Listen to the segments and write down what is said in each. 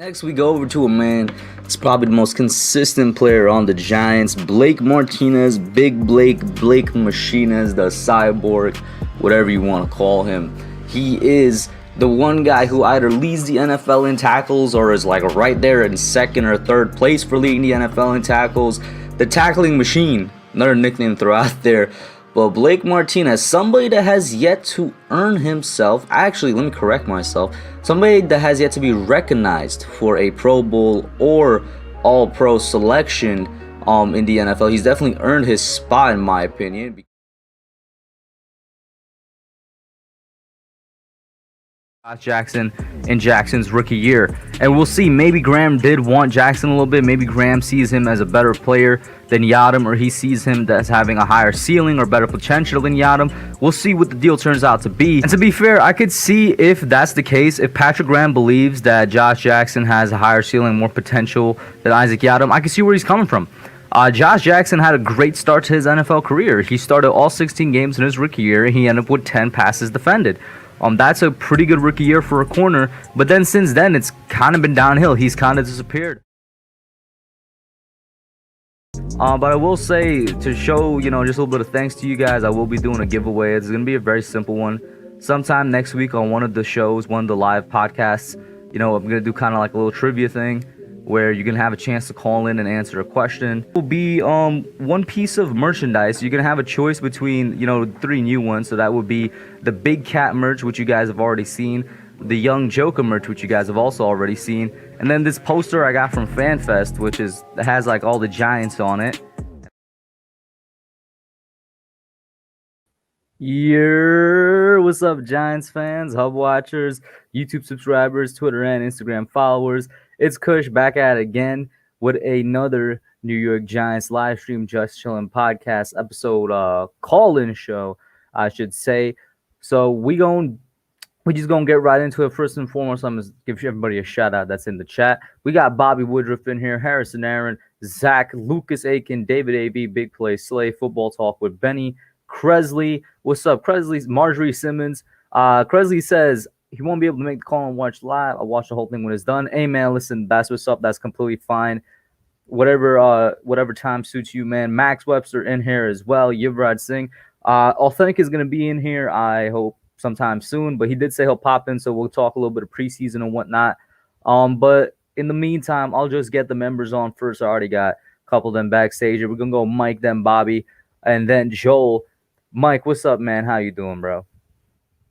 Next, we go over to a man that's probably the most consistent player on the Giants, Blake Martinez, Big Blake, Blake Martinez, the cyborg, whatever you want to call him. He is the one guy who either leads the NFL in tackles or is like right there in second or third place for leading the NFL in tackles. The tackling machine, another nickname throw out there. But Blake Martinez, somebody that has yet to earn himself, actually, let me correct myself, somebody that has yet to be recognized for a Pro Bowl or All-Pro selection in the NFL. He's definitely earned his spot, in my opinion. Jackson in Jackson's rookie year, and we'll see. Maybe Graham did want Jackson a little bit. Maybe Graham sees him as a better player than Yadam, or he sees him as having a higher ceiling or better potential than Yadam. We'll see what the deal turns out to be. And to be fair, I could see if that's the case. If Patrick Graham believes that Josh Jackson has a higher ceiling, more potential than Isaac Yadam, I can see where he's coming from. Josh Jackson had a great start to his NFL career. He started all 16 games in his rookie year, and he ended up with 10 passes defended. That's a pretty good rookie year for a corner, but then since then, it's kind of been downhill. He's kind of disappeared. But I will say, to show, just a little bit of thanks to you guys, I will be doing a giveaway. It's going to be a very simple one. Sometime next week on one of the shows, one of the live podcasts, I'm going to do kind of like a little trivia thing where you can have a chance to call in and answer a question. It will be one piece of merchandise. You're going to have a choice between, 3 new ones. So that would be the Big Cat merch, which you guys have already seen, the Young Joker merch, which you guys have also already seen, and then this poster I got from FanFest, which has like all the Giants on it. What's up, Giants fans, Hub watchers, YouTube subscribers, Twitter and Instagram followers? It's Kush back at it again with another New York Giants live stream, Just Chillin podcast episode, call-in show, I should say. So we just gonna get right into it. First and foremost, I'm gonna give everybody a shout out that's in the chat. We got Bobby Woodruff in here, Harrison Aaron, Zach, Lucas Aiken, David A.B., Big Play Slay, Football Talk with Benny, Cresley. What's up, Cresley? Marjorie Simmons. Cresley says he won't be able to make the call and watch live. I'll watch the whole thing when it's done. Hey man, listen, that's what's up. That's completely fine. Whatever time suits you, man. Max Webster in here as well. Yuvraj Singh. Awthentik is gonna be in here, I hope sometime soon, but he did say he'll pop in, so we'll talk a little bit of preseason and whatnot. But in the meantime, I'll just get the members on first. I already got a couple of them backstage. We're gonna go Mike, then Bobby, and then Joel. Mike, what's up, man? How you doing, bro?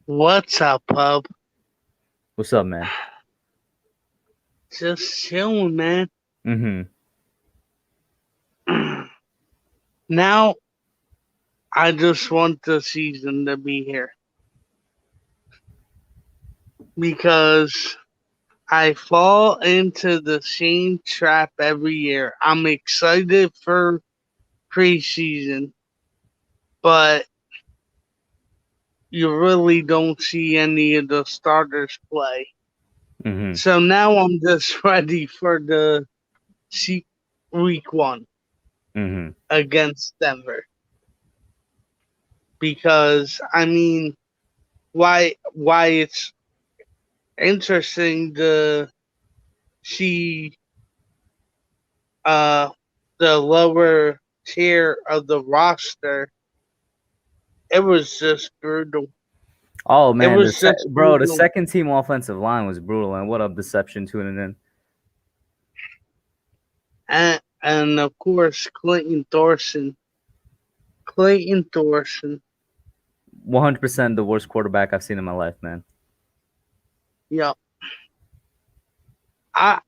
What's up, Pub? What's up, man? Just chilling, man. Now, I just want the season to be here. Because I fall into the same trap every year. I'm excited for preseason, but you really don't see any of the starters play. So now I'm just ready for the week 1 against Denver. Because, I mean, why it's interesting to see the lower tier of the roster. It was just brutal. Oh man, the second team offensive line was brutal, and what a deception tuning in. And of course, Clayton Thorson. 100% the worst quarterback I've seen in my life, man. Yeah. I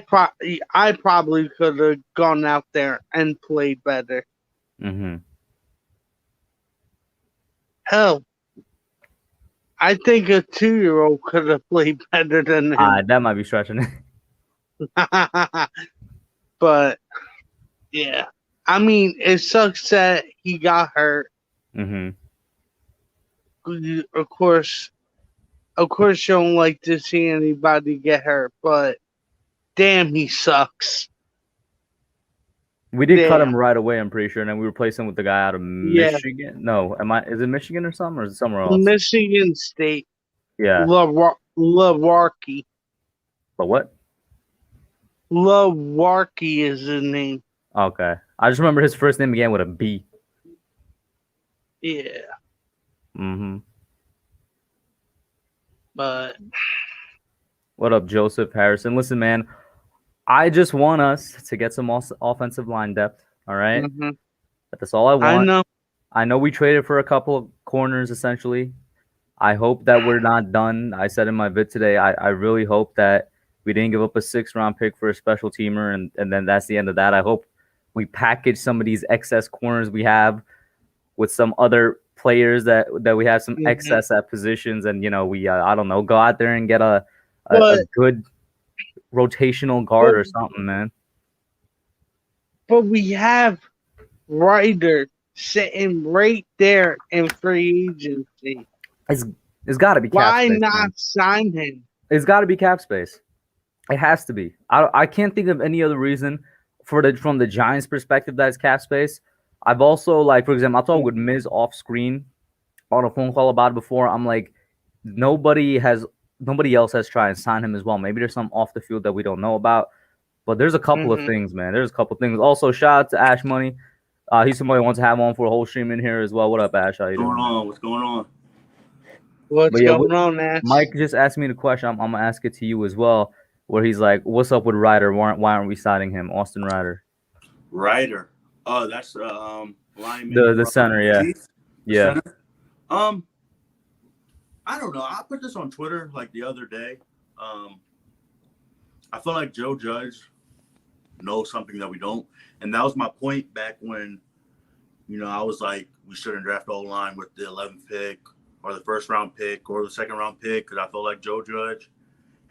probably could have gone out there and played better. Hell, I think a 2-year-old could have played better than him. That might be stretching it. But yeah, I mean, it sucks that he got hurt. Of course, you don't like to see anybody get hurt, but damn, he sucks. We did cut him right away, I'm pretty sure, and then we replaced him with the guy out of Michigan. Yeah. No, is it Michigan or something, or is it somewhere else? Michigan State. Yeah. Lewarke. But what? Lowarky is his name. Okay. I just remember his first name began with a B. Yeah. Mm-hmm. But What up, Joseph Harrison? Listen, man, I just want us to get some offensive line depth. All right, that's all I I want. know. I know we traded for a couple of corners, essentially. I hope that we're not done. I said in my vid today, I really hope that we didn't give up a 6th-round pick for a special teamer, and then that's the end of that. I hope we package some of these excess corners we have with some other players that we have some excess at positions, and we I don't know, go out there and get a good rotational guard or something, man. But we have Ryder sitting right there in free agency. It's got to be cap Why space, not man. sign him? It's got to be cap space. It has to be. I can't think of any other reason from the Giants' perspective that it's cap space. I've also, like, for example, I talked with Miz off screen on a phone call about it before. I'm like, nobody else has tried and sign him as well. Maybe there's some off the field that we don't know about. But there's a couple of things, man. There's a couple of things. Also, shout out to Ash Money. He's somebody who wants to have on for a whole stream in here as well. What up, Ash? How you doing? What's going on? What's going on, Ash? Mike just asked me the question. I'm gonna ask it to you as well. Where he's like, "What's up with Ryder? Why aren't we signing him, Austin Ryder?" Ryder. Oh, that's lineman. The center, yeah, yeah. Center. I don't know. I put this on Twitter like the other day. I feel like Joe Judge knows something that we don't, and that was my point back when, I was like, we shouldn't draft O-line with the 11th pick or the 1st-round pick or the 2nd-round pick, because I feel like Joe Judge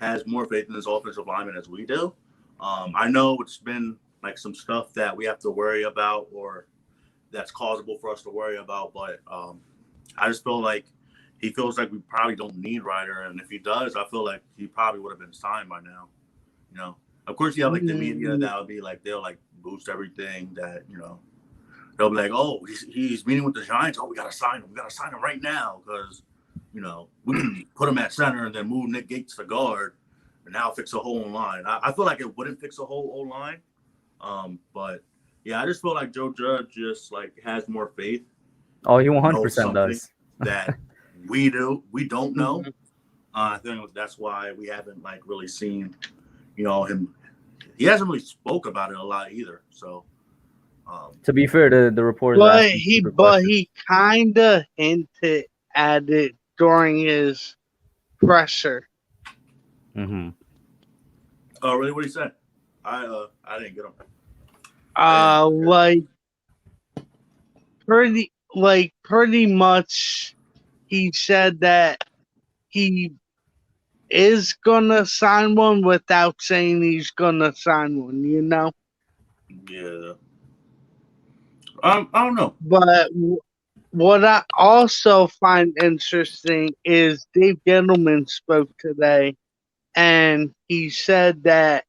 has more faith in his offensive lineman as we do. I know it's been like some stuff that we have to worry about or that's causable for us to worry about, but I just feel like he feels like we probably don't need Ryder, and if he does, I feel like he probably would have been signed by now. Of course, you have like the media that would be like, they'll like boost everything that, they'll be like, oh, he's meeting with the Giants. Oh, we got to sign him. We got to sign him right now because, we can put him at center and then move Nick Gates to guard and now fix a whole line. I feel like it wouldn't fix a whole O-line. But yeah, I just feel like Joe Judge just like has more faith. Oh, he 100% does. That we don't know. I think that's why we haven't like really seen, him. He hasn't really spoke about it a lot either. So, to be fair to the reporters, but he kind of hinted at it during his presser. Mm-hmm. Oh, really? What he said? I didn't get him. Pretty much, he said that he is gonna sign one without saying he's gonna sign one. Yeah. I don't know. But what I also find interesting is Dave Gettleman spoke today, and he said that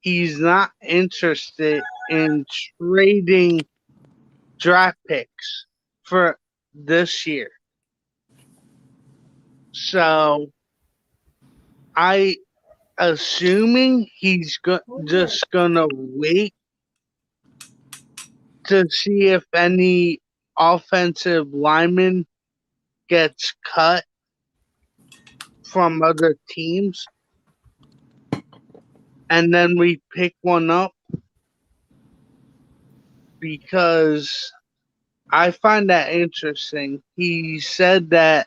he's not interested in trading draft picks for this year. So, assuming he's just gonna wait to see if any offensive lineman gets cut from other teams, and then we pick one up, because I find that interesting. He said that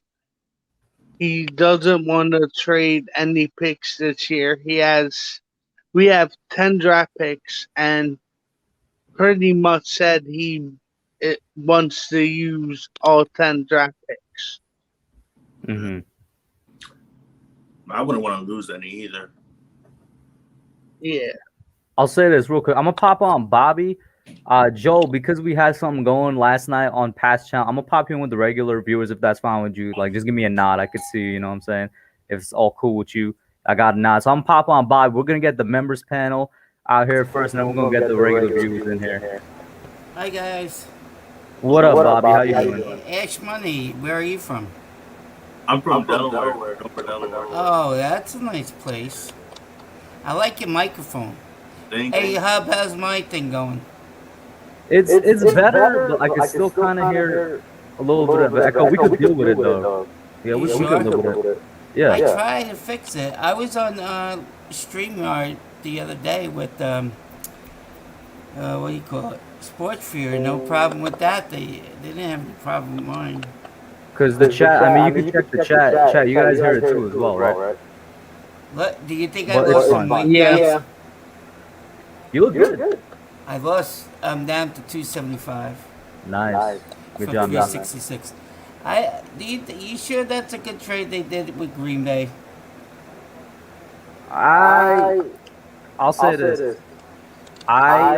he doesn't want to trade any picks this year. We have 10 draft picks, and pretty much said he wants to use all 10 draft picks. Mm-hmm. I wouldn't want to lose any either. Yeah. I'll say this real quick. I'm gonna pop on Bobby. Joe, because we had something going last night on past channel, I'm gonna pop you in with the regular viewers if that's fine with you. Like, just give me a nod. I could see you. You know what I'm saying? If it's all cool with you, I got a nod. So I'm gonna pop on Bobby. We're gonna get the members panel out here first, and then we're gonna get the regular viewers in here. Hi guys. What up, Bobby? How you doing? Ash Money, where are you from? I'm from Delaware. Oh, that's a nice place. I like your microphone. Hey, how's my thing going? It's better, but I can still kind of hear a little bit of echo. We could deal with it though. Yeah, we could live with it. I Yeah. tried to fix it. I was on StreamYard the other day with what do you call it? Sports Fear. No problem with that. They didn't have any problem with mine. Because the chat, I mean, you can check the chat. Chat, you guys hear it too as well, right? What, do you think I But lost it's some fine. mic? Yeah. You look good. I lost. I'm down to 275 Nice. Good from job, man. 366. You sure that's a good trade they did with Green Bay? I'll say this. I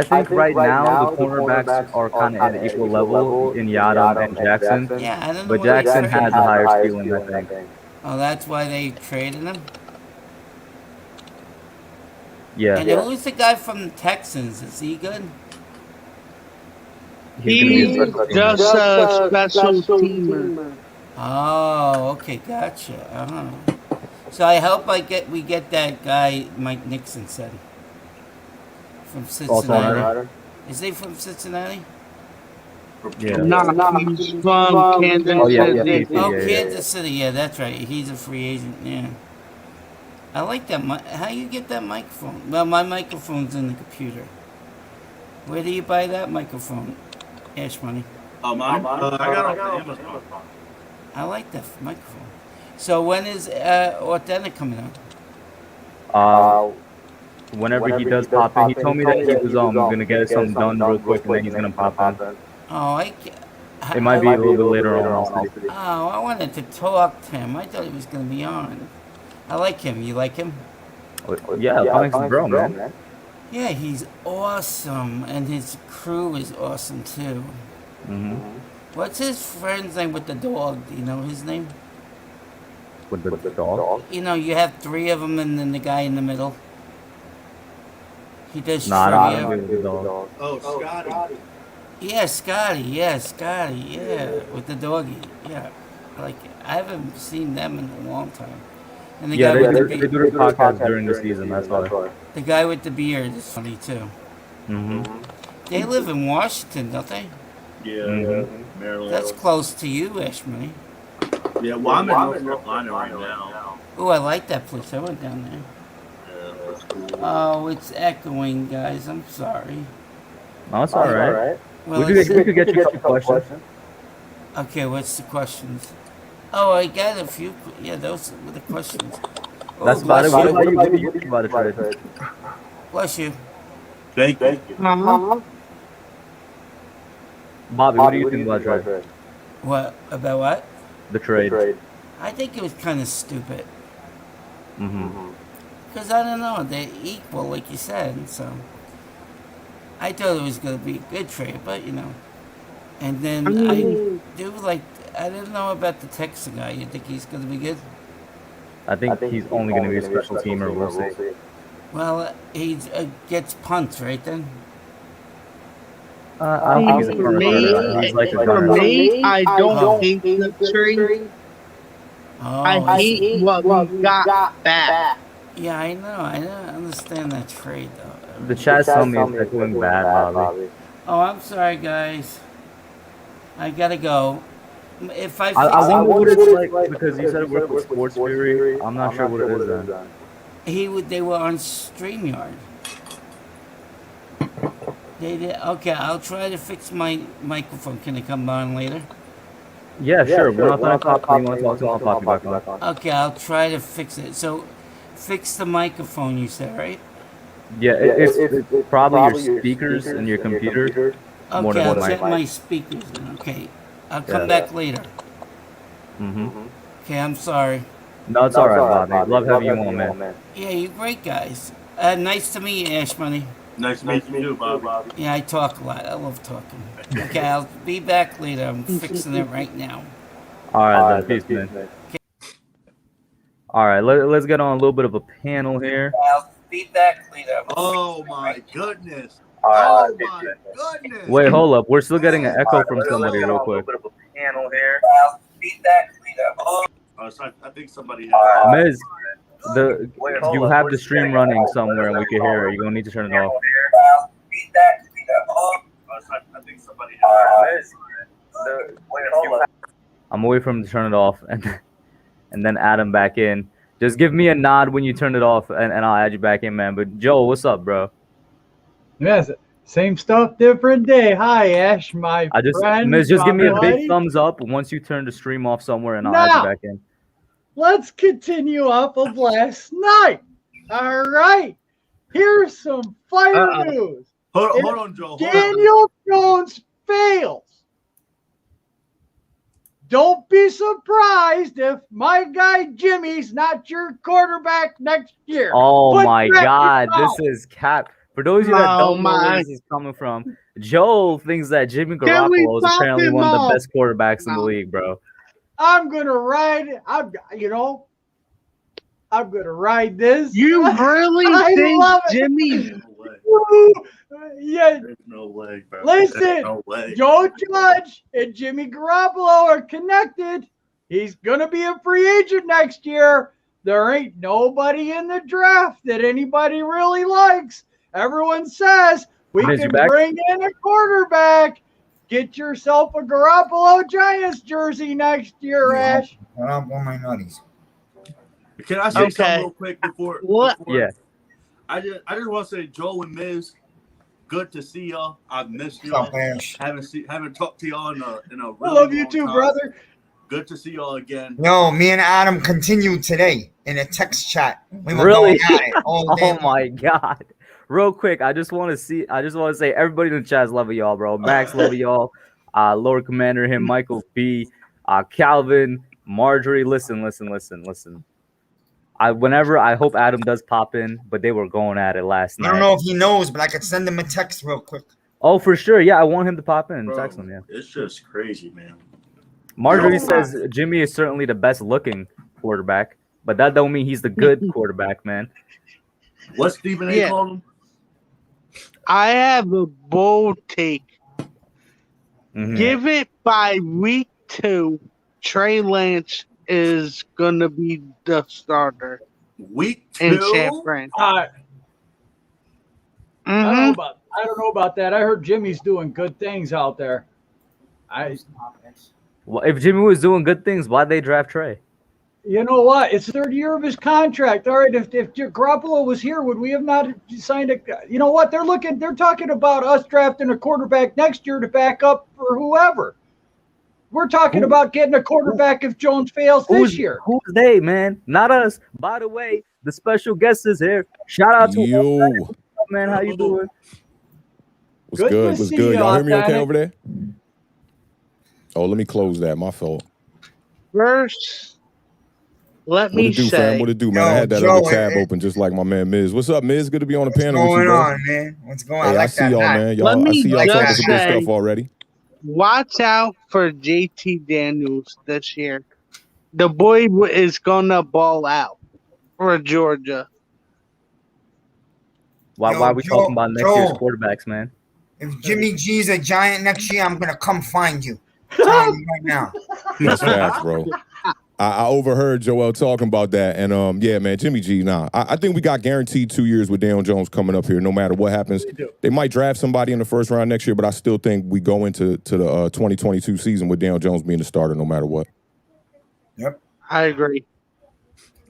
think right now the cornerbacks are kind of at an equal level in Yadam and Jackson. Yeah, I don't know. But what they Jackson traded. has a higher ceiling, I think. Oh, that's why they traded him. Yeah. And who's the guy from the Texans? Is he good? He's just a special teamer. Oh, okay, gotcha. So I hope we get that guy Mike Nixon said from Cincinnati. Is he from Cincinnati? Yeah. No, he's from Kansas City. Kansas City. Yeah, that's right. He's a free agent. Yeah. I like that. How you get that microphone? Well, my microphone's in the computer. Where do you buy that microphone? Ash Money. Mine. I got it on Amazon. I like that microphone. So when is Awthentik coming out? Whenever he does pop in, he told me that he was gonna get something done real quick, and then he's gonna pop in. Oh, it might be a little bit later on. Oh, I wanted to talk to him. I thought he was gonna be on. I like him. You like him? Yeah, thanks, bro, man. Yeah, he's awesome, and his crew is awesome too. What's his friend's name with the dog? Do you know his name? With the dog? You know, you have three of them, and then the guy in the middle. He does I trivia. don't do the dog. Oh, Scotty. Yeah, Scotty. Yeah, Scotty. Yeah, with the doggy. Yeah, I like it. I haven't seen them in a long time. And the guy with they do their podcast during the season. That's why. The guy with the beard is funny too. They live in Washington, don't they? Yeah, Maryland. That's close to you, Ashmany. Yeah, well, I'm in North Carolina right now. Oh, I like that place. I went down there. Yeah, that's cool. Oh, it's echoing, guys. I'm sorry. No, it's all right. Well, we could get you a couple questions. Okay, what's the questions? Oh, I got a few. Yeah, those were the questions. Oh, that's about it. What do you think about the trade? Bless you. Thank you. Bobby, what do you think about the trade? What? About what? The trade. I think it was kind of stupid. Because I don't know, they're equal, like you said, so I thought it was going to be a good trade, but you know. And then I didn't know about the Texan guy. You think he's going to be good? I think he's only going to be a special teamer. We'll see. Well, he gets punts, right then? I don't think he's a punter. He's like a For gunner. me, I don't hate the trade. Oh, I hate what we got back. Yeah, I know. I don't understand that trade, though. The chat's telling me it's doing bad, Bobby. Oh, I'm sorry, guys. I gotta go. If I wonder what it's like because you said it worked with Sports Fury. I'm not sure what it is then. They were on StreamYard. They did. Okay, I'll try to fix my microphone. Can it come on later? Yeah, sure. We're not going to talk to you. Want to talk to him? I'll pop you back on. Okay, I'll try to fix it. So, fix the microphone, you said, right? Yeah, it's probably your speakers and your computer. Okay, I'll check my speakers. Okay, I'll come back later. Okay, I'm sorry. No, it's all right, Bobby. Love having you on, man. Yeah, you're great, guys. Nice to meet you, Ash Money. Nice to meet you, Bobby. Yeah, I talk a lot. I love talking. Okay, I'll be back later. I'm fixing it right now. All right, then. Peace, man. Okay. All right, let's get on a little bit of a panel here. I'll be back later. Oh, my goodness. Oh, my goodness. Wait, hold up. We're still getting an echo from somebody real quick. Panel here. I'll be back later. I think somebody. Miz, You have the stream running somewhere and we can hear it. You're gonna need to turn it off. I think somebody. I'm away from to turn it off and then add him back in. Just give me a nod when you turn it off and I'll add you back in, man. But Joe, what's up, bro? Yes, same stuff, different day. Hi, Ash, my friend. Miz, just give me a buddy. big thumbs up once you turn the stream off somewhere and I'll add you back in. Let's continue off of last night. All right. Here's some fire news. Hold on, Joe. Daniel Jones fails. Don't be surprised if my guy Jimmy's not your quarterback next year. Oh But my check God, it out. this is cap. For those of you that don't know where this is coming from, Joe thinks that Jimmy Garoppolo is apparently one of the best quarterbacks in the league, bro. I'm gonna ride. I'm gonna ride this. You really I think love it. Jimmy? Yeah. There's no way, bro. Listen, There's no way. Joe Judge and Jimmy Garoppolo are connected. He's gonna be a free agent next year. There ain't nobody in the draft that anybody really likes. Everyone says we can bring in a quarterback. Get yourself a Garoppolo Giants jersey next year, Ash. I don't want my nutties. Can I say something real quick before? What? Yeah. I just want to say, Joe and Miz, good to see y'all. I've missed y'all. Haven't talked to y'all in a really I love you long too, time. brother. Good to see y'all again. Yo, me and Adam continued today in a text chat. We were Really? going at it all day. Oh my God. Real quick, I just want to say everybody in the chat's loving y'all, bro. Max loving y'all. Lord Commander, him, Michael B, Calvin, Marjorie. Listen. I hope Adam does pop in, but they were going at it last night. I don't know if he knows, but I could send him a text real quick. Oh, for sure. Yeah, I want him to pop in and text him. Yeah. It's just crazy, man. Marjorie says Jimmy is certainly the best looking quarterback, but that don't mean he's the good quarterback, man. What Stephen A called him? I have a bold take. Mm-hmm. Give it by week 2. Trey Lance is gonna be the starter. Week 2 in San Fran. I don't know about that. I heard Jimmy's doing good things out there. Well, if Jimmy was doing good things, why'd they draft Trey? You know what? It's the 3rd year of his contract. All right, if Garoppolo was here, would we have not signed a? You know what? They're talking about us drafting a quarterback next year to back up for whoever. We're talking about getting a quarterback if Jones fails this year. Who's they, man? Not us. By the way, the special guest is here. Shout out to you, man. How you doing? What's good? What's good? Y'all hear me okay over there? Oh, let me close that. My fault. First, let me say. Fam? What it do, man? I had that other tab open just like my man Miz. What's up, Miz? Good to be on the panel with you, bro. What's going on, man? What's going on? Hey, I see y'all, man. I see y'all talking some good stuff already. Watch out for JT Daniels this year. The boy is gonna ball out for Georgia. Why are we talking about next year's quarterbacks, man? If Jimmy G's a Giant next year, I'm gonna come find you. I'm telling you right now. That's facts, bro. I overheard Joel talking about that, and yeah, man, Jimmy G. Nah, I think we got guaranteed 2 years with Daniel Jones coming up here, no matter what happens. They might draft somebody in the first round next year, but I still think we go into the 2022 season with Daniel Jones being the starter, no matter what. Yep, I agree.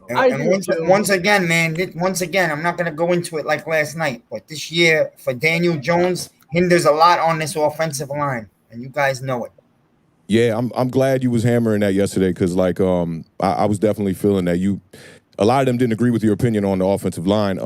And once again, man, I'm not gonna go into it like last night, but this year for Daniel Jones hinders a lot on this offensive line, and you guys know it. Yeah, I'm glad you was hammering that yesterday because, like, I was definitely feeling that a lot of them didn't agree with your opinion on the offensive line.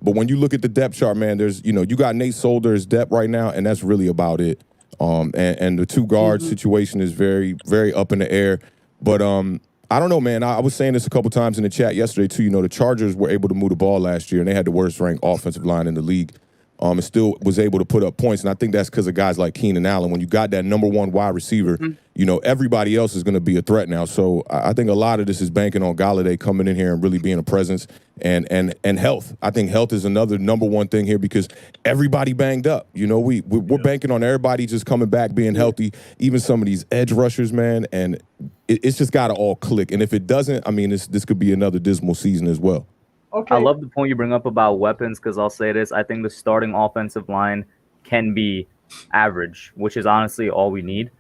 But when you look at the depth chart, man, there's, you got Nate Solder as depth right now, and that's really about it. And the two guard situation is very, very up in the air. But I don't know, man. I was saying this a couple times in the chat yesterday too. The Chargers were able to move the ball last year, and they had the worst ranked offensive line in the league. And still was able to put up points. And I think that's because of guys like Keenan Allen. When you got that number 1 wide receiver, everybody else is going to be a threat now. So I think a lot of this is banking on Galladay coming in here and really being a presence and health. I think health is another number 1 thing here because everybody banged up. We're banking on everybody just coming back, being healthy, even some of these edge rushers, man. And it's just got to all click. And if it doesn't, I mean, this could be another dismal season as well. Okay. I love the point you bring up about weapons because I'll say this. I think the starting offensive line can be average, which is honestly all we need.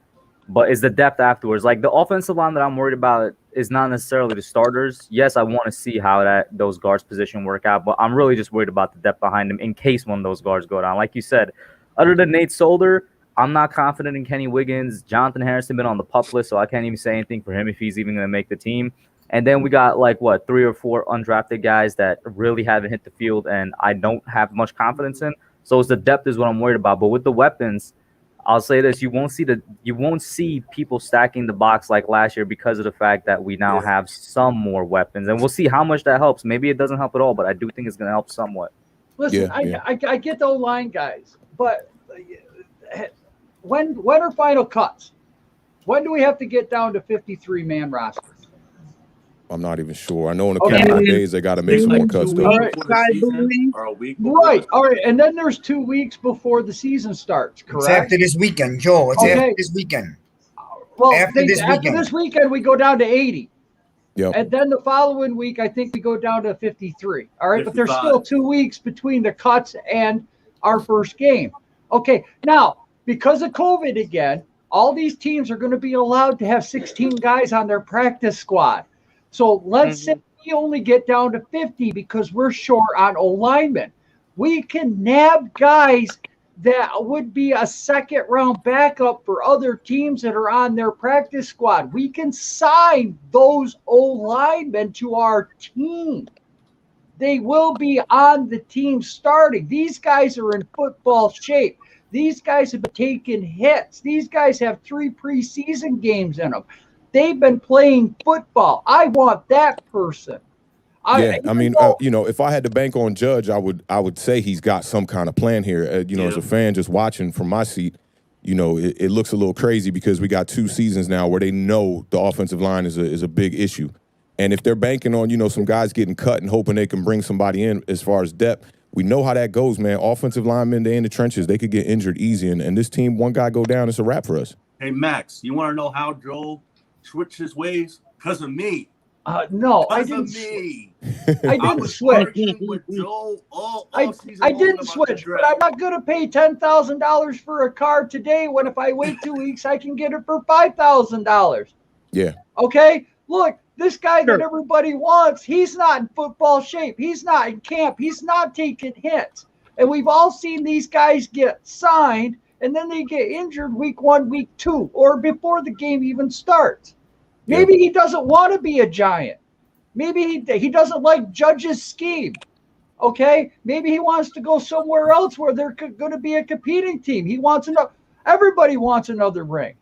But is the depth afterwards. Like the offensive line that I'm worried about is not necessarily the starters. Yes, I want to see how those guards position work out, but I'm really just worried about the depth behind them in case one of those guards go down. Like you said, other than Nate Solder, I'm not confident in Kenny Wiggins. Jonathan Harrison been on the PUP list, so I can't even say anything for him if he's even going to make the team. And then we got like 3 or 4 undrafted guys that really haven't hit the field, and I don't have much confidence in. So it's the depth is what I'm worried about. But with the weapons, I'll say this: you won't see people stacking the box like last year because of the fact that we now have some more weapons, and we'll see how much that helps. Maybe it doesn't help at all, but I do think it's going to help somewhat. Listen, I get the O-line guys, but when are final cuts? When do we have to get down to 53-man rosters? I'm not even sure. I know in a couple of days they got to make some more cuts. Though. Right. All right, and then there's 2 weeks before the season starts, correct? It's after this weekend, Joe. It's after this weekend. Well, after this weekend, we go down to 80. Yep. And then the following week, I think we go down to 53. All right, 55. But there's still 2 weeks between the cuts and our first game. Okay, now, because of COVID again, all these teams are going to be allowed to have 16 guys on their practice squad. So let's say we only get down to 50 because we're short on O-linemen. We can nab guys that would be a second-round backup for other teams that are on their practice squad. We can sign those O-linemen to our team. They will be on the team starting. These guys are in football shape. These guys have been taking hits. These guys have 3 preseason games in them. They've been playing football. I want that person. If I had to bank on Judge, I would say he's got some kind of plan here. As a fan just watching from my seat, it looks a little crazy because we got 2 seasons now where they know the offensive line is a big issue. And if they're banking on, some guys getting cut and hoping they can bring somebody in as far as depth, we know how that goes, man. Offensive linemen, they in the trenches. They could get injured easy. And this team, one guy go down, it's a wrap for us. Hey, Max, you want to know how Joel switched his ways? Because of me. No, I didn't. I didn't switch. I didn't switch, but I'm not going to pay $10,000 for a car today when if I wait 2 weeks, I can get it for $5,000. Yeah. Okay? Look, this guy that everybody wants, he's not in football shape. He's not in camp. He's not taking hits. And we've all seen these guys get signed, and then they get injured week 1, week 2, or before the game even starts. Maybe he doesn't want to be a Giant. Maybe he doesn't like Judge's scheme. Okay? Maybe he wants to go somewhere else where they're going to be a competing team. He wants everybody wants another ring.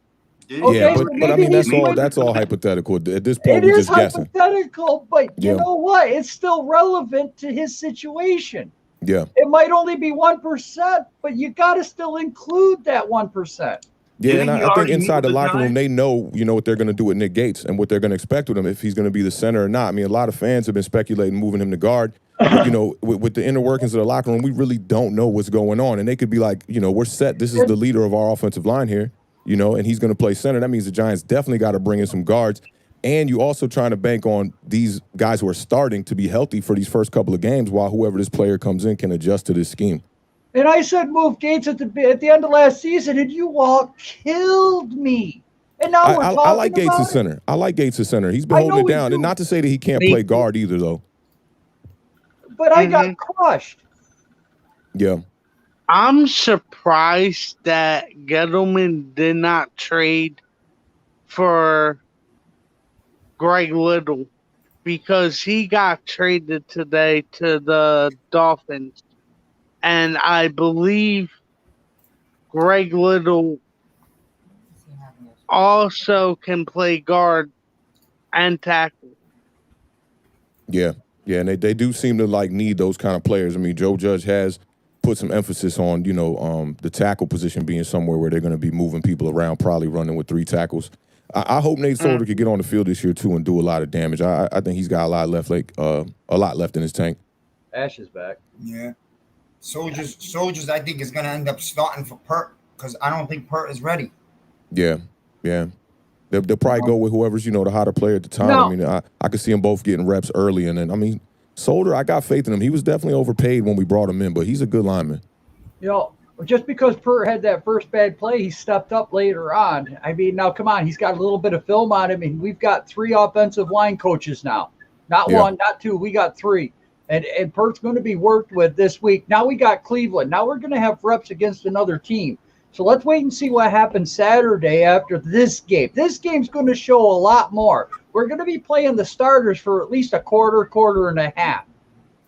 Okay? But I mean that's all hypothetical. At this point, we're just guessing. It is hypothetical, but you know what? It's still relevant to his situation. Yeah. It might only be 1%, but you got to still include that 1%. Yeah, and I think inside the locker room, they know, what they're going to do with Nick Gates and what they're going to expect with him, if he's going to be the center or not. I mean, a lot of fans have been speculating moving him to guard. But, with the inner workings of the locker room, we really don't know what's going on. And they could be like, we're set. This is the leader of our offensive line here, and he's going to play center. That means the Giants definitely got to bring in some guards. And you also trying to bank on these guys who are starting to be healthy for these first couple of games while whoever this player comes in can adjust to this scheme. And I said move Gates at the end of last season, and you all killed me. And now we're talking I like Gates as center. I like Gates as center. He's been holding it down. And not to say that he can't play guard either, though. But I got crushed. Yeah. I'm surprised that Gettleman did not trade for Greg Little because he got traded today to the Dolphins. And I believe Greg Little also can play guard and tackle. Yeah, and they do seem to need those kind of players. I mean, Joe Judge has put some emphasis on, the tackle position being somewhere where they're going to be moving people around, probably running with 3 tackles. I hope Nate Solder could get on the field this year too and do a lot of damage. I think he's got a lot left in his tank. Ash is back. Yeah. Soldiers, I think, is going to end up starting for Pert because I don't think Pert is ready. Yeah. They'll probably go with whoever's, the hotter player at the time. No. I mean, I could see them both getting reps early. And then, I mean, Solder, I got faith in him. He was definitely overpaid when we brought him in, but he's a good lineman. You know, just because Pert had that first bad play, he stepped up later on. I mean, now come on, he's got a little bit of film on him, and we've got 3 offensive line coaches now. Not one, not 2. We got 3. And Pert's going to be worked with this week. Now we got Cleveland. Now we're going to have reps against another team. So let's wait and see what happens Saturday after this game. This game's going to show a lot more. We're going to be playing the starters for at least a quarter and a half.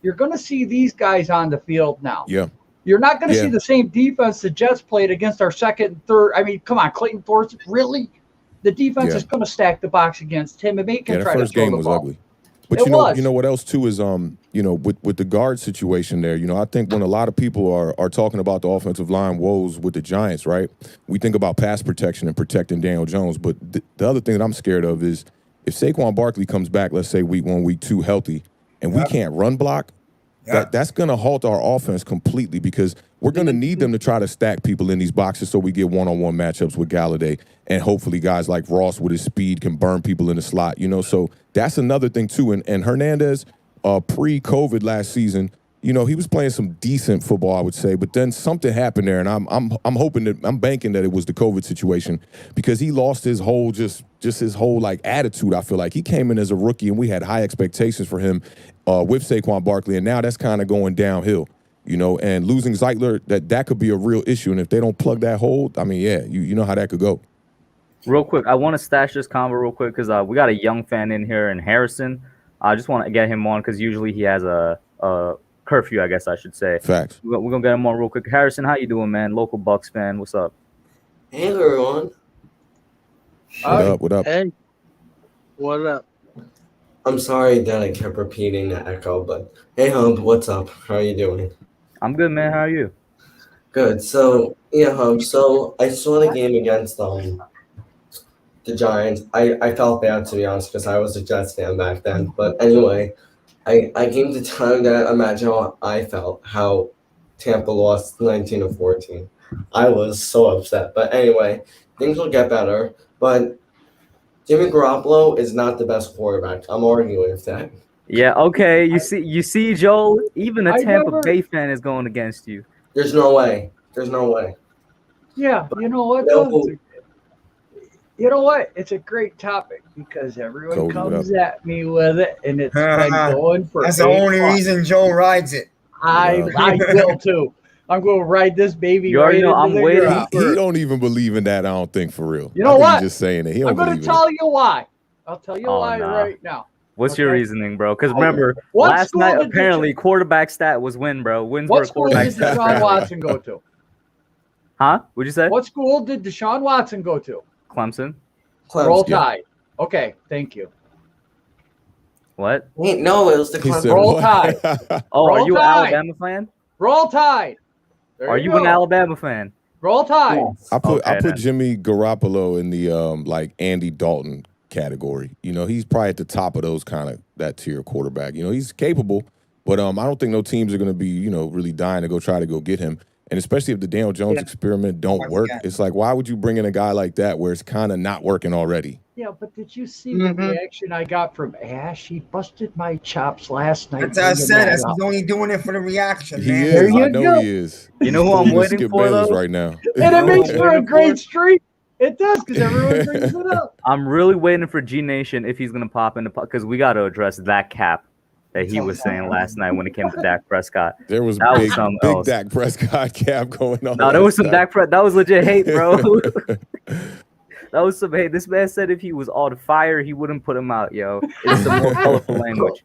You're going to see these guys on the field now. Yeah. You're not going to see the same defense the Jets played against our second and third. I mean, come on, Clayton Thorson, really? The defense is going to stack the box against him and make him try to throw the ball. The first game was ugly. But you know what else too is with the guard situation there, I think when a lot of people are talking about the offensive line woes with the Giants, right? We think about pass protection and protecting Daniel Jones, but the other thing that I'm scared of is if Saquon Barkley comes back, let's say week 1, week 2 healthy, and we can't run block, that's going to halt our offense completely because we're going to need them to try to stack people in these boxes so we get one-on-one matchups with Galladay. And hopefully guys like Ross with his speed can burn people in the slot, So that's another thing, too. And Hernandez, pre-COVID last season, he was playing some decent football, I would say. But then something happened there, and I'm hoping that I'm banking that it was the COVID situation because he lost his whole just his whole attitude. I feel like he came in as a rookie, and we had high expectations for him with Saquon Barkley, and now that's kind of going downhill. And losing Zeitler, that could be a real issue. And if they don't plug that hole, I mean, you know how that could go. Real quick, I want to stash this combo real quick because we got a young fan in here in Harrison. I just want to get him on because usually he has a curfew, I guess I should say. Facts. We're going to get him on real quick. Harrison, how you doing, man? Local Bucks fan. What's up? Hey, everyone. What up? Hey, what up? I'm sorry that I kept repeating the echo, but hey, Hub, what's up? How are you doing? I'm good, man. How are you? Good. So, Hub, so I saw the game against the Giants. I felt bad, to be honest, because I was a Jets fan back then. But anyway, I came to tell you that imagine how I felt, how Tampa lost 19-14. I was so upset. But anyway, things will get better. But Jimmy Garoppolo is not the best quarterback. I'm arguing with that. Yeah, okay. You see, Joel, even a Tampa Bay fan is going against you. There's no way. There's no way. Yeah, you know what? No. You know what? It's a great topic because everyone comes at me with it, and it's been going for. That's the only reason Joe rides it. I will too. I'm going to ride this baby. You already know I'm waiting. He don't even believe in that. I don't think for real. You know what? He's just saying it. I'm going to tell you why. I'll tell you why right now. What's your reasoning, bro? Because remember, last night apparently quarterback stat was win, bro. Wins were quarterback stat. What school did Deshaun Watson go to? Huh? What'd you say? What school did Deshaun Watson go to? Clemson. Roll Tide. Okay, thank you. What? Wait, no, it was the Clemson. Roll Tide. Are you an Alabama fan? Roll Tide. Are you an Alabama fan? Roll Tide. I put Jimmy Garoppolo in the Andy Dalton category. He's probably at the top of those kind of that tier quarterback. He's capable, but I don't think no teams are going to be really dying to try to get him. And especially if the Daniel Jones experiment don't work, it's like, why would you bring in a guy like that where it's kind of not working already? Yeah, but did you see the reaction I got from Ash? He busted my chops last night. That's what I said. He's only doing it for the reaction, he man. Is. I know he is. You know who I'm waiting for, though? Right now. And it makes for a great streak. It does, because everyone brings it up. I'm really waiting for G Nation if he's going to pop into because we got to address that cap that he was saying last night when it came to Dak Prescott. There was big Dak Prescott cap going on. No, there was some Dak Prescott. That was legit hate, bro. That was some hate. This man said if he was on fire, he wouldn't put him out, yo. It's some more colorful language.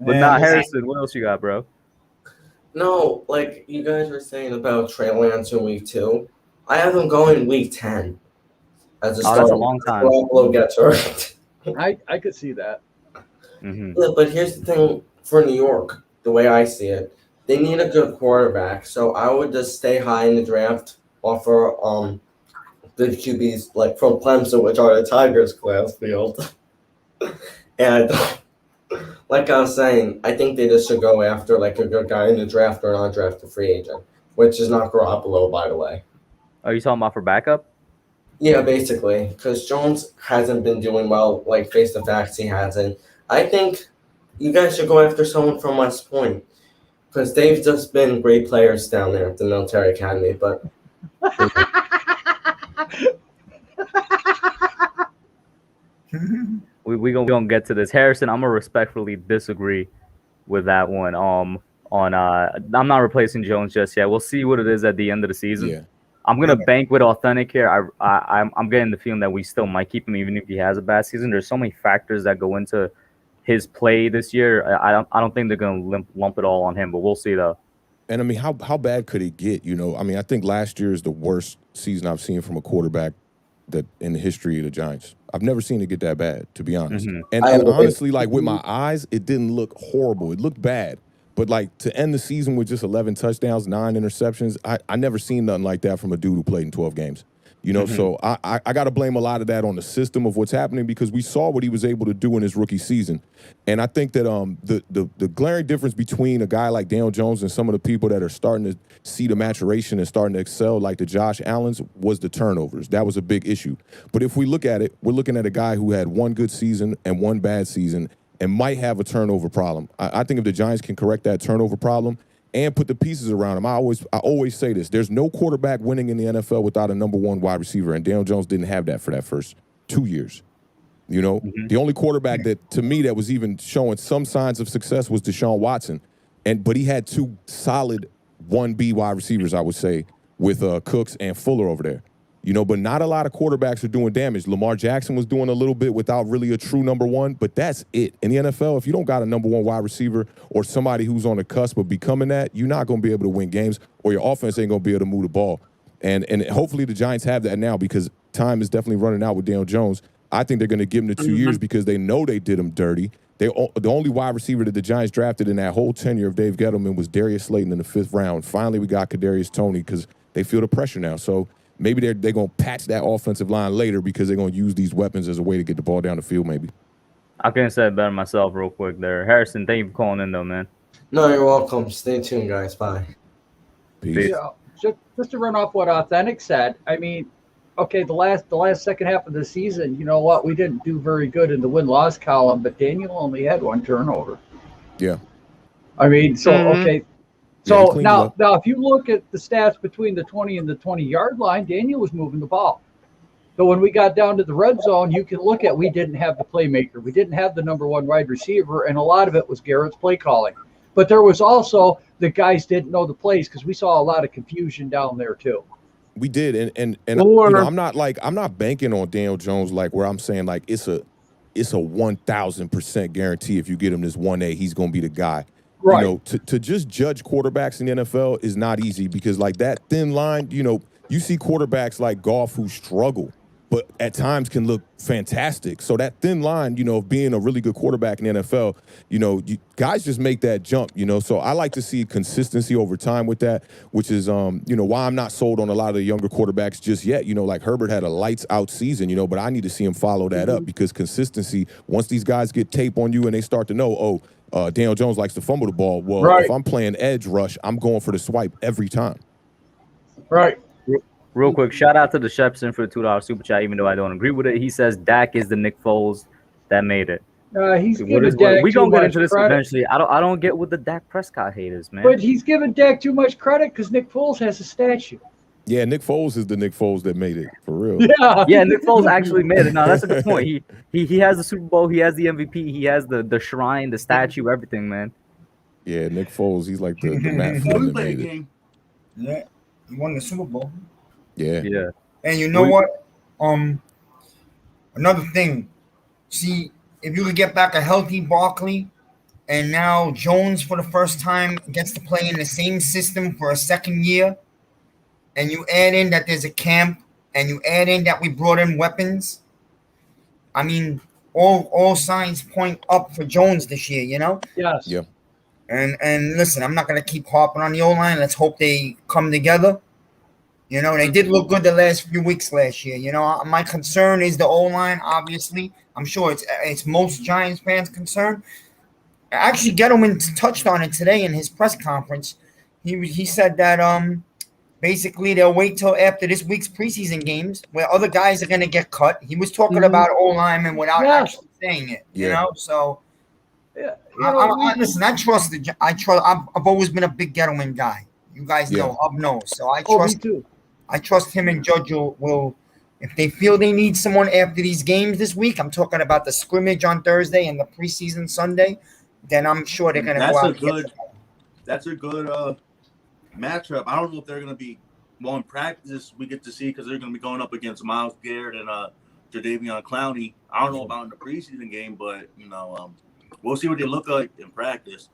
But Harrison, what else you got, bro? No, like you guys were saying about Trey Lance in week 2. I have him going week 10. As a starter. That's a long time. Garoppolo gets hurt. I could see that. Yeah, but here's the thing for New York, the way I see it, they need a good quarterback. So I would just stay high in the draft, offer good QBs like from Clemson, which are the Tigers class field. And like I was saying, I think they just should go after like a good guy in the draft or an undrafted free agent, which is not Garoppolo, by the way. Are you talking about for backup? Yeah, basically, because Jones hasn't been doing well. Like face the facts, he hasn't. I think you guys should go after someone from West Point because they've just been great players down there at the military academy. But we gonna get to this. Harrison, I'm gonna respectfully disagree with that one. I'm not replacing Jones just yet. We'll see what it is at the end of the season. Yeah. I'm gonna bank with Awthentik here. I'm getting the feeling that we still might keep him even if he has a bad season. There's so many factors that go into his play this year. I don't think they're gonna lump it all on him, but we'll see though. And I mean, how bad could it get? I mean, I think last year is the worst season I've seen from a quarterback that in the history of the Giants. I've never seen it get that bad, to be honest. Mm-hmm. And honestly, like with my eyes, it didn't look horrible. It looked bad. But like to end the season with just 11 touchdowns, 9 interceptions, I never seen nothing like that from a dude who played in 12 games. So I got to blame a lot of that on the system of what's happening because we saw what he was able to do in his rookie season. And I think that the glaring difference between a guy like Daniel Jones and some of the people that are starting to see the maturation and starting to excel like the Josh Allens was the turnovers. That was a big issue. But if we look at it, we're looking at a guy who had one good season and one bad season and might have a turnover problem. I think if the Giants can correct that turnover problem and put the pieces around him. I always say this. There's no quarterback winning in the NFL without a number one wide receiver, and Daniel Jones didn't have that for that first 2 years. The only quarterback that, to me, that was even showing some signs of success was Deshaun Watson. But he had 2 solid 1B wide receivers, I would say, with Cooks and Fuller over there. But not a lot of quarterbacks are doing damage. Lamar Jackson was doing a little bit without really a true number one, but that's it. In the NFL, if you don't got a number one wide receiver or somebody who's on the cusp of becoming that, you're not going to be able to win games or your offense ain't going to be able to move the ball. And hopefully the Giants have that now because time is definitely running out with Daniel Jones. I think they're going to give him the 2 years because they know they did him dirty. The only wide receiver that the Giants drafted in that whole tenure of Dave Gettleman was Darius Slayton in the 5th round. Finally, we got Kadarius Toney because they feel the pressure now. So maybe they're going to patch that offensive line later because they're going to use these weapons as a way to get the ball down the field maybe. I couldn't say it better myself real quick there. Harrison, thank you for calling in, though, man. No, you're welcome. Stay tuned, guys. Bye. Peace. Just to run off what Awthentik said, I mean, okay, the last second half of the season, you know what? We didn't do very good in the win-loss column, but Daniel only had 1 turnover. Yeah. I mean, so, okay. So Yeah, now, if you look at the stats between the 20 and the 20-yard line, Daniel was moving the ball. But when we got down to the red zone, you can look at we didn't have the playmaker. We didn't have the number one wide receiver, and a lot of it was Garrett's play calling. But there was also the guys didn't know the plays because we saw a lot of confusion down there too. We did, and I'm not banking on Daniel Jones like where I'm saying like it's a 1,000% guarantee if you get him this 1A, he's gonna be the guy. Right. To just judge quarterbacks in the NFL is not easy because like that thin line, you see quarterbacks like Goff who struggle, but at times can look fantastic. So that thin line, of being a really good quarterback in the NFL, guys just make that jump, So I like to see consistency over time with that, which is, why I'm not sold on a lot of the younger quarterbacks just yet. Like Herbert had a lights out season, but I need to see him follow that up because consistency, once these guys get tape on you and they start to know, Daniel Jones likes to fumble the ball. Well, right. If I'm playing edge rush, I'm going for the swipe every time. Right. Real quick, shout out to the Shepson for the $2 super chat, even though I don't agree with it. He says Dak is the Nick Foles that made it. He's giving Dak we gonna get into this credit. eventually. I don't get with the Dak Prescott haters, man. But he's giving Dak too much credit because Nick Foles has a statue. Yeah, Nick Foles is the Nick Foles that made it, for real. Yeah, Nick Foles actually made it. No, that's a good point. He has the Super Bowl, he has the MVP, he has the shrine, the statue, everything, man. Yeah, Nick Foles, he's like the Matt Flynn that made it. Yeah, he won the Super Bowl. Yeah. And you know what? Another thing. See, if you could get back a healthy Barkley, and now Jones for the first time gets to play in the same system for a second year, and you add in that there's a camp, and you add in that we brought in weapons, I mean, all signs point up for Jones this year, Yes. Yeah. And listen, I'm not going to keep harping on the O-line. Let's hope they come together. They did look good the last few weeks last year. My concern is the O-line, obviously. I'm sure it's most Giants fans' concern. Actually, Gettleman touched on it today in his press conference. He said that basically they'll wait till after this week's preseason games where other guys are going to get cut. He was talking about O-linemen without actually saying it, So Listen, I trust I've always been a big Gettleman guy. You guys know, Hub knows. So I trust. Me too. I trust him and Judge will, if they feel they need someone after these games this week. I'm talking about the scrimmage on Thursday and the preseason Sunday. Then I'm sure they're going to go out. That's a good matchup. I don't know if they're going to be in practice. We get to see because they're going to be going up against Myles Garrett and Jadeveon Clowney. I don't know about in the preseason game, but we'll see what they look like in practice.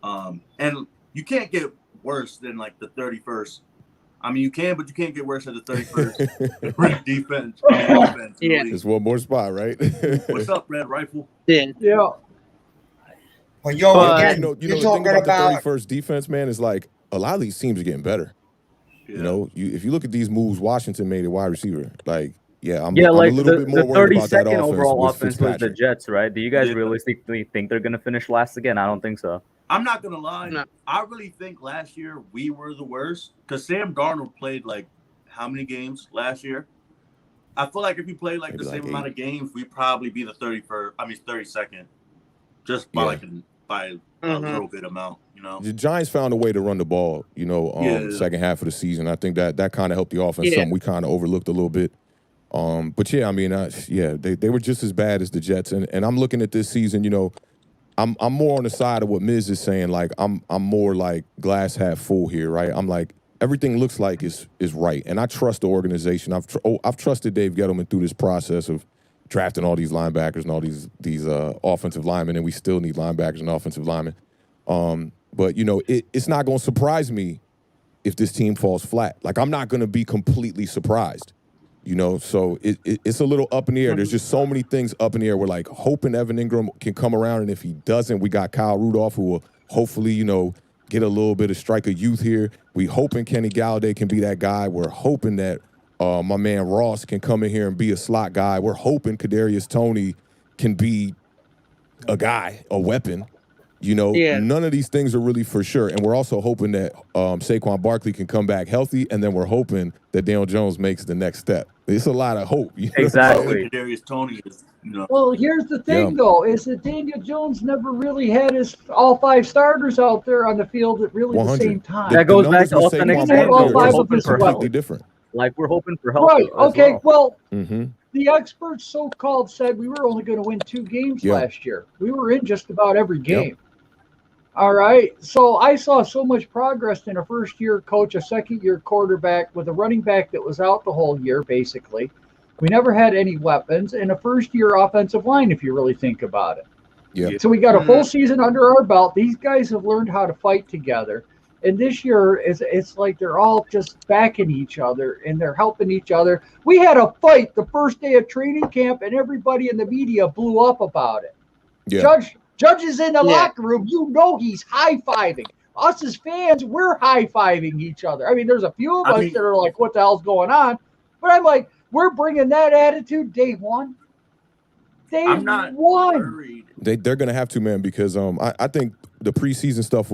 And you can't get worse than like the 31st. I mean, you can, but you can't get worse than the 31st ranked defense. Offense, Yeah. It's one more spot, right? What's up, Red Rifle? Yeah. Well, again, the thing about the 31st defense, man, is like a lot of these teams are getting better. Yeah. If you look at these moves Washington made at wide receiver, like, I'm a little bit more worried about that offense. Overall offense was the Fitzpatrick. Jets, right? Do you guys realistically think they're going to finish last again? I don't think so. I'm not going to lie. No. I really think last year we were the worst because Sam Darnold played like how many games last year? I feel like if he played like the same amount of games, we'd probably be the 32nd. Just by a little bit amount, The Giants found a way to run the ball, second half of the season. I think that kind of helped the offense. Something we kind of overlooked a little bit. But they were just as bad as the Jets. And I'm looking at this season, I'm more on the side of what Miz is saying. Like I'm more like glass half full here, right? I'm like everything looks like is right, and I trust the organization. I've trusted Dave Gettleman through this process of drafting all these linebackers and all these offensive linemen, and we still need linebackers and offensive linemen. But it's not going to surprise me if this team falls flat. Like I'm not going to be completely surprised. So it's a little up in the air. There's just so many things up in the air. We're like hoping Evan Ingram can come around, and if he doesn't, we got Kyle Rudolph who will hopefully, get a little bit of striker youth here. We hoping Kenny Galladay can be that guy. We're hoping that my man Ross can come in here and be a slot guy. We're hoping Kadarius Toney can be a guy, a weapon. None of these things are really for sure. And we're also hoping that Saquon Barkley can come back healthy, and then we're hoping that Daniel Jones makes the next step. It's a lot of hope. Exactly. Kadarius Toney is, Well, here's the thing, though, is that Daniel Jones never really had his all 5 starters out there on the field at really the same time. That goes back to Awthentik. We're hoping for completely different. Like we're hoping for help. Right. Okay. Well, the experts so-called said we were only going to win 2 games last year. We were in just about every game. All right. So I saw so much progress in a first-year coach, a second-year quarterback with a running back that was out the whole year, basically. We never had any weapons, and a first-year offensive line, if you really think about it. Yeah. So we got a full season under our belt. These guys have learned how to fight together. And this year, it's like they're all just backing each other, and they're helping each other. We had a fight the first day of training camp, and everybody in the media blew up about it. Yeah. Judge is in the locker room. He's high-fiving. Us as fans, we're high-fiving each other. I mean, there's a few of us that are like, what the hell's going on? But I'm like, we're bringing that attitude day one. I'm not worried. They're going to have to, man, because I think the preseason stuff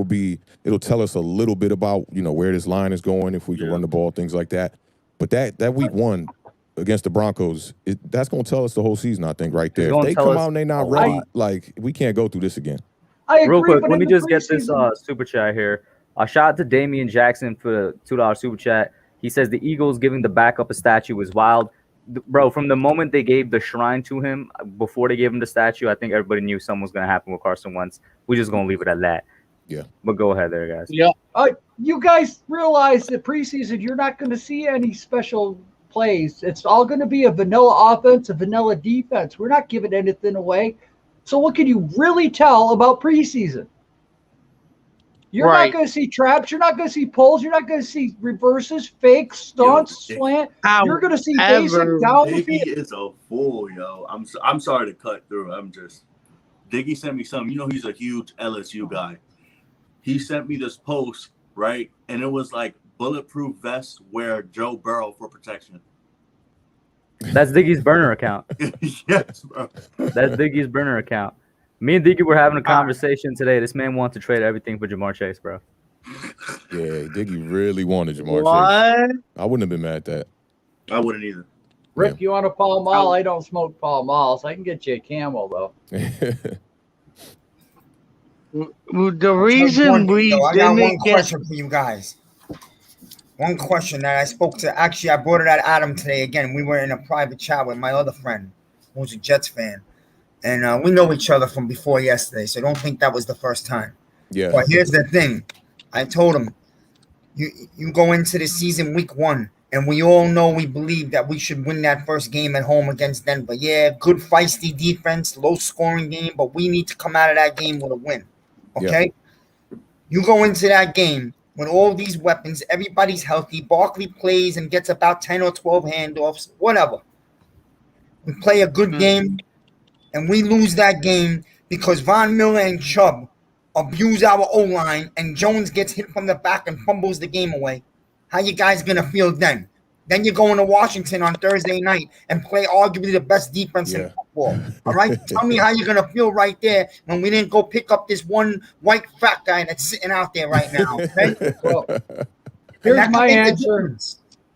it'll tell us a little bit about, where this line is going, if we can run the ball, things like that. But that week 1 against the Broncos, that's going to tell us the whole season, I think, right there. If they come out and they're not ready, like, we can't go through this again. I agree, real quick, let me just get this super chat here. Shout out to Damian Jackson for the $2 super chat. He says the Eagles giving the backup a statue is wild. Bro, from the moment they gave the shrine to him, before they gave him the statue, I think everybody knew something was going to happen with Carson Wentz. We're just going to leave it at that. Yeah. But go ahead there, guys. Yeah. You guys realize that preseason, you're not going to see any special plays. It's all going to be a vanilla offense, a vanilla defense. We're not giving anything away. So what can you really tell about preseason? You're not going to see traps. You're not going to see pulls. You're not going to see reverses, fakes, stunts, slant. You're going to see basic down. Diggy is a fool, yo. I'm sorry to cut through. Diggy sent me something. He's a huge LSU guy. He sent me this post, right? And it was like bulletproof vest wear Joe Burrow for protection. That's Diggy's burner account. Yes, bro. That's Diggy's burner account. Me and Diggy were having a conversation today. This man wants to trade everything for Jamar Chase, bro. Yeah, Diggy really wanted Jamar Chase. I wouldn't have been mad at that. I wouldn't either. Rick, you want a Pall Mall? I don't smoke Pall Mall, so I can get you a Camel, though. The reason we I got one didn't get question for you guys. One question that I spoke to. Actually, I brought it at Adam today. Again, we were in a private chat with my other friend, who's a Jets fan, and we know each other from before yesterday. So don't think that was the first time. Yeah. But here's the thing. I told him, you go into the season week 1, and we all know we believe that we should win that first game at home against Denver. Yeah, good feisty defense, low scoring game, but we need to come out of that game with a win. Okay? Yeah. You go into that game with all these weapons, everybody's healthy. Barkley plays and gets about 10 or 12 handoffs, whatever. We play a good game, and we lose that game because Von Miller and Chubb abuse our O-line, and Jones gets hit from the back and fumbles the game away. How you guys going to feel then? Then you're going to Washington on Thursday night and play arguably the best defense in football. All right? Tell me how you're going to feel right there when we didn't go pick up this one white fat guy that's sitting out there right now. Okay? Well, here's my answer.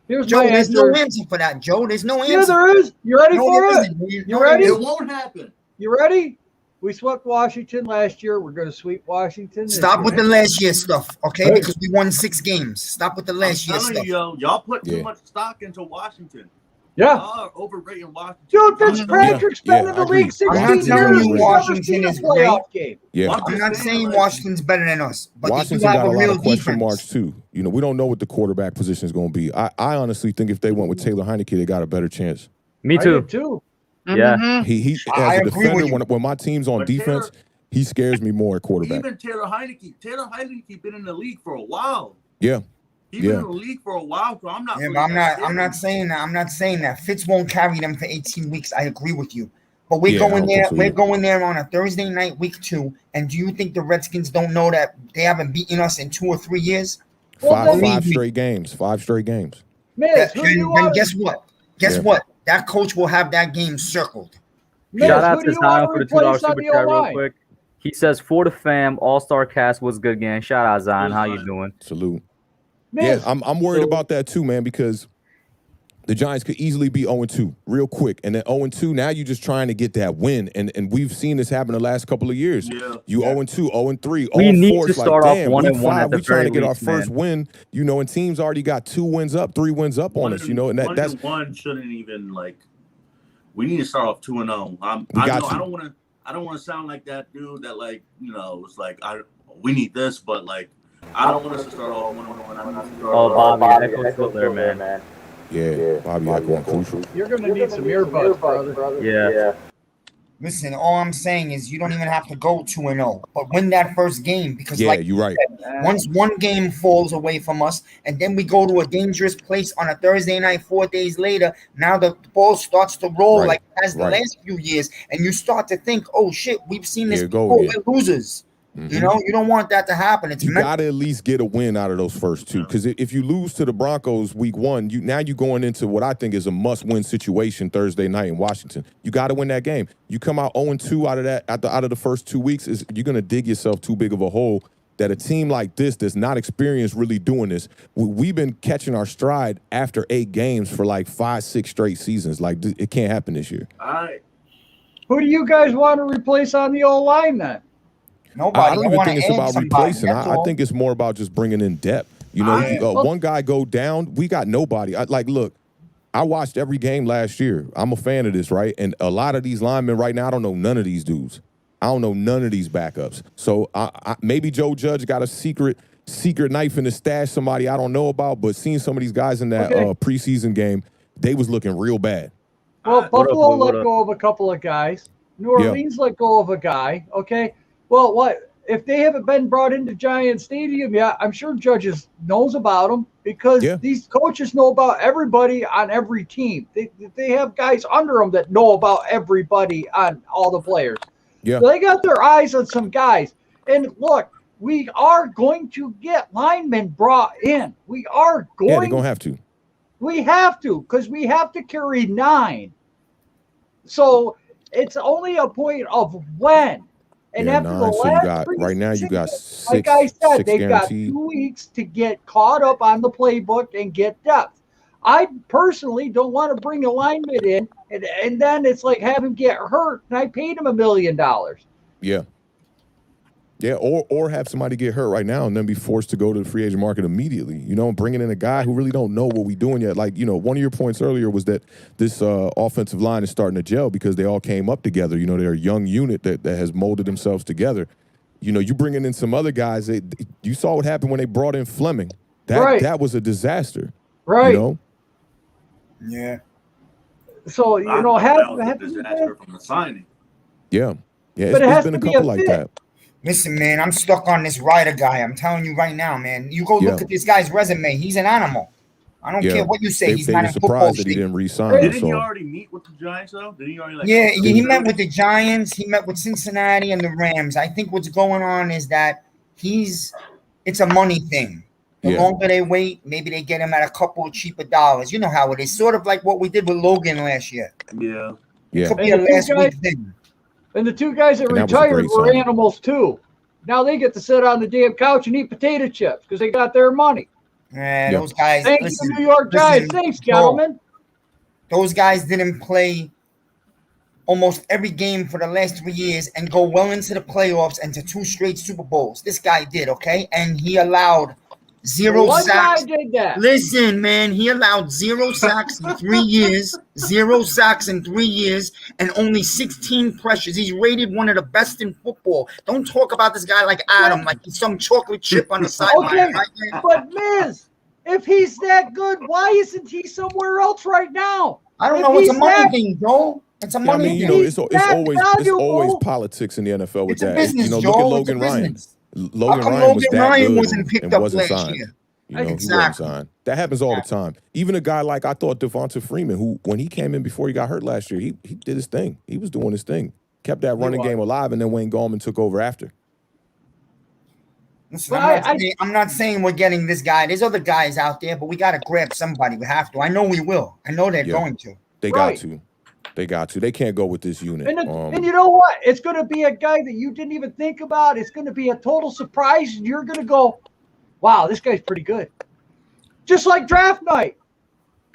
Here's Joe, my there's answer. no answer for that, Joe. There's no answer. Yeah, there is. You ready for it? You ready? It won't happen. You ready? We swept Washington last year. We're going to sweep Washington. Stop with the last year stuff, okay? Because we won 6 games. Stop with the last year stuff. Y'all put too much stock into Washington. Yeah. Y'all are overrating Washington. Dude, Fitzpatrick's been in the league 16 I'm not years. telling you We've Washington never is seen a playoff game. Yeah. I'm not saying Washington's better than us, but Washington they do have got a lot real of question defense. marks too. You know, we don't know what the quarterback position is going to be. I honestly think if they went with Taylor Heineke, they got a better chance. Me I too. did too. Yeah. He I as a agree with defender, you. when my team's on But defense, he scares me more at quarterback. Even Taylor Heineke been in the league for a while. Yeah. He's been in the league for a while, so I'm not. Yeah, really but that I'm not saying that. I'm not saying that. Fitz won't carry them for 18 weeks. I agree with you. But we're Yeah, I going don't there. think so We're either. going there on a Thursday night, week 2. And do you think the Redskins don't know that they haven't beaten us in 2 or 3 years? Five straight games. 5 straight games. Miz, who do you Then want? guess what? Guess what? That coach will have that game circled. Miz, Shout out who do to you want Zion to for the $2 replace on super the chat real O-line? quick. He says, for the fam, all-star cast was good gang. Shout out, Zion. How you doing? Salute. Miz, Yeah, I'm worried about that too, man, because the Giants could easily be 0-2 real quick. And then 0-2, now you're just trying to get that win. And we've seen this happen the last couple of years. Yeah. You 0-2, 0-3, We 0-4. need to It's like, start off damn, 1-1 week 5, at the we trying to very get our least, first man. win, you know, and teams already got 2 wins up, 3 wins up on us, you know, and that's one shouldn't even we need to start off 2-0. I don't want to sound like that dude that it's like we need this, but I don't want us to start off 1-1. Oh, Bobby, Echo's still there, man. Yeah, Bobby Echo crucial. you're going to need some earbuds, brother. Yeah. Listen, all I'm saying is you don't even have to go 2-0, but win that first game because, Yeah, you're right. Once one game falls away from us, and then we go to a dangerous place on a Thursday night, 4 days later, now the ball starts to roll like it has the last few years, and you start to think, oh shit, we've seen this before. We're losers. Mm-hmm. You know, you don't want that to happen. You got to at least get a win out of those first 2, because if you lose to the Broncos week 1, you're going into what I think is a must-win situation Thursday night in Washington. You got to win that game. You come out 0-2 out of that out of the first 2 weeks, you're going to dig yourself too big of a hole. That a team like this that's not experienced really doing this, we've been catching our stride after 8 games for 5-6 straight seasons. It can't happen this year. All right. Who do you guys want to replace on the O-line then? Nobody. I don't even think it's about replacing. I think it's more about just bringing in depth. You know, one guy go down, we got nobody. Look, I watched every game last year. I'm a fan of this, right? And a lot of these linemen right now, I don't know none of these dudes. I don't know none of these backups. So maybe Joe Judge got a secret knife in the stash somebody I don't know about, but seeing some of these guys in that preseason game, they was looking real bad. Well, Buffalo let go of a couple of guys. New Orleans let go of a guy, okay? Well, what if they haven't been brought into Giant Stadium yet? I'm sure Judges knows about them because these coaches know about everybody on every team. They have guys under them that know about everybody on all the players. Yeah, so they got their eyes on some guys. And look, we are going to get linemen brought in. We are going. Yeah, they're gonna have to. We have to because we have to carry 9. So it's only a point of when. And after 9, the last right now you got 6. like I said, they've guaranteed. got 2 weeks to get caught up on the playbook and get depth. I personally don't want to bring a lineman in and then it's like have him get hurt and I paid him $1 million. Yeah. Yeah, or have somebody get hurt right now and then be forced to go to the free agent market immediately. You know, bringing in a guy who really don't know what we're doing yet. Like, you know, one of your points earlier was that this offensive line is starting to gel because they all came up together. You know, they're a young unit that has molded themselves together. You know, you bringing in some other guys. You saw what happened when they brought in Fleming. That was a disaster. Right. You know? Yeah. So, you know, that was a disaster from the signing. Yeah. Yeah, But it's been a couple like that. Listen, man, I'm stuck on this Ryder guy. I'm telling you right now, man. You go look at this guy's resume. He's an animal. I don't care what you say. He's not in football. Surprised that he didn't re-sign. Didn't he already meet with the Giants, though? Did he already? He met with the Giants. He met with Cincinnati and the Rams. I think what's going on is that it's a money thing. The longer they wait, maybe they get him at a couple of cheaper dollars. You know how it is. Sort of like what we did with Logan last year. Yeah. It could be a last week thing. And the two guys that retired were animals too. Now they get to sit on the damn couch and eat potato chips because they got their money. Yeah, those guys. Thank you, New York Giants. Thanks, gentlemen. Those guys didn't play almost every game for the last 3 years and go well into the playoffs and to 2 straight Super Bowls. This guy did, okay? And he allowed 0 One sacks. guy did that. Listen, man, he allowed 0 sacks in 3 years, 0 sacks in 3 years, and only 16 pressures. He's rated one of the best in football. Don't talk about this guy like Adam, like he's some chocolate chip on the sideline. Okay, but Miz, if he's that good, why isn't he somewhere else right now? I don't know. It's a money thing, Joe. It's a money thing. You know, it's always politics in the NFL with that. Business, you know, Joe. look at Logan Ryan. Logan Ryan wasn't picked up last year. You know, he wasn't signed. That happens all the time. Even a guy like I thought Devonta Freeman, who when he came in before he got hurt last year, he did his thing. He was doing his thing. Kept that running game alive, and then Wayne Gallman took over after. Listen, I'm not saying we're getting this guy. There's other guys out there, but we got to grab somebody. We have to. I know we will. I know they're going to. They got to. They got to. They can't go with this unit. And you know what? It's going to be a guy that you didn't even think about. It's going to be a total surprise, and you're going to go, wow, this guy's pretty good. Just like draft night.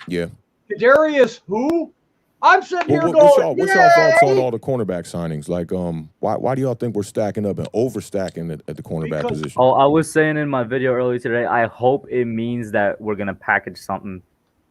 Yeah. Kadarius, who? I'm sitting here going, what's y'all thoughts on all the cornerback signings? Like, why do y'all think we're stacking up and overstacking at the cornerback position? Oh, I was saying in my video earlier today, I hope it means that we're going to package something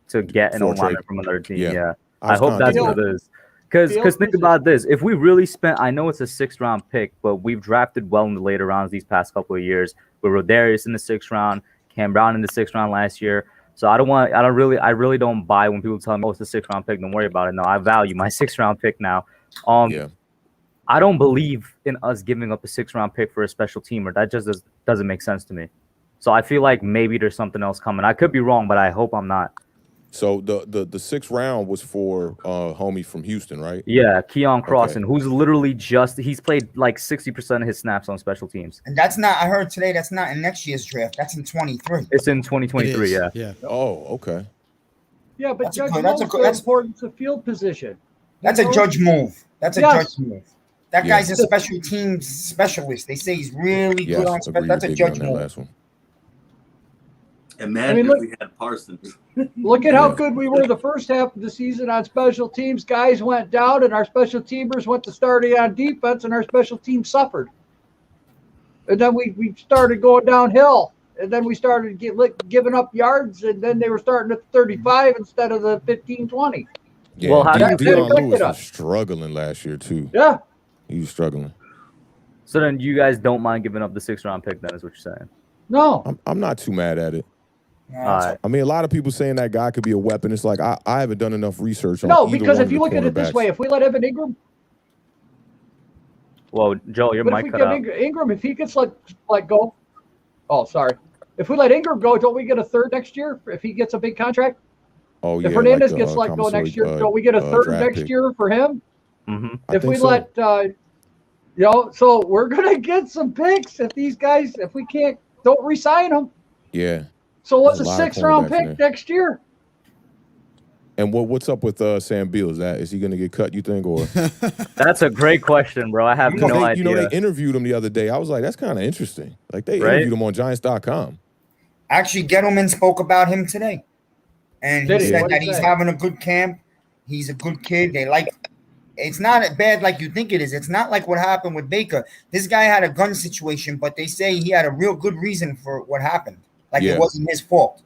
to get an O-liner from another team. Yeah. I hope that's what it is. Because think about this. If we really spent, I know it's a 6th-round pick, but we've drafted well in the later rounds these past couple of years. With Rodarius in the 6th round, Cam Brown in the 6th round last year. So I really don't buy when people tell me, oh, it's a 6th-round pick. Don't worry about it. No, I value my 6th-round pick now. I don't believe in us giving up a 6th-round pick for a special teamer. That just doesn't make sense to me. So I feel like maybe there's something else coming. I could be wrong, but I hope I'm not. So the 6th round was for homie from Houston, right? Yeah, Keon Crossan, who's literally he's played like 60% of his snaps on special teams. And that's not, I heard today, that's not in next year's draft. That's in 23. It's in 2023, yeah. Oh, okay. Yeah, but that's Judge that's important to field position. That's a judge move. That's a judge move. That guy's a special teams specialist. They say he's really good on special. That's a judge move. Imagine if we had Parsons. Look at how good we were the first half of the season on special teams. Guys went down, and our special teamers went to starting on defense, and our special team suffered. And then we started going downhill, and then we started giving up yards, and then they were starting at the 35 instead of the 15, 20. Yeah, well, Dion Lewis was struggling last year, too. Yeah. He was struggling. So then you guys don't mind giving up the 6th-round pick, then, is what you're saying? No. I'm not too mad at it. Right. I mean, a lot of people saying that guy could be a weapon. It's like I haven't done enough research on No, because if you look at it this way, if we let Evan Ingram. Well, Joe, your mic cut out. Ingram, if he gets let go. Oh, sorry. If we let Ingram go, don't we get a 3rd next year if he gets a big contract? Oh, yeah. If Hernandez gets let go next year, don't we get a 3rd next year for him? Mm-hmm. If we let, so we're going to get some picks if these guys, if we don't re-sign them. Yeah. So what's a 6th-round pick next year? And what's up with Sam Beal? Is he going to get cut, you think? Or That's a great question, bro. I have no idea. You know, they interviewed him the other day. I was like, that's kind of interesting. Like, they interviewed him on Giants.com. Actually, Gettleman spoke about him today. And he said that he's having a good camp. He's a good kid. They like It's not bad like you think it is. It's not like what happened with Baker. This guy had a gun situation, but they say he had a real good reason for what happened. Like it wasn't his fault.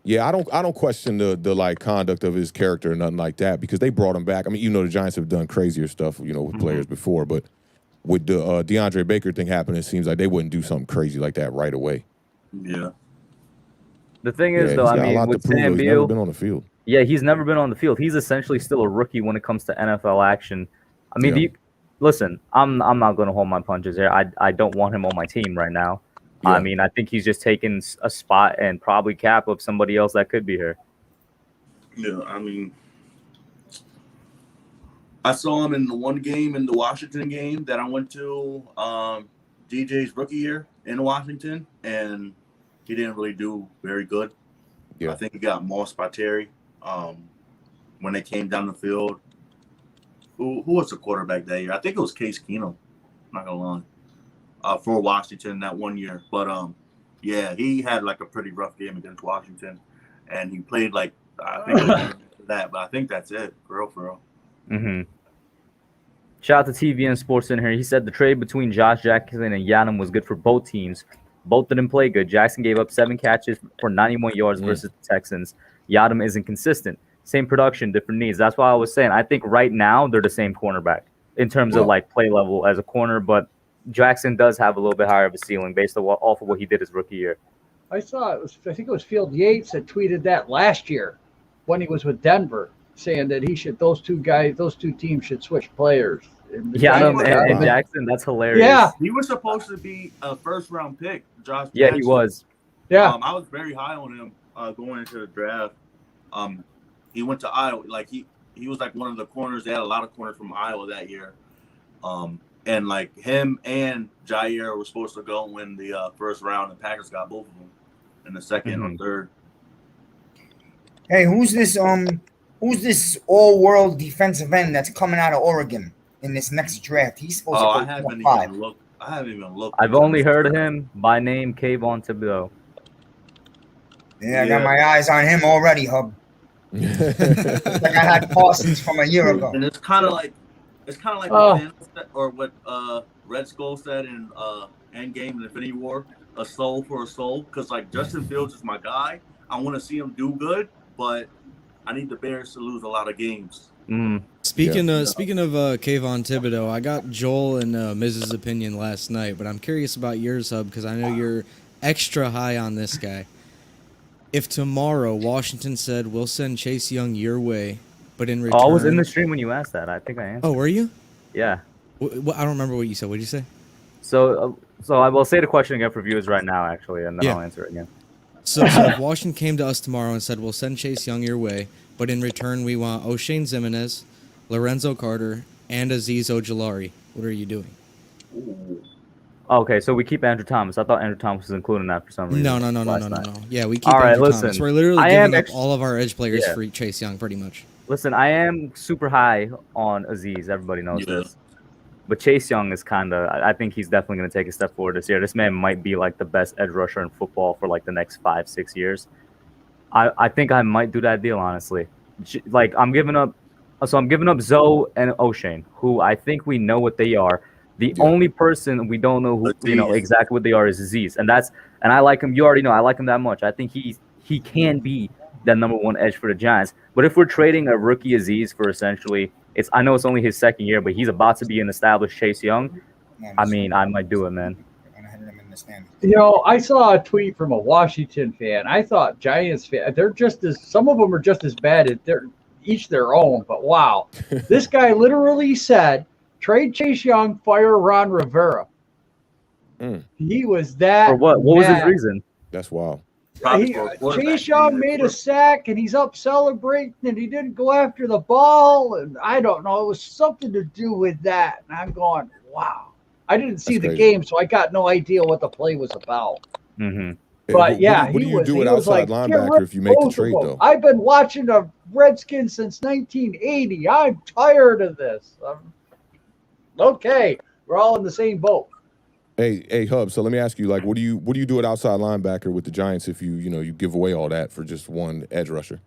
Yeah, I don't question the like conduct of his character or nothing like that, because they brought him back. I mean, you know, the Giants have done crazier stuff, you know, with players before, but with the DeAndre Baker thing happening, it seems like they wouldn't do something crazy like that right away. Yeah. The thing is, though, I mean, with Sam Beal, he's never been on the field. Yeah, he's never been on the field. He's essentially still a rookie when it comes to NFL action. I mean, listen, I'm not going to hold my punches here. I don't want him on my team right now. Yeah. I mean, I think he's just taking a spot and probably cap of somebody else that could be here. Yeah, I mean, I saw him in the one game, in the Washington game that I went to, DJ's rookie year in Washington, and he didn't really do very good. Yeah. I think he got mossed by Terry when they came down the field. Who was the quarterback that year? I think it was Case Keenum. Not gonna lie. For Washington that one year. But yeah, he had like a pretty rough game against Washington, and he played like I think that, but I think that's it, for real. Mm-hmm. Shout out to TVN Sports in here. He said the trade between Josh Jackson and Yadam was good for both teams. Both didn't play good. Jackson gave up 7 catches for 91 yards versus the Texans. Yadam isn't consistent. Same production, different needs. That's why I was saying I think right now they're the same cornerback in terms of like play level as a corner, but Jackson does have a little bit higher of a ceiling based off of what he did his rookie year. I think it was Field Yates that tweeted that last year when he was with Denver, saying that those two teams should switch players. And Jackson, that's hilarious. Yeah, he was supposed to be a first-round pick, Josh. Yeah, Jackson. He was. Yeah, I was very high on him going into the draft. He went to Iowa. Like he was like one of the corners. They had a lot of corners from Iowa that year. And like him and Jair were supposed to go in the first round, and Packers got both of them in the second or third. Hey, who's this all-world defensive end that's coming out of Oregon in this next draft? He's supposed to go I haven't even looked. I've only heard of him by name, Kayvon Thibodeau. Yeah, I got my eyes on him already, Hub. Like I had Parsons from a year ago. And it's kind of like what Red Skull said in Endgame and Infinity War, a soul for a soul. Because like Justin Fields is my guy. I want to see him do good, but I need the Bears to lose a lot of games. Speaking of Kayvon Thibodeau, I got Joel and Mrs. opinion last night, but I'm curious about yours, Hub, because I know you're extra high on this guy. If tomorrow Washington said we'll send Chase Young your way, but in return, I was in the stream when you asked that. I think I answered. Oh, were you? Yeah. I don't remember what you said. What did you say? So I will say the question again for viewers right now, actually, and then I'll answer it again. So if Washington came to us tomorrow and said we'll send Chase Young your way, but in return we want O'Shane Ximines, Lorenzo Carter, and Azeez Ojulari, what are you doing? Okay, so we keep Andrew Thomas. I thought Andrew Thomas was including that for some reason. No. Yeah, we keep Andrew Thomas. We're literally giving up all of our edge players for Chase Young, pretty much. Listen, I am super high on Azeez. Everybody knows this. But Chase Young is I think he's definitely going to take a step forward this year. This man might be like the best edge rusher in football for like the next 5-6 years. I think I might do that deal, honestly. Like I'm giving up Zoe and O'Shane, who I think we know what they are. The only person we don't know who exactly what they are is Azeez, and I like him. You already know I like him that much. I think he can be that number 1 edge for the Giants. But if we're trading a rookie Azeez for essentially, I know it's only his second year, but he's about to be an established Chase Young. I mean, I might do it, man. You know, I saw a tweet from a Washington fan. I thought Giants fans, some of them are just as bad. They're each their own, but wow. This guy literally said, trade Chase Young, fire Ron Rivera. He was that. For what? What was his reason? That's wild. Chase Young made a sack and he's up celebrating and he didn't go after the ball. And I don't know. It was something to do with that. And I'm going, wow. I didn't see the game, so I got no idea what the play was about. Mm-hmm. But what do you do at outside linebacker if you make the trade, though? I've been watching the Redskins since 1980. I'm tired of this. Okay, we're all in the same boat. Hey, Hub. So let me ask you, like, what do you do at outside linebacker with the Giants if you give away all that for just one edge rusher?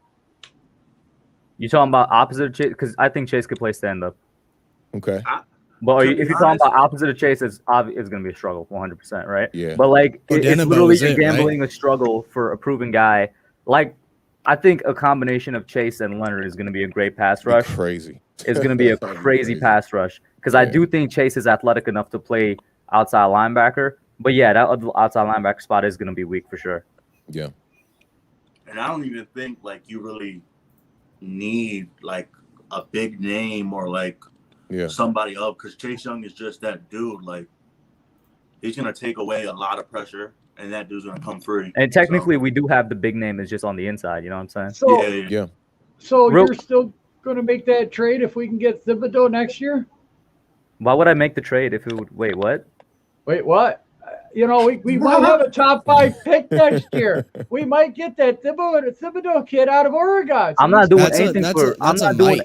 You talking about opposite Chase? Because I think Chase could play stand up. Okay. But To if be you're talking honest- about opposite of Chase, it's going to be a struggle, 100%, right? Yeah. But like, it's Odenigbo literally is it, gambling a struggle for a proven guy. Like, I think a combination of Chase and Leonard is going to be a great pass rush. Crazy. It's going to be a That'd be crazy pass rush because I do think Chase is athletic enough to play outside linebacker. But yeah, that outside linebacker spot is going to be weak for sure. Yeah. And I don't even think like you really need like a big name or like somebody up, because Chase Young is just that dude. Like, he's gonna take away a lot of pressure, and that dude's gonna come free. And technically, we do have the big name is just on the inside. You know what I'm saying? So, Yeah. So you're still going to make that trade if we can get Thibodeau next year? Why would I make the trade if it would? Wait, what? Wait, what? You know, we might have a top 5 pick next year. We might get that Thibodeau kid out of Oregon. I'm not doing anything for. I'm not doing.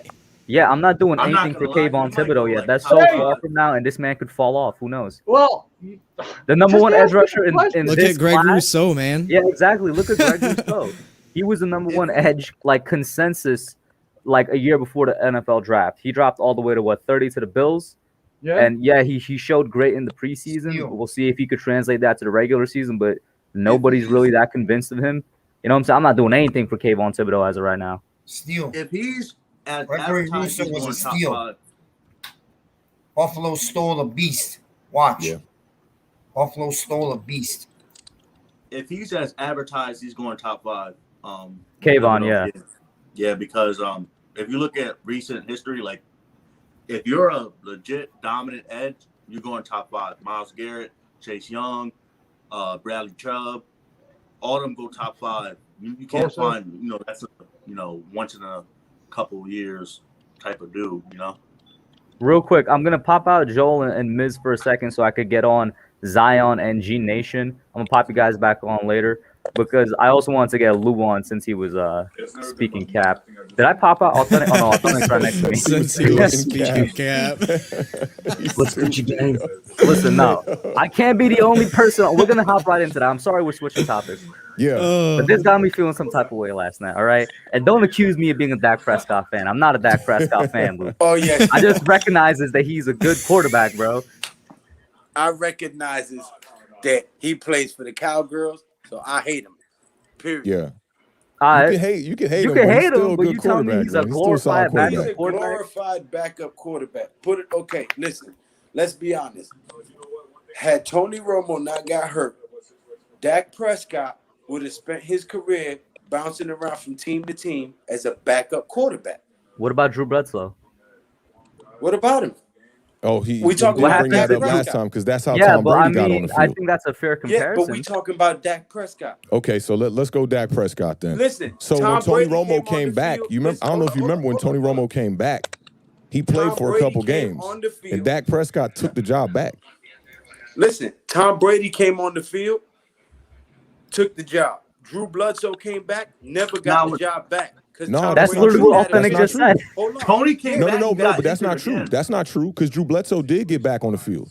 Yeah, I'm not doing I'm not anything for gonna lie, Kayvon you might Thibodeau go yet. like That's top so five. far from now, and this man could fall off. Who knows? Well, The number just one ask edge rusher me a in question. Look this at Greg class. Rousseau, man. Yeah, exactly. Look at Greg Rousseau. He was the number one edge, like consensus, like a year before the NFL draft. He dropped all the way to 30 to the Bills. Yeah. And yeah, he showed great in the preseason. Steal. We'll see if he could translate that to the regular season, but nobody's really that convinced of him. You know what I'm saying? I'm not doing anything for Kayvon Thibodeau as of right now. Steal. If he's as Gregory advertised, Rousseau he's was going a top steal. 5. Buffalo stole a beast. Watch. Yeah. Buffalo stole a beast. If he's as advertised, he's going top 5. Kayvon, yeah. Yeah, because if you look at recent history, like if you're a legit dominant edge, you're going top 5. Myles Garrett, Chase Young, Bradley Chubb, all of them go top 5. You can't find, that's a once in a couple years type of dude, Real quick, I'm gonna pop out Joel and Miz for a second so I could get on Zion and G Nation. I'm gonna pop you guys back on later because I also wanted to get Lou on since he was speaking cap. Did I pop out Authentic? Oh no, Authentic's right next to me. Since he was speaking cap. Listen, no, I can't be the only person. We're gonna hop right into that. I'm sorry we're switching topics. Yeah. But this got me feeling some type of way last night, all right? And don't accuse me of being a Dak Prescott fan. I'm not a Dak Prescott fan, Lou. Oh, yes. I just recognizes that he's a good quarterback, bro. I recognizes that he plays for the Cowgirls, so I hate him. Period. Yeah. You can hate you him, can but hate he's still him, a but good you telling me quarterback, he's man. a He's still a solid glorified He's backup a quarterback? glorified backup quarterback. Okay, listen. Let's be honest. Had Tony Romo not got hurt, Dak Prescott would have spent his career bouncing around from team to team as a backup quarterback. What about Drew Bledsoe? What about him? Oh, We did talking bring about that Dak up last Prescott. time because that's how Yeah, Tom but Brady I got on mean, the I field. think that's a fair Yeah, comparison. but we talking about Dak Prescott. Okay, so let's go Dak Prescott then. Listen, So Tom when Tony Brady Romo came on came the back, field- you remember? listen, I don't know if you hold on, remember when hold Tony on. Romo came back. He played Tom for a Brady couple came games, on the field. and Dak Prescott took the job back. Listen, Tom Brady came on the field, took the job. Drew Bledsoe came back, never got the job back. No, that's literally what Authentic just said. Tony came back. No, and got but that's not injured true. again. That's not true because Drew Bledsoe did get back on the field.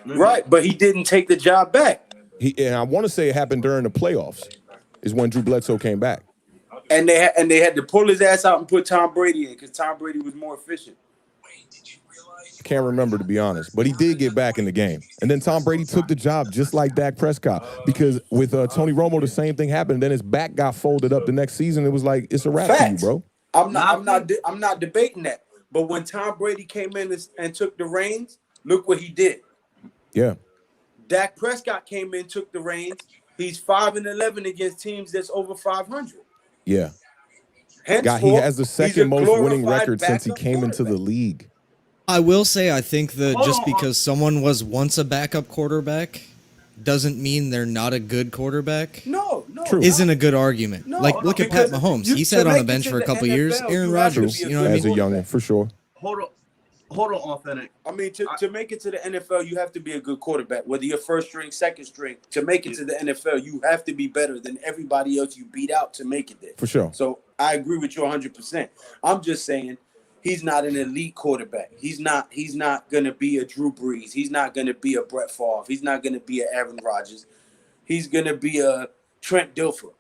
Right, but he didn't take the job back. And I want to say it happened during the playoffs, is when Drew Bledsoe came back. And they had to pull his ass out and put Tom Brady in because Tom Brady was more efficient. Can't remember, to be honest, but he did get back in the game. And then Tom Brady took the job just like Dak Prescott because with Tony Romo, the same thing happened. Then his back got folded up the next season. It was like, it's a wrap for you, Facts. bro. I'm not debating that. But when Tom Brady came in and took the reins, look what he did. Yeah. Dak Prescott came in, took the reins. He's 5-11 against teams that's over 500. Yeah. Henceforth, He has the he's a second most winning glorified record since he backup came into the quarterback. league. I will say I think that Hold just on. because someone was once a backup quarterback doesn't mean they're not a good quarterback. No. Isn't a good argument. No, like, look at Pat because Mahomes. you- He to sat on make a it bench to for a the couple years. NFL, Aaron you have to Rodgers, be a you know what I As a mean? youngin', for sure. Hold on, Authentic. I mean, to make it to the NFL, you have to be a good quarterback. Whether you're first string, second string, to make it to the NFL, you have to be better than everybody else you beat out to make it there. For sure. So I agree with you 100%. I'm just saying he's not an elite quarterback. He's not going to be a Drew Brees. He's not going to be a Brett Favre. He's not going to be a Aaron Rodgers. He's going to be a Trent Dilfer.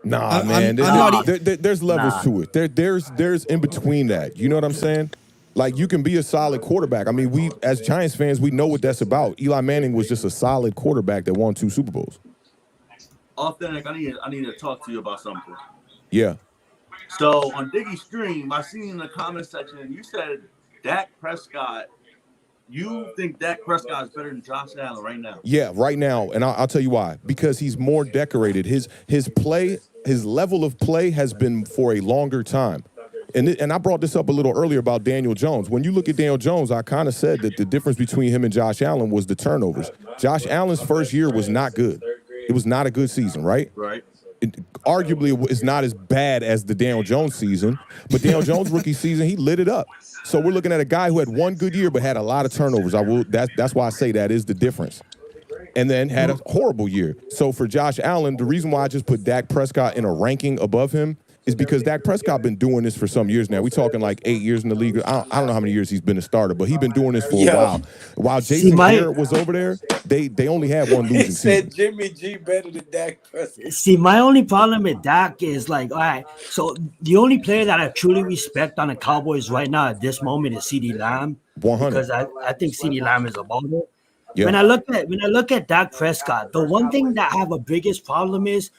Nah, man. There's levels to it. There's in between that. You know what I'm saying? Like, you can be a solid quarterback. I mean, we, as Giants fans, we know what that's about. Eli Manning was just a solid quarterback that won 2 Super Bowls. Awthentik, I need to talk to you about something. Yeah. So on Diggy's stream, I seen in the comment section, you said Dak Prescott. You think Dak Prescott is better than Josh Allen right now? Yeah, right now, and I'll tell you why. Because he's more decorated. His play, his level of play has been for a longer time. And I brought this up a little earlier about Daniel Jones. When you look at Daniel Jones, I kind of said that the difference between him and Josh Allen was the turnovers. Josh Allen's first year was not good. It was not a good season, right? Right. Arguably, it's not as bad as the Daniel Jones season, but Daniel Jones' rookie season, he lit it up. So we're looking at a guy who had one good year but had a lot of turnovers. That's why I say that is the difference. And then had a horrible year. So for Josh Allen, the reason why I just put Dak Prescott in a ranking above him is because Dak Prescott been doing this for some years now. We're talking like 8 years in the league. I don't know how many years he's been a starter, but he's been doing this for a while. While Jason Garrett was over there, they only had one losing season. Said Jimmy G better than Dak Prescott. See, my only problem with Dak is like, all right, so the only player that I truly respect on the Cowboys right now at this moment is CeeDee Lamb. 100. Because I think CeeDee Lamb is a baller. Yeah. When I look at Dak Prescott, the one thing that I have a biggest problem is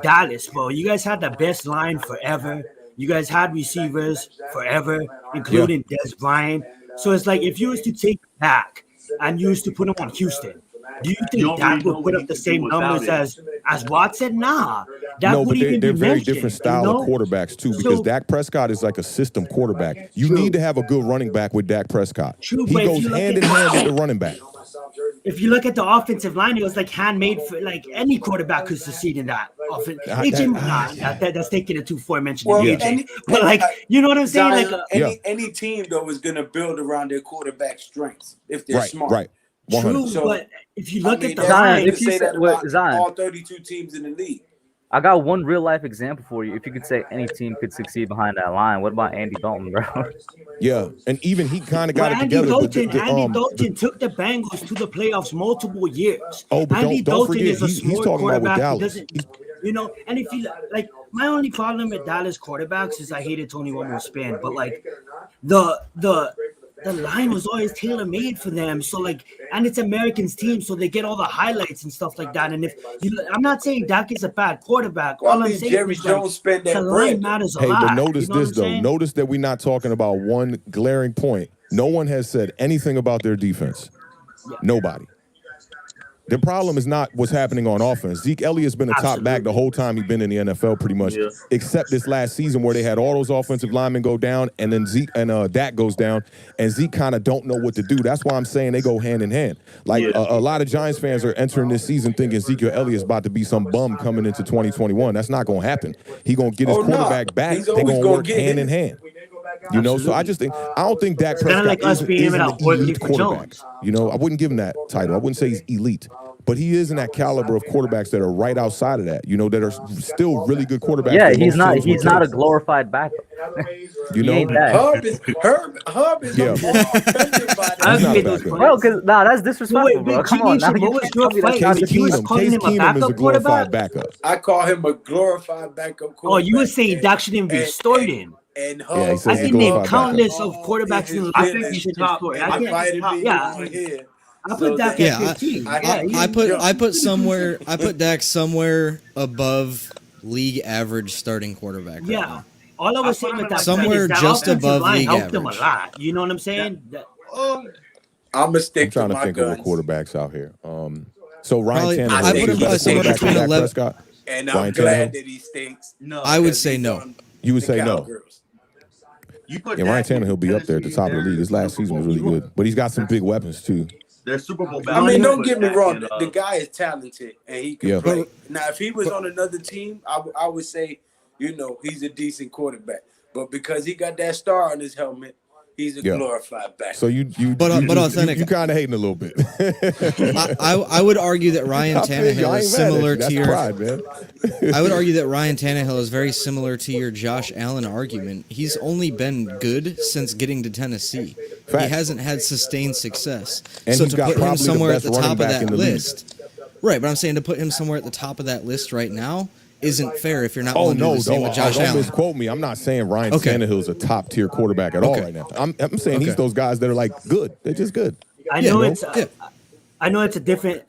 Dallas, bro. You guys had the best line forever. You guys had receivers forever, including Des Bryant. So it's like if you was to take Dak and you was to put him on Houston, do you think Dak would put up the same numbers as Watson? Nah. No, but they're very different style of quarterbacks too, because Dak Prescott is like a system quarterback. You need to have a good running back with Dak Prescott. He goes hand in hand with the running back. If you look at the offensive line, it was like handmade for like any quarterback could succeed in that. That's taking it too far mentioning AJ. But like, you know what I'm saying? Zion, any team though is gonna build around their quarterback strengths if they're smart. Right. True, but if you look at the Zion, if you say that about Zion, all 32 teams in the league. I got one real life example for you. If you could say any team could succeed behind that line, what about Andy Dalton, bro? Yeah, and even he kind of got it together. Andy Dalton took the Bengals to the playoffs multiple years. Oh, but Andy don't Dalton forget, is a he's smart talking about with quarterback. Dallas. You know, and if you like, my only problem with Dallas quarterbacks is I hated Tony Romo's spin, but like the line was always tailor made for them. So like, and it's Americans team, so they get all the highlights and stuff like that. And if I'm not saying Dak is a bad quarterback. All I'm saying Jerry is Jones spend that the bread. line matters a lot. But notice you know this though. Notice that we're not talking about one glaring point. No one has said anything about their defense. Yeah. Nobody. The problem is not what's happening on offense. Zeke Elliott's been a top back the whole time he's been in the NFL pretty much, except this last season where they had all those offensive linemen go down and then Zeke and Dak goes down and Zeke kind of don't know what to do. That's why I'm saying they go hand in hand. Like a lot of Giants fans are entering this season thinking Ezekiel Elliott's about to be some bum coming into 2021. That's not going to happen. He's going to get his quarterback back. They're going to work hand in hand. You know, so I don't think Dak Prescott is an elite quarterback. You know, I wouldn't give him that title. I wouldn't say he's elite. But he is in that caliber of quarterbacks that are right outside of that, you know, that are still really good quarterbacks. Yeah, he's not a glorified backup. You know, Herb is bro, because that's disrespectful, bro. Come on, now you can't tell me that. Case Keenum is a glorified backup. I call him a glorified backup quarterback. Oh, you were saying Dak shouldn't be stored in. And I can name countless of quarterbacks in the league. I think he's top. I put Dak at 15. I put Dak somewhere above league average starting quarterback. Right now. All I was saying with that somewhere just above league helped average. them a lot. You know what I'm saying? I'm a stick. I'm trying to think of quarterbacks out here. So Ryan Tannehill, I put him probably somewhere between 11. And I'm glad that he stinks. No, I would say no. You would say no. Ryan Tannehill will be up there at the top of the league. His last season was really good, but he's got some big weapons too. They're Super Bowl. I mean, don't get me wrong. The guy is talented and he can play. Now, if he was on another team, I would say, you know, he's a decent quarterback. But because he got that star on his helmet, he's a glorified back. So but Awthentik, you kind of hating a little bit. I would argue that Ryan Tannehill is similar to your. Pride, man. I would argue that Ryan Tannehill is very similar to your Josh Allen argument. He's only been good since getting to Tennessee. Fact. He hasn't had sustained success. And so to put him somewhere at the top of that list, right? But I'm saying to put him somewhere at the top of that list right now isn't fair if you're not Oh willing to do no, the same with Josh don't Allen. misquote me. I'm not saying Ryan Okay. Tannehill's a top tier quarterback at all right now. I'm saying he's those guys that are like good. They're just good. I know I know it's a different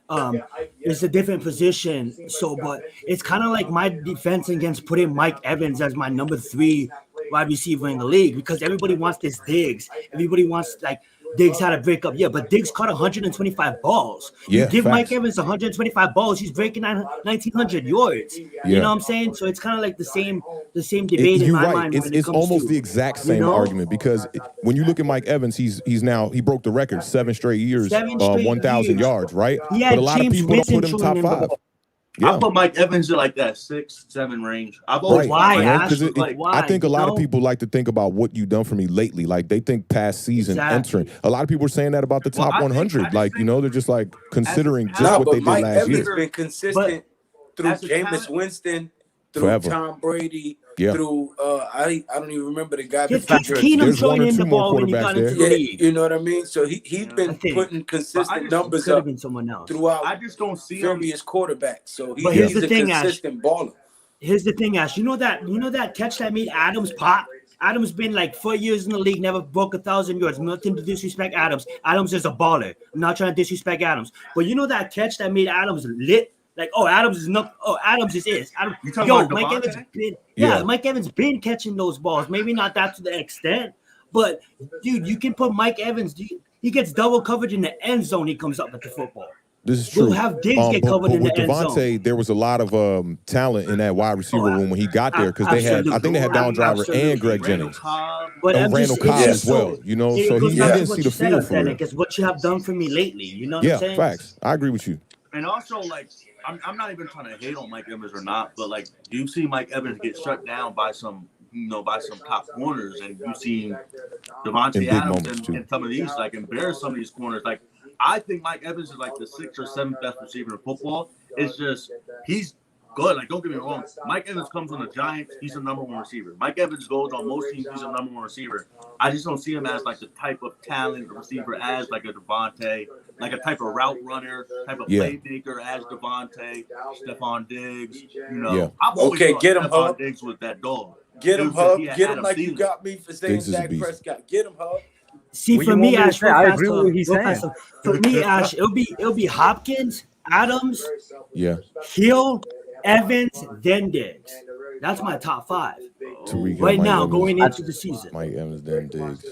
position. So, but it's kind of like my defense against putting Mike Evans as my number 3 wide receiver in the league, because everybody wants this Diggs. Everybody wants like Diggs had to break up. Yeah, but Diggs caught 125 balls. You give Mike Evans 125 balls, he's breaking 1,900 yards. You know what I'm saying? So it's kind of like the same debate in my mind. It's almost the exact same argument, because when you look at Mike Evans, he broke the record 7 straight years, 1,000 yards, right? But a lot of people don't put him top 5. I put Mike Evans in like that 6-7 range. I've always I think a lot of people like to think about what you've done for me lately. Like they think past season entering. A lot of people are saying that about the top 100. They're just like considering just what they did Mike last Evans year. Been consistent through Jameis Winston, through Forever. Tom Brady, through I don't even remember the guy. There's one or two more quarterbacks there. You know what I mean? So he's been putting consistent numbers up throughout. I just don't see various quarterbacks. So here's he's the thing, consistent baller. Here's the thing, Ash. You know that catch that made Adams pop? Adams been like 4 years in the league, never broke 1,000 yards. Nothing to disrespect Adams. Adams is a baller. I'm not trying to disrespect Adams. But you know that catch that made Adams lit? Like, Adams is not. Adams is. Mike Evans been. Yeah, Mike Evans been catching those balls. Maybe not that to the extent, but dude, you can put Mike Evans. He gets double coverage in the end zone. He comes up with the football. This is true. We'll have Diggs get covered in the end zone. With Devontae, there was a lot of talent in that wide receiver room when he got there, because I think they had Don Driver and Greg Jennings, and Randall Cobb as well. You know, so he didn't see the field for it. It's what you have done for me lately. You know what I'm saying? Facts. I agree with you. And also, like, I'm not even trying to hate on Mike Evans or not, but like, do you see Mike Evans get shut down by some top corners, and you see Devontae Adams and some of these like embarrass some of these corners? Like, I think Mike Evans is like the 6th or 7th best receiver in football. It's just he's good. Like, don't get me wrong. Mike Evans comes on the Giants, he's a number 1 receiver. Mike Evans goes on most teams, he's a number 1 receiver. I just don't see him as like the type of talent receiver as like a Devontae, like a type of route runner, type of playmaker as Devontae, Stephon Diggs. You know, I've always thought get him, Stephon Diggs was that dog. Get him, Hub. Get him like you got me for saying Dak Prescott. Get him, Hub. See, for me, Ash, I agree with what he's saying. For me, Ash, it'll be Hopkins, Adams, Hill, Evans, then Diggs. That's my top 5 right now going into the season. Mike Evans, then Diggs.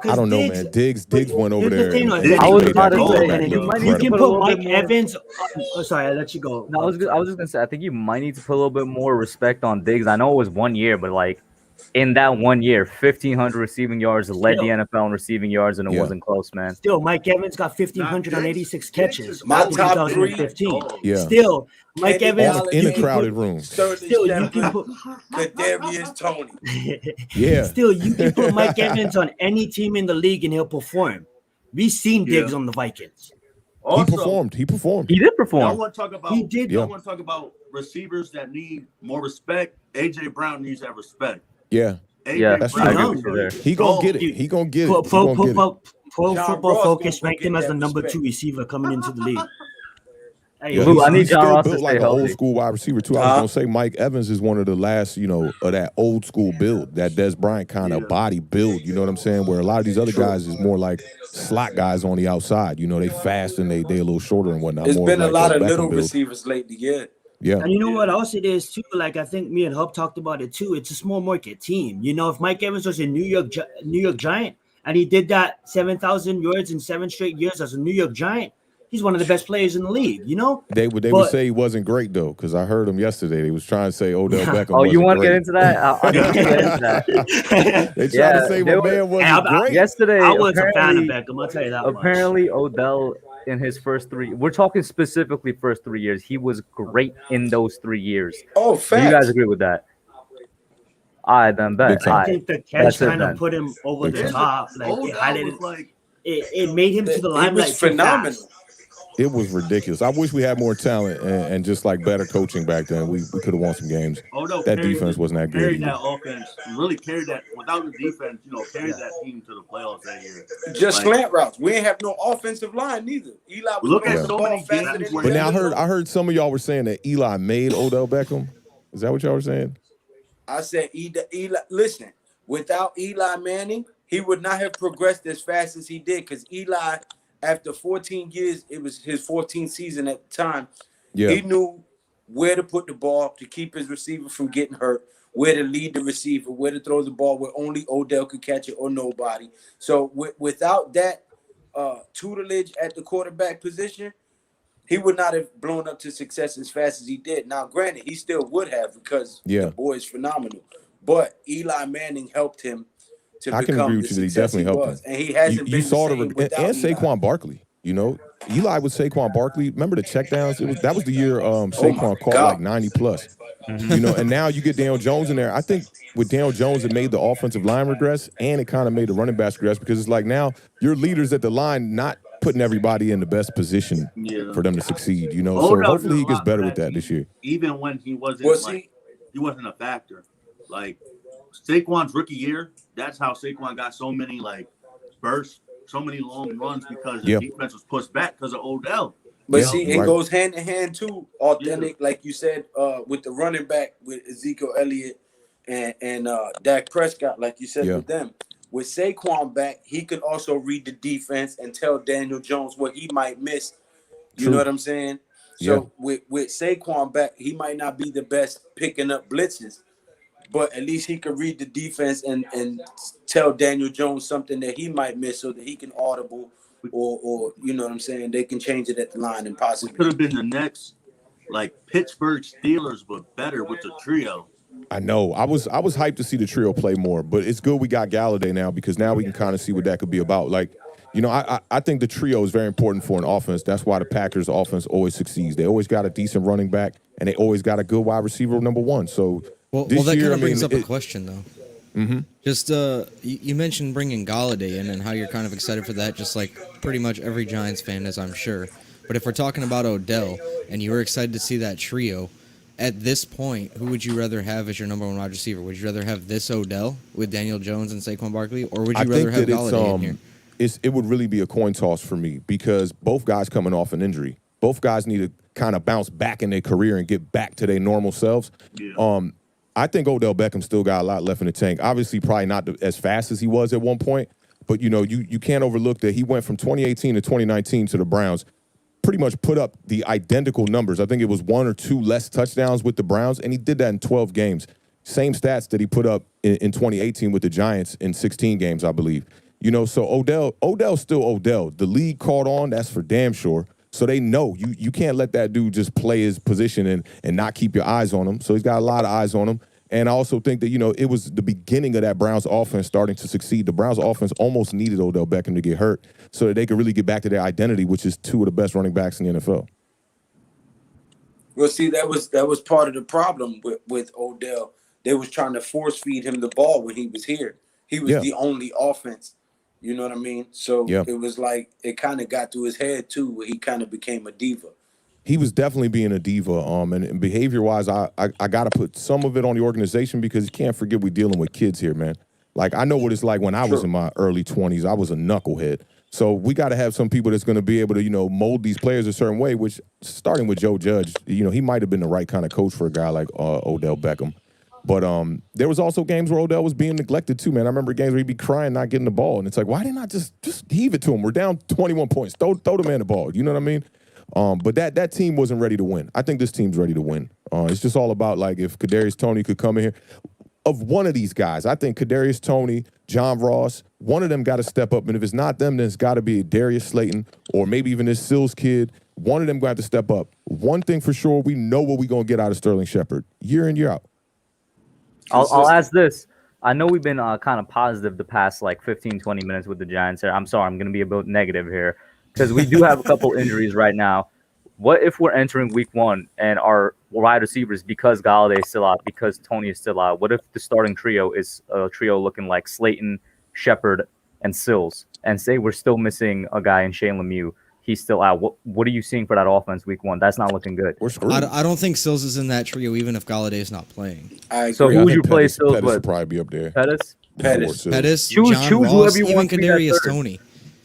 I don't know, man. Diggs went over there. I was about to say, you can put Mike Evans. Sorry, I let you go. No, I was just gonna say, I think you might need to put a little bit more respect on Diggs. I know it was 1 year, but like in that 1 year, 1,500 receiving yards, led the NFL in receiving yards, and it wasn't close, man. Still, Mike Evans got 1,500 on 86 catches. My top 2015. Still, Mike Evans in a crowded room. Still, you can put Kadarius Toney. Still, you can put Mike Evans on any team in the league and he'll perform. We've seen Diggs on the Vikings. Also, he performed. He did perform. I want to talk about. He did. I want to talk about receivers that need more respect. AJ Brown needs that respect. Yeah. That's true. He gonna get it. He gonna get it. Pro Football Focus ranked him as the number 2 receiver coming into the league. I need John Ross to stay like an healthy. old school wide receiver too. I was gonna say Mike Evans is one of the last, of that old school build, that Des Bryant kind of body build. You know what I'm saying? Where a lot of these other guys is more like slot guys on the outside. You know, they fast and they a little shorter and whatnot. There's been a lot of little receivers lately. Yeah. And you know what else it is too? Like, I think me and Hub talked about it too. It's a small market team. You know, if Mike Evans was a New York Giant and he did that 7,000 yards in 7 straight years as a New York Giant, he's one of the best players in the league. You know, they would say he wasn't great though, because I heard him yesterday. They was trying to say Odell Beckham. Oh, you want to get into that? I get into that. They tried to say my man wasn't great. Yesterday, I was a fan of Beckham. I'll tell you that. Apparently, Odell, in his first 3, we're talking specifically first 3 years, he was great in those 3 years. Oh, fact. You guys agree with that? All right, then bet. I think the catch kind of put him over the top. Like, it highlighted. It made him to the limelight. It was phenomenal. It was ridiculous. I wish we had more talent and just like better coaching back then. We could have won some games. That defense wasn't that good. Carried that offense, really carried that. Without the defense, carried that team to the playoffs that year. Just slant routes. We ain't have no offensive line neither. Eli was look at so many games. But now I heard some of y'all were saying that Eli made Odell Beckham. Is that what y'all were saying? I said Eli. Listen, without Eli Manning, he would not have progressed as fast as he did. Because Eli, after 14 years, it was his 14th season at the time. Yeah. He knew where to put the ball to keep his receiver from getting hurt, where to lead the receiver, where to throw the ball where only Odell could catch it or nobody. So without that tutelage at the quarterback position, he would not have blown up to success as fast as he did. Now, granted, he still would have because the boy is phenomenal. But Eli Manning helped him to I can become agree the with you that he success definitely helped was. him. And he hasn't You been saw the same without and Eli. Saquon Barkley. You know, Eli with Saquon Barkley. Remember the checkdowns? That was the year Saquon caught like 90 plus. You know, and now you get Daniel Jones in there. I think with Daniel Jones, it made the offensive line regress, and it kind of made the running backs regress because it's like now your leaders at the line not putting everybody in the best position for them to succeed. You know, so hopefully he gets better with that this year. Even when he wasn't he wasn't a factor. Like Saquon's rookie year, that's how Saquon got so many like bursts, so many long runs because the defense was pushed back because of Odell. But see, it goes hand in hand too. Authentic, like you said, with the running back with Ezekiel Elliott and Dak Prescott, like you said with them. With Saquon back, he could also read the defense and tell Daniel Jones what he might miss. You know what I'm saying? So with Saquon back, he might not be the best picking up blitzes, but at least he could read the defense and tell Daniel Jones something that he might miss so that he can audible or you know what I'm saying? They can change it at the line and possibly. Could have been the next like Pittsburgh Steelers, but better with the trio. I know. I was hyped to see the trio play more, but it's good we got Galladay now because now we can kind of see what that could be about. Like, you know, I think the trio is very important for an offense. That's why the Packers offense always succeeds. They always got a decent running back, and they always got a good wide receiver number one. So this that year, kind of brings up a question, though. Just you mentioned bringing Galladay in and how you're kind of excited for that, just like pretty much every Giants fan is, I'm sure. But if we're talking about Odell and you were excited to see that trio, at this point, who would you rather have as your number one wide receiver? Would you rather have this Odell with Daniel Jones and Saquon Barkley, or would you rather have Galladay in here? It would really be a coin toss for me because both guys coming off an injury. Both guys need to kind of bounce back in their career and get back to their normal selves. Yeah. I think Odell Beckham still got a lot left in the tank. Obviously, probably not as fast as he was at one point, but you know, you can't overlook that he went from 2018 to 2019 to the Browns, pretty much put up the identical numbers. I think it was 1 or 2 less touchdowns with the Browns, and he did that in 12 games. Same stats that he put up in 2018 with the Giants in 16 games, I believe. You know, so Odell's still Odell. The league caught on, that's for damn sure. So they know you can't let that dude just play his position and not keep your eyes on him. So he's got a lot of eyes on him. And I also think that, you know, it was the beginning of that Browns offense starting to succeed. The Browns offense almost needed Odell Beckham to get hurt so that they could really get back to their identity, which is 2 of the best running backs in the NFL. Well, see, that was part of the problem with Odell. They was trying to force feed him the ball when he was here. He was the only offense. You know what I mean? So it was like it kind of got to his head too, where he kind of became a diva. He was definitely being a diva. And behavior-wise, I got to put some of it on the organization because you can't forget we're dealing with kids here, man. Like, I know what it's like when I was in my early 20s. I was a knucklehead. So we got to have some people that's going to be able to, you know, mold these players a certain way, which, starting with Joe Judge, you know, he might have been the right kind of coach for a guy like Odell Beckham. But there was also games where Odell was being neglected too, man. I remember games where he'd be crying not getting the ball. And it's like, why didn't I just heave it to him? We're down 21 points. Throw the man the ball. You know what I mean? But that team wasn't ready to win. I think this team's ready to win. It's just all about, like, if Kadarius Toney could come in here. Of one of these guys, I think Kadarius Toney, John Ross, one of them got to step up. And if it's not them, then it's got to be Darius Slayton or maybe even this Sills kid. One of them got to step up. One thing for sure, we know what we're going to get out of Sterling Shepard year in, year out. I'll ask this. I know we've been kind of positive the past like 15, 20 minutes with the Giants here. I'm sorry, I'm going to be a bit negative here because we do have a couple injuries right now. What if we're entering week 1 and our wide receivers, because Galladay is still out, because Toney is still out, what if the starting trio is a trio looking like Slayton, Shepard, and Sills? And say we're still missing a guy in Shane Lemieux. He's still out. What are you seeing for that offense week 1? That's not looking good. I don't think Sills is in that trio, even if Galladay is not playing. So who would you play Sills with? Pettis would probably be up there. Pettis? Pettis, choose John Ross, whoever you even want to be that Kadarius third. Toney.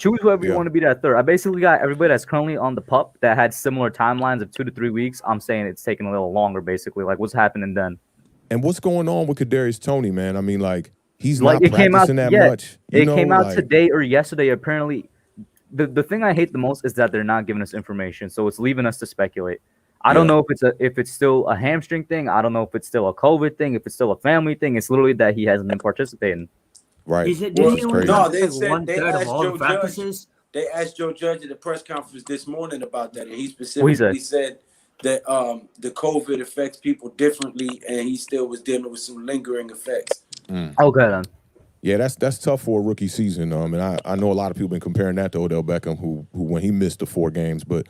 choose whoever you want to be that third. I basically got everybody that's currently on the PUP that had similar timelines of 2 to 3 weeks. I'm saying it's taking a little longer, basically. Like, what's happening then? And what's going on with Kadarius Toney, man? I mean, like, he's like not practicing that much. It came out today or yesterday. Apparently, the thing I hate the most is that they're not giving us information, so it's leaving us to speculate. I don't know if it's still a hamstring thing. I don't know if it's still a COVID thing. If it's still a family thing. It's literally that he hasn't been participating. Right. No, they said they asked Joe Judge. They asked Joe Judge at the press conference this morning about that, and he specifically said that the COVID affects people differently, and he still was dealing with some lingering effects. Okay then. Yeah, that's tough for a rookie season. And I know a lot of people been comparing that to Odell Beckham, who when he missed the 4 games, but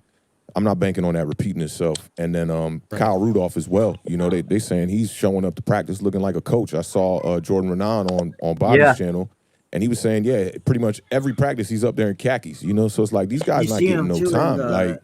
I'm not banking on that repeating itself. And then Kyle Rudolph as well. You know, they saying he's showing up to practice looking like a coach. I saw Jordan Renan on Bobby's channel, and he was saying, pretty much every practice he's up there in khakis. You know, so it's like these guys not getting no time.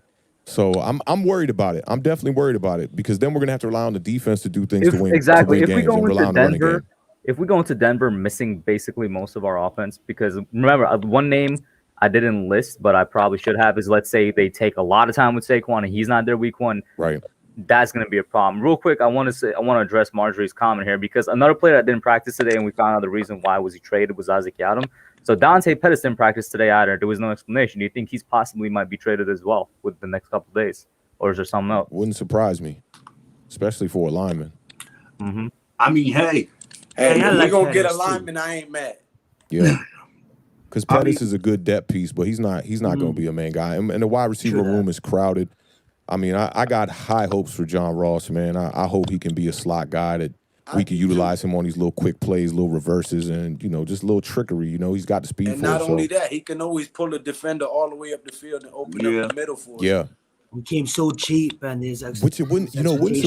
So I'm worried about it. I'm definitely worried about it because then we're gonna have to rely on the defense to do things to win. Exactly. To win If we go into Denver, if we go into Denver missing basically most of our offense, because remember one name I didn't list, but I probably should have, is let's say they take a lot of time with Saquon and he's not there week 1. Right. That's going to be a problem. Real quick, I want to address Marjorie's comment here because another player that didn't practice today, and we found out the reason why was he traded, was Isaac Yiadom. So Dante Pettis didn't practice today either. There was no explanation. Do you think he's possibly might be traded as well with the next couple of days, or is there something else? Wouldn't surprise me, especially for a lineman. I mean, hey, we're gonna get a lineman. I ain't mad. Yeah. Because Pettis is a good depth piece, but he's not going to be a main guy. And the wide receiver room is crowded. I mean, I got high hopes for John Ross, man. I hope he can be a slot guy that we can utilize him on these little quick plays, little reverses, and, you know, just a little trickery. You know, he's got the speed and for it. not only that, he can always pull a defender all the way up the field and open up the middle for us. Yeah. We came so cheap, and there's Which it wouldn't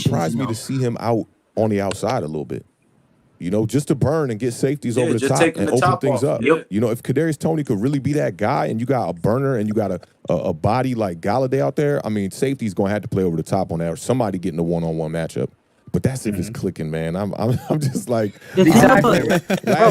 surprise me to see him out on the outside a little bit. You know, just to burn and get safeties over the top and open things up. Yep. You know, if Kadarius Toney could really be that guy and you got a burner and you got a body like Galladay out there, I mean, safety's going to have to play over the top on that or somebody getting a one-on-one matchup. But that's if it's clicking, man. I'm just like... Exactly. Bro,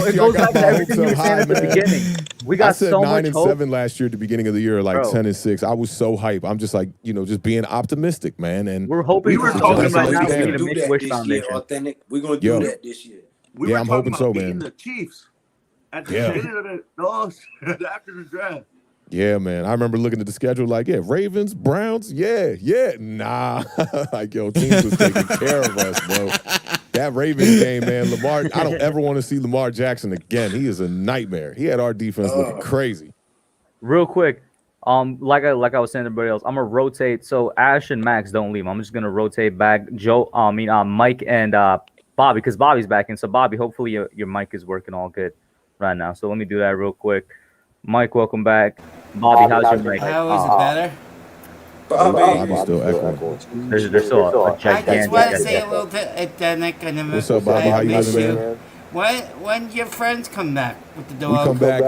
it goes back to everything you were saying at the beginning. We got so much hope. 9-7 last year at the beginning of the year, like 10-6. I was so hype. I'm just like, you know, just being optimistic, man. And we're hoping we were talking right now. we We're do that this year, Authentic. We're going to do that this year. We were I'm talking hoping so, about beating man. the Chiefs at the beginning of the after the draft. Yeah, man. I remember looking at the schedule like, Ravens, Browns, nah. Like, yo, teams was taking care of us, bro. That Ravens game, man, Lamar, I don't ever want to see Lamar Jackson again. He is a nightmare. He had our defense looking crazy. Real quick, like I was saying to everybody else, I'm gonna rotate. So Ash and Max don't leave. I'm just gonna rotate back Mike and Bobby, because Bobby's back in. So Bobby, hopefully your mic is working all good right now. So let me do that real quick. Mike, welcome back. Bobby, how's your mic? How is it better? Bobby's still echoing. There's still a gigantic. I just want to say a little bit, Nick. What's up, Bobby? How you living, man? When your friends come back with the dog? We come back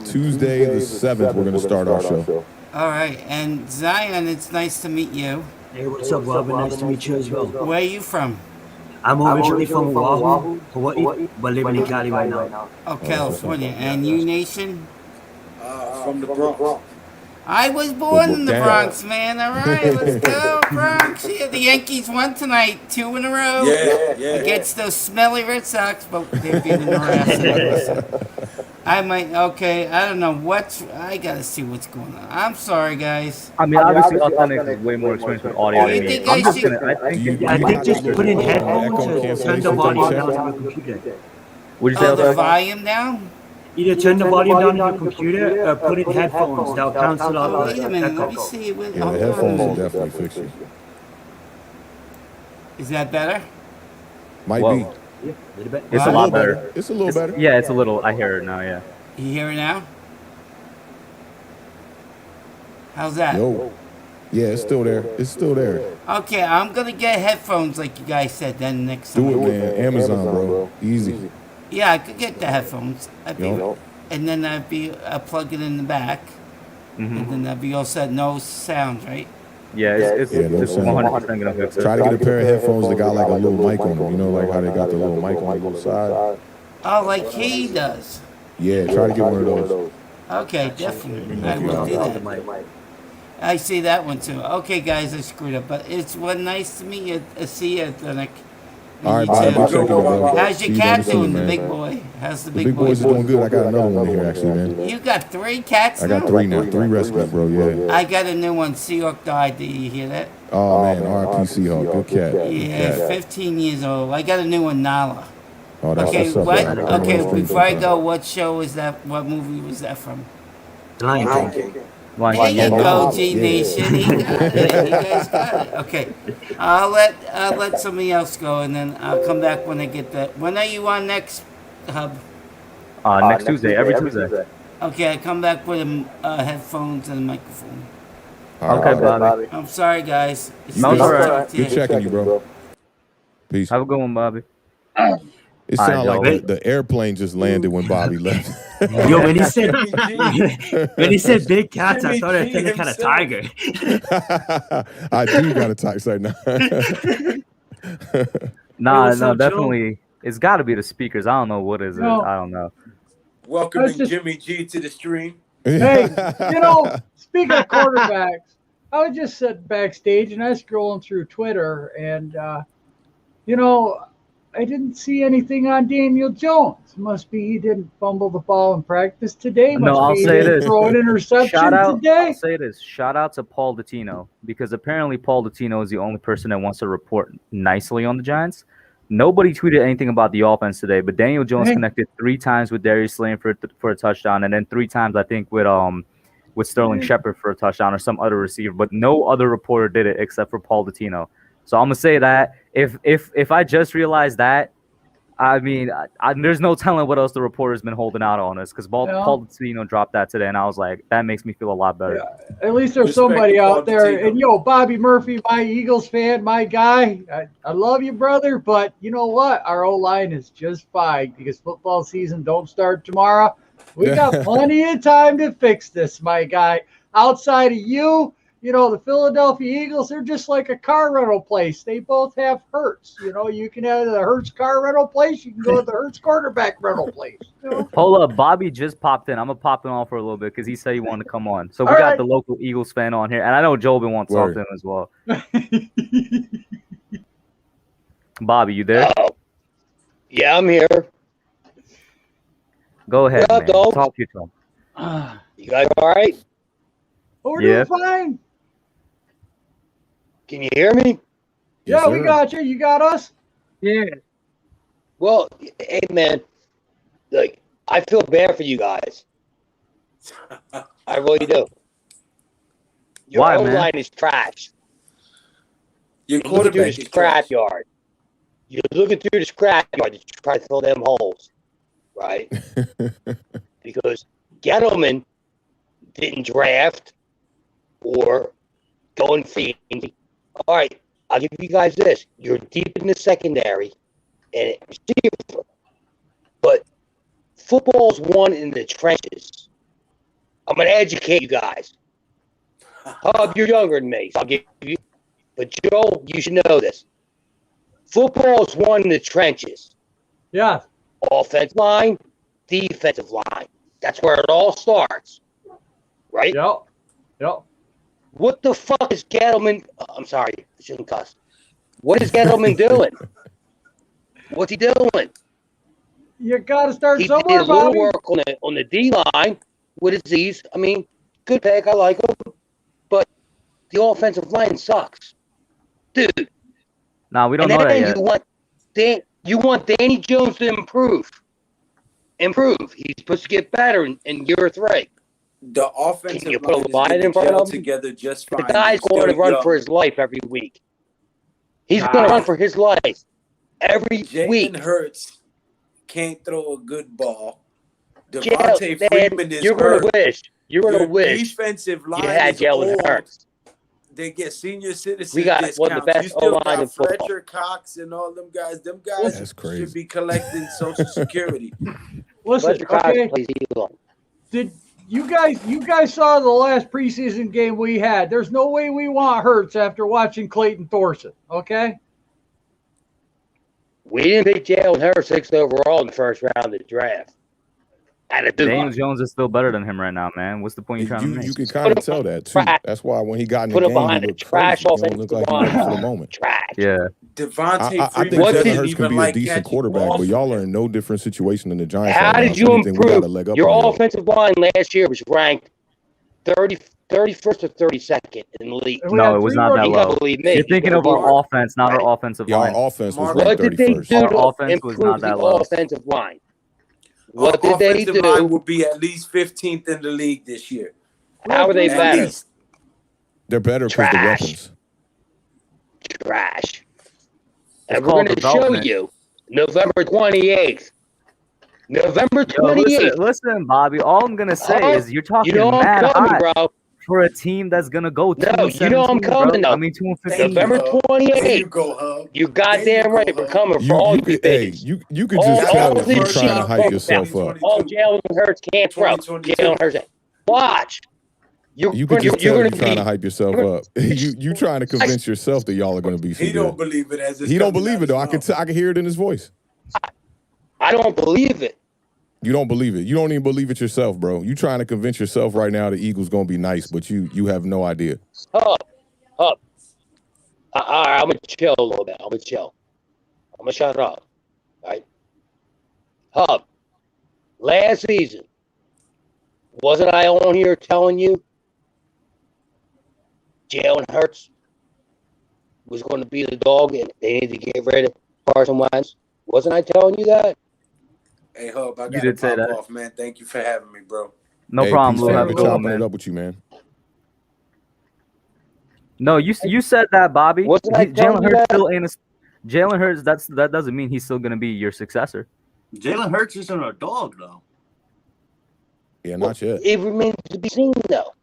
Tuesday the 7th. We're going to start our show. All right. And Zion, it's nice to meet you. Hey, what's up, Robin? Nice to meet you as well. Where are you from? I'm originally from Oahu, Hawaii, but living in Cali right now. Oh, California. And you, Nation? From the Bronx. I was born in the Bronx, man. All right, let's go, Bronx. Yeah, the Yankees won tonight, 2 in a row. Yeah. Against those smelly Red Sox, but they're beating their ass. I don't know I gotta see what's going on. I'm sorry, guys. I mean, obviously, Authentic is way more experienced with audio than me. I think just put in headphones or turn the volume down on your computer. Would you say the volume down? Either turn the volume down on your computer or put in headphones. That'll cancel out. Wait a minute, let me see. The headphones will definitely fix you. Is that better? Might be. Yeah, a little bit. It's a lot better. It's a little better. Yeah, it's a little. I hear it now, yeah. You hear it now? How's that? No. Yeah, it's still there. It's still there. Okay, I'm going to get headphones like you guys said then next time. Do it, man. Amazon, bro. Easy. Yeah, I could get the headphones. And then I'll plug it in the back. And then that'd be all set. No sound, right? Yeah, it's 100% gonna fix it. Try to get a pair of headphones that got like a little mic on them. You know, like how they got the little mic on the side. Oh, like he does. Yeah, try to get one of those. Okay, definitely. I will do that. I see that one too. Okay, guys, I screwed up, but it's nice to meet you. See you, Awthentik. All right, You Bobby, too. good checking in, bro. How's See your you down cat the scene, doing, the man. big boy? How's the The big boys are doing good. I got another one in here, actually, man. You got 3 cats I now? got 3 now. 3 rescues, bro. Yeah. I got a new one. Seahawk died. Did you hear that? Oh, man. R.I.P. Seahawk. Good cat. Good Yeah, cat. 15 years old. I got a new one, Nala. Oh, that's Okay, what's up, what? man. I'm Okay, on street before I sometime. go, what show is that? What movie was that from? Lion King. There you go, G Nation. He got it. You guys got it. Okay, I'll let somebody else go, and then I'll come back when I get that. When are you on next, Hub? Next Tuesday, every Tuesday. Okay, I come back with headphones and a microphone. Okay, Bobby. I'm sorry, guys. No, it's all right. Good checking you, bro. Peace. Have a good one, Bobby. It sounded like the airplane just landed when Bobby left. Yo, when he said big cats, I thought Awthentik had a tiger. I do got a tiger right now. No, definitely. It's got to be the speakers. I don't know what is it. No. I don't know. Welcoming Jimmy G to the stream. Hey, speaking of quarterbacks, I was just sitting backstage and I was scrolling through Twitter and, I didn't see anything on Daniel Jones. Must be he didn't fumble the ball in practice today. No, I'll say this. Throw an interception today. I'll say this. Shout out to Paul Dottino, because apparently Paul Dottino is the only person that wants to report nicely on the Giants. Nobody tweeted anything about the offense today, but Daniel Jones connected 3 times with Darius Slayton for a touchdown, and then 3 times I think with Sterling Shepard for a touchdown or some other receiver. But no other reporter did it except for Paul Dottino. So I'm gonna say that if I just realized that, I mean, there's no telling what else the reporter's been holding out on us, because Paul Dottino dropped that today, and I was like, that makes me feel a lot better. Yeah, at least there's somebody out there. And Bobby Murphy, my Eagles fan, my guy. I love you, brother, but you know what? Our O-line is just fine because football season don't start tomorrow. We got plenty of time to fix this, my guy. Outside of you, the Philadelphia Eagles, they're just like a car rental place. They both have Hertz. You can have the Hertz car rental place. You can go to the Hertz quarterback rental place. Hold up. Bobby just popped in. I'm going to pop in on for a little bit because he said he wanted to come on. So we got the local Eagles fan on here. And I know Jobin wants to talk to him as well. Bobby, you there? Yeah, I'm here. Go ahead, What up, man. dog? Talk to him. You guys all right? We're doing fine. Can you hear me? Yeah, we got you. You got us? Yeah. Well, hey, man, I feel bad for you guys. I really do. Your Why, man? O-line is trash. Your You're looking through the quarterback is trash. scrapyard. You're looking through the scrapyard to try to fill them holes, right? Because Gettleman didn't draft or go in free. All right, I'll give you guys this. You're deep in the secondary, and but football's won in the trenches. I'm going to educate you guys. Hub, you're younger than me, so I'll give you. But Joe, you should know this. Football's won in the trenches. Yeah. Offensive line, defensive line. That's where it all starts. Right? Yep. What the fuck is Gettleman? I'm sorry, I shouldn't cuss. What is Gettleman doing? What's he doing? You got to start He somewhere, did a little Bobby. work on the D line with Aziz. I mean, good pick. I like him. But the offensive line sucks. Dude. Nah, we don't know that yet. You want Danny Jones to improve. He's supposed to get better in year 3. The offensive Can you line put a is line getting in front gelled of him? together just The fine. guy's He's going to still run young. for his life every week. He's going to run for his life every week. Jalen Hurts can't throw a good ball. Jalen, Devontae man, Freeman is you're going to hurt. wish. You're going to Your wish defensive line you had is Jalen old. Hurts. They get senior citizens We got discounts. one of the best You still O-line got in football. Fletcher Cox and all them guys. Them guys That's crazy. should be collecting Social Security. Listen, Fletcher Cox okay. plays Elon. Did you guys saw the last preseason game we had? There's no way we want Hurts after watching Clayton Thorson. Okay. We didn't pick Jalen Hurts 6th overall in the first round of the draft. Daniel Jones is still better than him right now, man. What's the point you're trying to make? You can kind of tell that too. That's why when he got in the game, he looked crazy. He don't look like he ready for the moment. Yeah. I think Jalen Hurts can be a decent quarterback, but y'all are in no different situation than the Giants. How right did now, you so anything we got a leg improve? up Your on y'all. offensive line last year was ranked 31st or 32nd in the league. No, it was not that low. You're thinking of our offense, not our offensive line. Our offense was What ranked did they 31st. do Our to offense was not improve that the low. offensive line? Our What did they offensive do? line will be at least 15th in the league this year. How are they At better? least. They're better because the weapons. Trash. It's And we're going called to show development. you November 28th. November 28th. Listen, Bobby. All I'm gonna say is you're talking You know I'm mad coming, hot bro. for a team that's gonna go 2 No, and you know I'm 17, coming, bro. though. I mean 2 and 15. November 28th. There you go, Hub. You goddamn right. We're coming for all you bitches. You could just tell if you're trying to hype yourself up. All Jalen Hurts can't throw. Jalen Hurts. Watch. You could just tell you're trying to hype yourself up. You trying to convince yourself that y'all are going to be so He good. don't believe it as it's He don't coming believe out it though. his I can hear it in his voice. I don't believe it. You don't believe it. You don't even believe it yourself, bro. You trying to convince yourself right now the Eagles going to be nice, but you have no idea. Up. All right, I'm going to chill a little bit. I'm going to chill. I'm going to shut it up. All right? Hub, last season, wasn't I on here telling you Jalen Hurts was going to be the dog and they need to get rid of Carson Wentz? Wasn't I telling you that? Hey, Hub, I You got to did say pop that. off, man. Thank you for having me, bro. No Hey, problem, peace, Lou. fam. Have a Good good one, chopping it man. up with you, man. No, you said that, Bobby. Wasn't I telling Jalen you Hurts that? still ain't a. Jalen Hurts. That doesn't mean he's still gonna be your successor. Jalen Hurts isn't a dog, though. Yeah, not yet. It remains to be seen, though.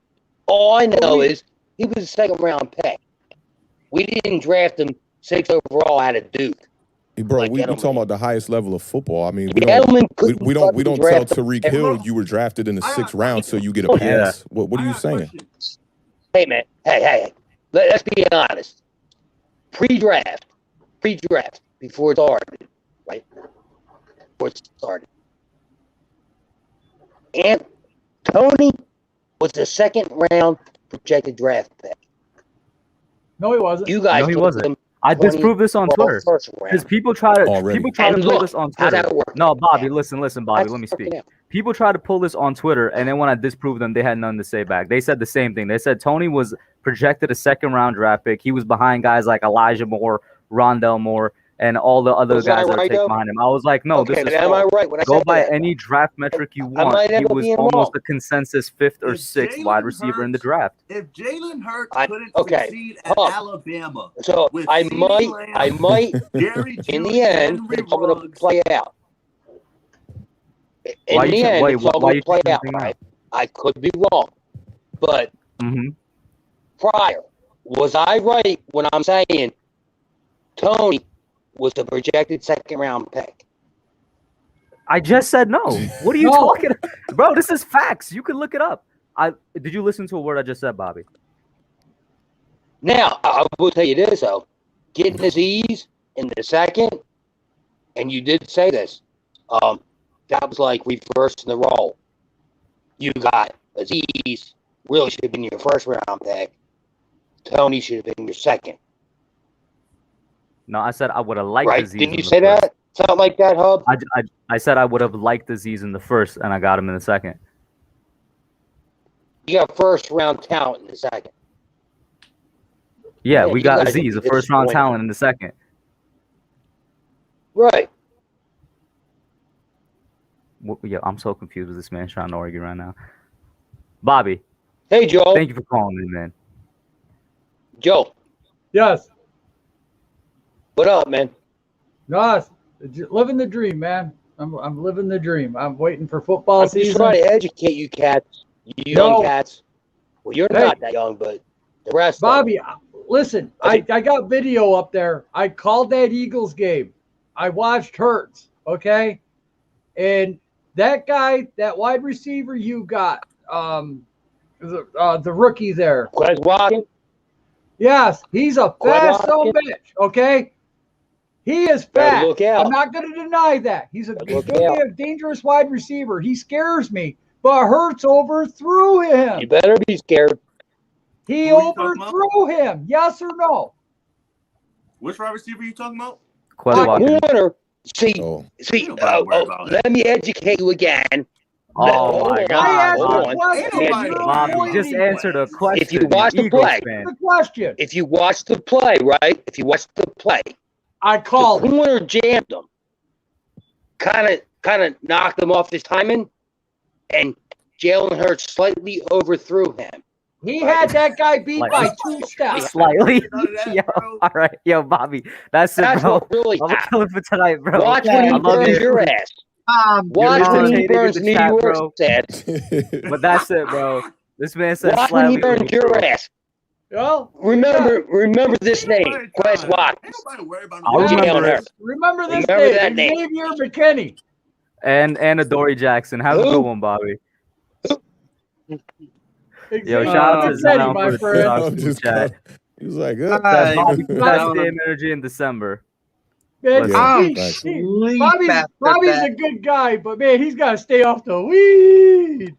All I know is he was a second-round pick. We didn't draft him 6th overall out of Duke. Hey, bro, Like we Edelman. talking about the highest level of football. I mean, Edelman couldn't we don't fucking tell draft him. Tariq Hill you were drafted in the 6th round, so you get a pass. What are you saying? Hey, man. Hey. Let's be honest. Pre-draft, before it started, right? Before it started. And Tony was the 2nd-round projected draft pick. No, he wasn't. You guys No, he took wasn't. him I 20 disproved this on Twitter first round. because people try to Already. pull look, this on how'd Twitter. that work? No, Bobby, listen, Bobby, That's let me speak. working out. People try to pull this on Twitter, and then when I disproved them, they had nothing to say back. They said the same thing. They said Tony was projected a 2nd-round draft pick. He was behind guys like Elijah Moore, Rondell Moore, and all the other Was guys I that are right, taken though? behind him. I was like, no, Okay, this is but am I false. right when I Go said by that? any draft metric you I want. might He end up was being almost wrong. a consensus 5th or If 6th Jalen wide receiver in the Hurts- draft. If Jalen Hurts I- couldn't okay, succeed at Hub. Alabama, So with I CeeDee might, Jerry in Jeudy, the end, Henry it's all going to Ruggs, play out. In Why the you end, it's all why going you to play changing out, anything now? right? I could be wrong, but Mm-hmm. prior, was I right when I'm saying Tony was the projected 2nd-round pick? I just said no. What are you No. talking about? Bro, this is facts. You can look it up. Did you listen to a word I just said, Bobby? Now, I will tell you this, though. Getting Aziz in the 2nd, and you did say this, that was like reversing the role. You got Aziz, really should have been your 1st-round pick. Tony should have been your 2nd. No, I said I would have liked Right? Aziz. Didn't in you the say first. that? Something like that, Hub? I said I would have liked Aziz in the 1st, and I got him in the 2nd. You got 1st-round talent in the 2nd. Yeah, Man, we you got guys Aziz, will a be 1st-round disappointed. talent in the 2nd. Right. Yeah, I'm so confused with this man trying to argue right now. Bobby, Hey, Joe. thank you for calling in, man. Joe, Yes. what up, man? Yes. Living the dream, man. I'm living the dream. I'm waiting for football I'm just season. trying to educate you cats, you young No. cats. Well, you're Hey. not that young, but the rest Bobby, of them. listen, I got video up there. I called that Eagles game. I watched Hurts, okay? And that guy, that wide receiver you got, the rookie there. Quez Watkins? Yes, he's a fast son of a Watkins? bitch, okay? He is fat. look out. I'm not going to deny that. He's a Look good, out. a dangerous wide receiver. He scares me, but Hurts overthrew him. You better be scared. He Who are you talking overthrew him. Yes or no? Which wide receiver are you talking about? Quez Watkins. Corner. See, Oh. Ain't nobody worried about let me educate you again. Oh my I God, asked you a Bobby. question. Ain't nobody You're Bobby, avoiding just answered a question. If you watch the Eagles play. fan. the question. If you watch the play, right? If you watch the play, I the called it. corner jammed him. Kind of knocked him off his timing, and Jalen Hurts slightly overthrew him. He had that guy beat Like- by 2 steps. Slightly. None of that, Yo, bro. all right. Yo, Bobby. That's it, That's bro. what really I'm happened. killing for tonight, bro. Watch when I he love burns you. your ass. I'm Watch You're when he entertaining in burns the New chat, York's bro. ass. But that's it, bro. This man said Watch when he slightly burns your overthrown. ass. Well, Remember this Ain't name, nobody Quez trying- Watkins. Ain't nobody worried about I'll no Jalen remember it. Hurts. remember this Remember name. that name. Xavier McKinney. And Adoree Jackson. Have a Who? good one, Bobby. Xavier shout out to McKinney, Zion my for the friend. $2 I'm super just chat. he was like, Said Hi. Bobby, best Um, damn energy in December. Man, Yeah, I'm thanks. sleep Bobby's after a good guy, but man, he's got to stay off the weed.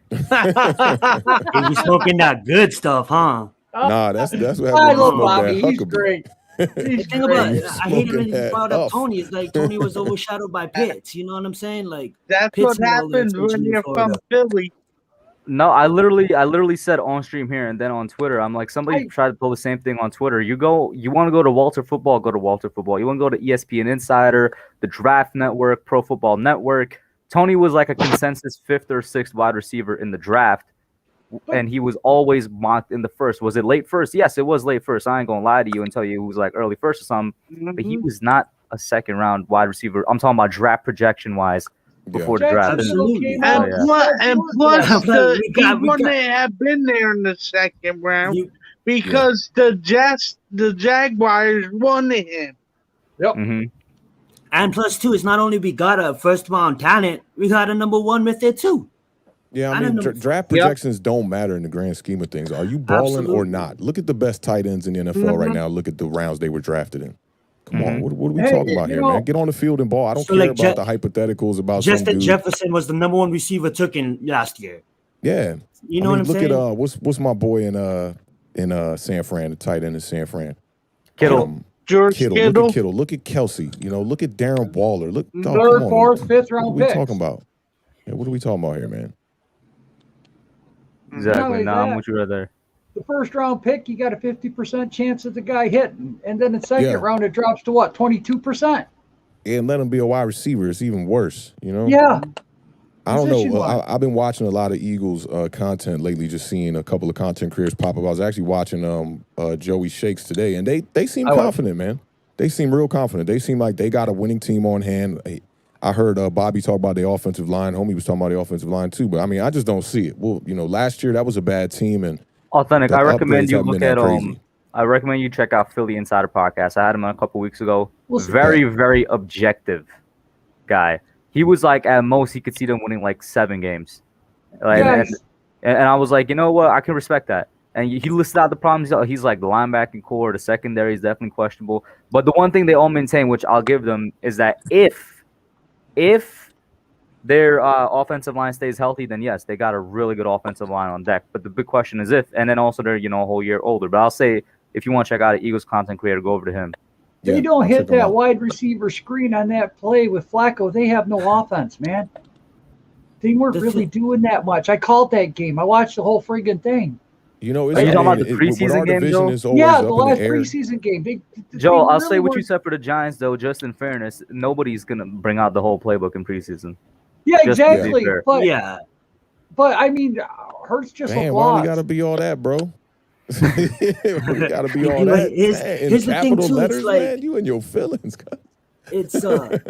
that. He be smoking that good stuff, huh? Nah, that's what happens I when you love smoke Bobby. that He's Huckabee. great. The He's thing about great. You I hate smoking when you that brought up Huff. Tony. It's like Tony was overshadowed by Pitts. You know what I'm saying? Like That's Pitts what had all the happens attention when in you're Florida. from Philly. No, I literally said on stream here and then on Twitter. I'm like, somebody tried to pull the same thing on Twitter. You want to go to Walter Football, go to Walter Football. You want to go to ESPN Insider, the Draft Network, Pro Football Network. Tony was like a consensus 5th or 6th wide receiver in the draft, and he was always mocked in the first. Was it late first? Yes, it was late first. I ain't gonna lie to you and tell you it was like early first or something. But he was not a 2nd round wide receiver. I'm talking about draft projection wise before the draft. Absolutely. And, plus, Yeah. We he got- wouldn't have been there in the 2nd round You- because the Jaguars wanted him. Yep. Mm-hmm. And plus, too, it's not only we got a first round talent, we got a number 1 with it too. Yeah, I I mean, don't know. draft projections don't matter in the grand scheme of things. Are you balling or Absolutely. not? Look at the best tight ends in the NFL right now. Look at the rounds they were drafted in. Come on, what are we Hey, talking about you here, know- man? Get on the field and ball. I don't So, care like, about the hypotheticals about some Justin dude. Jefferson was the number 1 receiver took in last year. Yeah, You know what I'm look saying? at what's my boy in San Fran, the tight end in San Fran. Kittle. George Kittle. Kittle. Look at Kittle. Look at Kelsey. Look at Darren Waller. Look, dog, 3rd, come on, 4th, man. 5th What round are we picks. talking about? Yeah, what are we talking about here, man? Exactly. Not No, only I'm that, with you right there. The 1st round pick, you got a 50% chance of the guy hitting. And then the 2nd Yeah. round, it drops to what, 22%? And let him be a wide receiver. It's even worse, Yeah. I don't know. Position-wise. I've been watching a lot of Eagles content lately, just seeing a couple of content creators pop up. I was actually watching Joey Shakes today, and they seem confident, man. They seem real confident. They seem like they got a winning team on hand. I heard Bobby talk about the offensive line. Homie was talking about the offensive line too, but I mean, I just don't see it. Well, last year that was a bad team, and Authentic. the I recommend upgrades you haven't look been at that crazy. I recommend you check out Philly Insider Podcast. I had him on a couple weeks ago. Listen, Very objective guy. He was like, at most he could see them winning like 7 games. Like, Yes. and I was like, you know what? I can respect that. And he listed out the problems. He's like, the linebacking core, the secondary is definitely questionable. But the one thing they all maintain, which I'll give them, is that if their offensive line stays healthy, then yes, they got a really good offensive line on deck. But the big question is if, and then also they're a whole year older. But I'll say if you want to check out an Eagles content creator, go over to him. They Yeah, don't I'll hit check 'em that out. wide receiver screen on that play with Flacco. They have no offense, man. They weren't really doing that much. I called that game. I watched the whole friggin' thing. It's, Are you talking about the when preseason our game, division Joe? is always Yeah, up the in last the air. preseason game. Joe, they I'll say really what you weren't- said for the Giants, though. Just in fairness, nobody's going to bring out the whole playbook in preseason. Yeah, Just to be exactly. fair. But Yeah. but I mean, Hurts just Damn, looked why we lost. gotta be all that, bro? We gotta be all Like, that. here's- Man, in here's the thing, capital too, it's letters, like- man. You and your feelings. It's the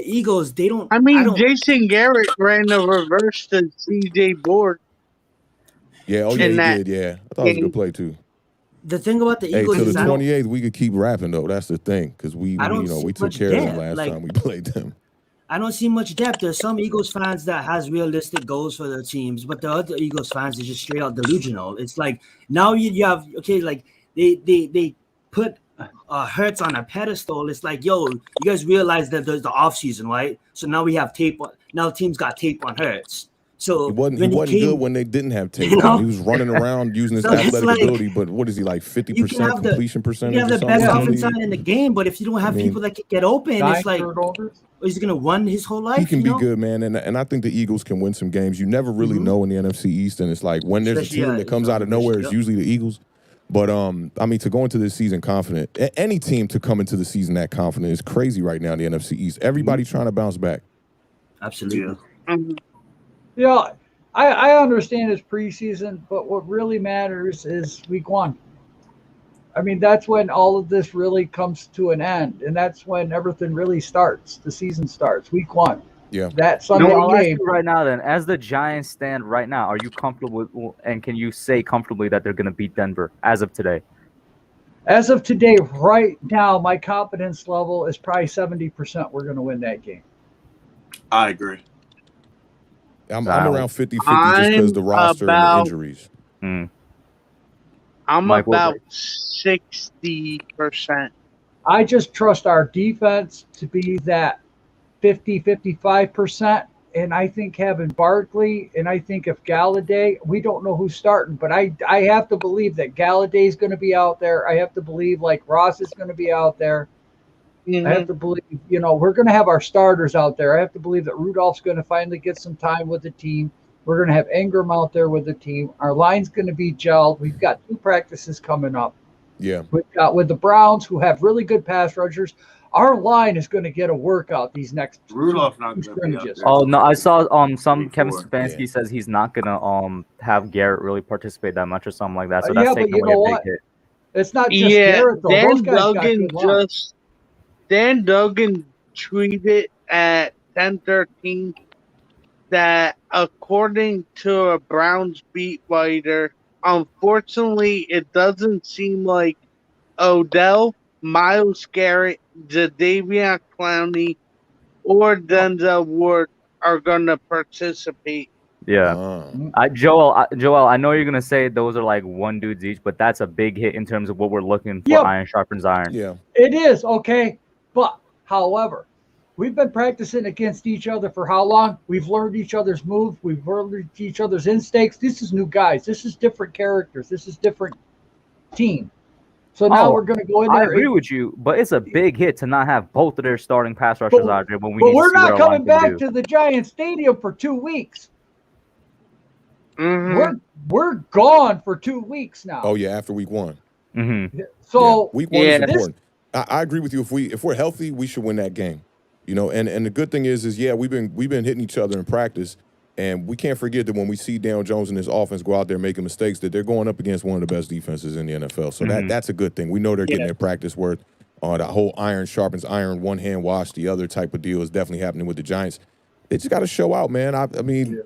Eagles, they don't I mean, Jason Garrett ran the reverse to CJ Board. Yeah, oh yeah, in he that did. Yeah, I thought it was a game. good play too. the thing about the Hey, Eagles to is the I don't, 28th, we could keep rapping though. That's the thing, because we see took much care of them depth. last Like, time we played them. I don't see much depth. There's some Eagles fans that has realistic goals for their teams, but the other Eagles fans is just straight out delusional. It's like now you have like they put Hurts on a pedestal. It's like, yo, you guys realize that there's the off season, right? So now we have tape. Now the team's got tape on Hurts. So he wasn't good when they didn't have tape. You know? He was running around using his So it's athletic like, ability, but what is he like 50% completion percentage? You have the or something best in the offense league? line in the game, but if you don't have people that can get open, it's like, is he gonna run his whole life? He can be good, man, and I think the Eagles can win some games. You never really know in the NFC East, and it's like when there's Especially, a team that comes out of nowhere, it's usually the Eagles. But I mean, to go into this season confident, any team to come into the season that confident is crazy right now in the NFC East. Everybody's trying to bounce back. Absolutely. Yeah, I understand it's preseason, but what really matters is week 1. I mean, that's when all of this really comes to an end, and that's when everything really starts. The season starts, week 1. Yeah. That Sunday game. Right now, then, as the Giants stand right now, are you comfortable with, and can you say comfortably that they're going to beat Denver as of today? As of today, right now, my confidence level is probably 70% we're going to win that game. I agree. I'm around 50-50 just because the roster and the injuries. I'm about 60%. I just trust our defense to be that 50-55%. And I think having Barkley, and I think if Galladay, we don't know who's starting, but I have to believe that Galladay is going to be out there. I have to believe like Ross is going to be out there. I have to believe, we're going to have our starters out there. I have to believe that Rudolph's going to finally get some time with the team. We're going to have Ingram out there with the team. Our line's going to be gelled. We've got 2 practices coming up. Yeah. We've got with the Browns, who have really good pass rushers. Our line is going to get a workout these next Rudolph's not going to be out there. Oh no, I saw some Kevin Stefanski says he's not gonna have Garrett really participate that much or something like that. So that's taking away a big hit. It's not just Garrett though. Those guys got good line. Dan Duggan tweeted at 10:13 that according to a Browns beat writer, unfortunately, it doesn't seem like Odell, Myles Garrett, Jadeveon Clowney, or Denzel Ward are going to participate. Yeah. Joel, I know you're going to say those are like one dudes each, but that's a big hit in terms of what we're looking for. Yep. Iron sharpens iron. Yeah. It is, okay. But, however, we've been practicing against each other for how long? We've learned each other's moves. We've learned each other's instincts. This is new guys. This is different characters. This is different team. So now we're going to go in there. I agree with you, but it's a big hit to not have both of their starting pass rushers out there when we. But we're not coming back to the Giant Stadium for 2 weeks. Mm-hmm. We're gone for 2 weeks now. Oh yeah, after week 1. Mm-hmm. So week 1 is important. I agree with you. If we're healthy, we should win that game. And the good thing is we've been hitting each other in practice, and we can't forget that when we see Daniel Jones and his offense go out there making mistakes, that they're going up against one of the best defenses in the NFL. So that's a good thing. We know they're getting their practice worth. The whole iron sharpens iron, one hand wash the other type of deal is definitely happening with the Giants. They just got to show out, man. I mean,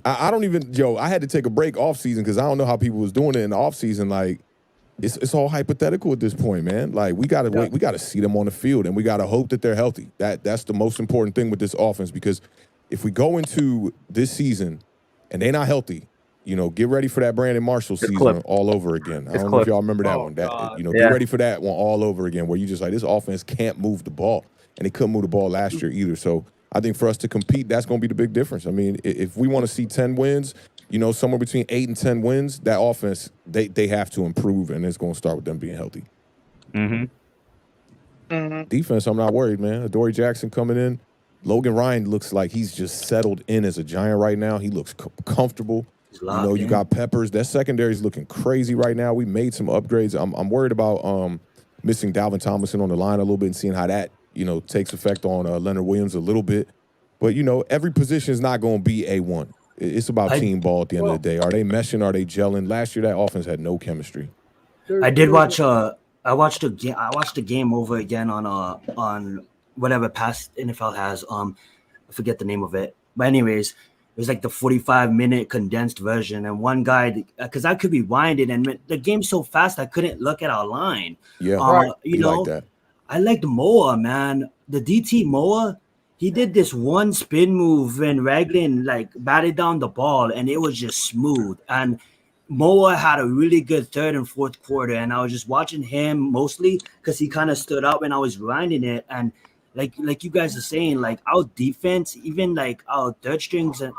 I don't even, I had to take a break off season because I don't know how people was doing it in the off season. Like, it's all hypothetical at this point, man. Like, we gotta wait, we gotta see them on the field, and we gotta hope that they're healthy. That's the most important thing with this offense, because if we go into this season and they're not healthy, get ready for that Brandon Marshall season all over again. I don't know if y'all remember that one. Get ready for that one all over again, where you just like, this offense can't move the ball, and they couldn't move the ball last year either. So I think for us to compete, that's going to be the big difference. I mean, if we want to see 10 wins, somewhere between 8 and 10 wins, that offense, they have to improve, and it's going to start with them being healthy. Defense, I'm not worried, man. Adoree Jackson coming in. Logan Ryan looks like he's just settled in as a Giant right now. He looks comfortable. You got Peppers. That secondary's looking crazy right now. We made some upgrades. I'm worried about missing Dalvin Tomlinson on the line a little bit and seeing how that, takes effect on Leonard Williams a little bit. But, every position is not going to be A1. It's about team ball at the end of the day. Are they meshing? Are they gelling? Last year, that offense had no chemistry. I did watch. I watched the game over again on whatever past NFL has. I forget the name of it. But anyways, it was like the 45-minute condensed version. And one guy, because I could be winded, and the game's so fast I couldn't look at our line. Yeah, like that. I liked Moa, man. The DT Moa. He did this one spin move when Raglan batted down the ball, and it was just smooth. And Moa had a really good third and fourth quarter, and I was just watching him mostly because he kind of stood out when I was grinding it. And like you guys are saying, like our defense, even like our third strings and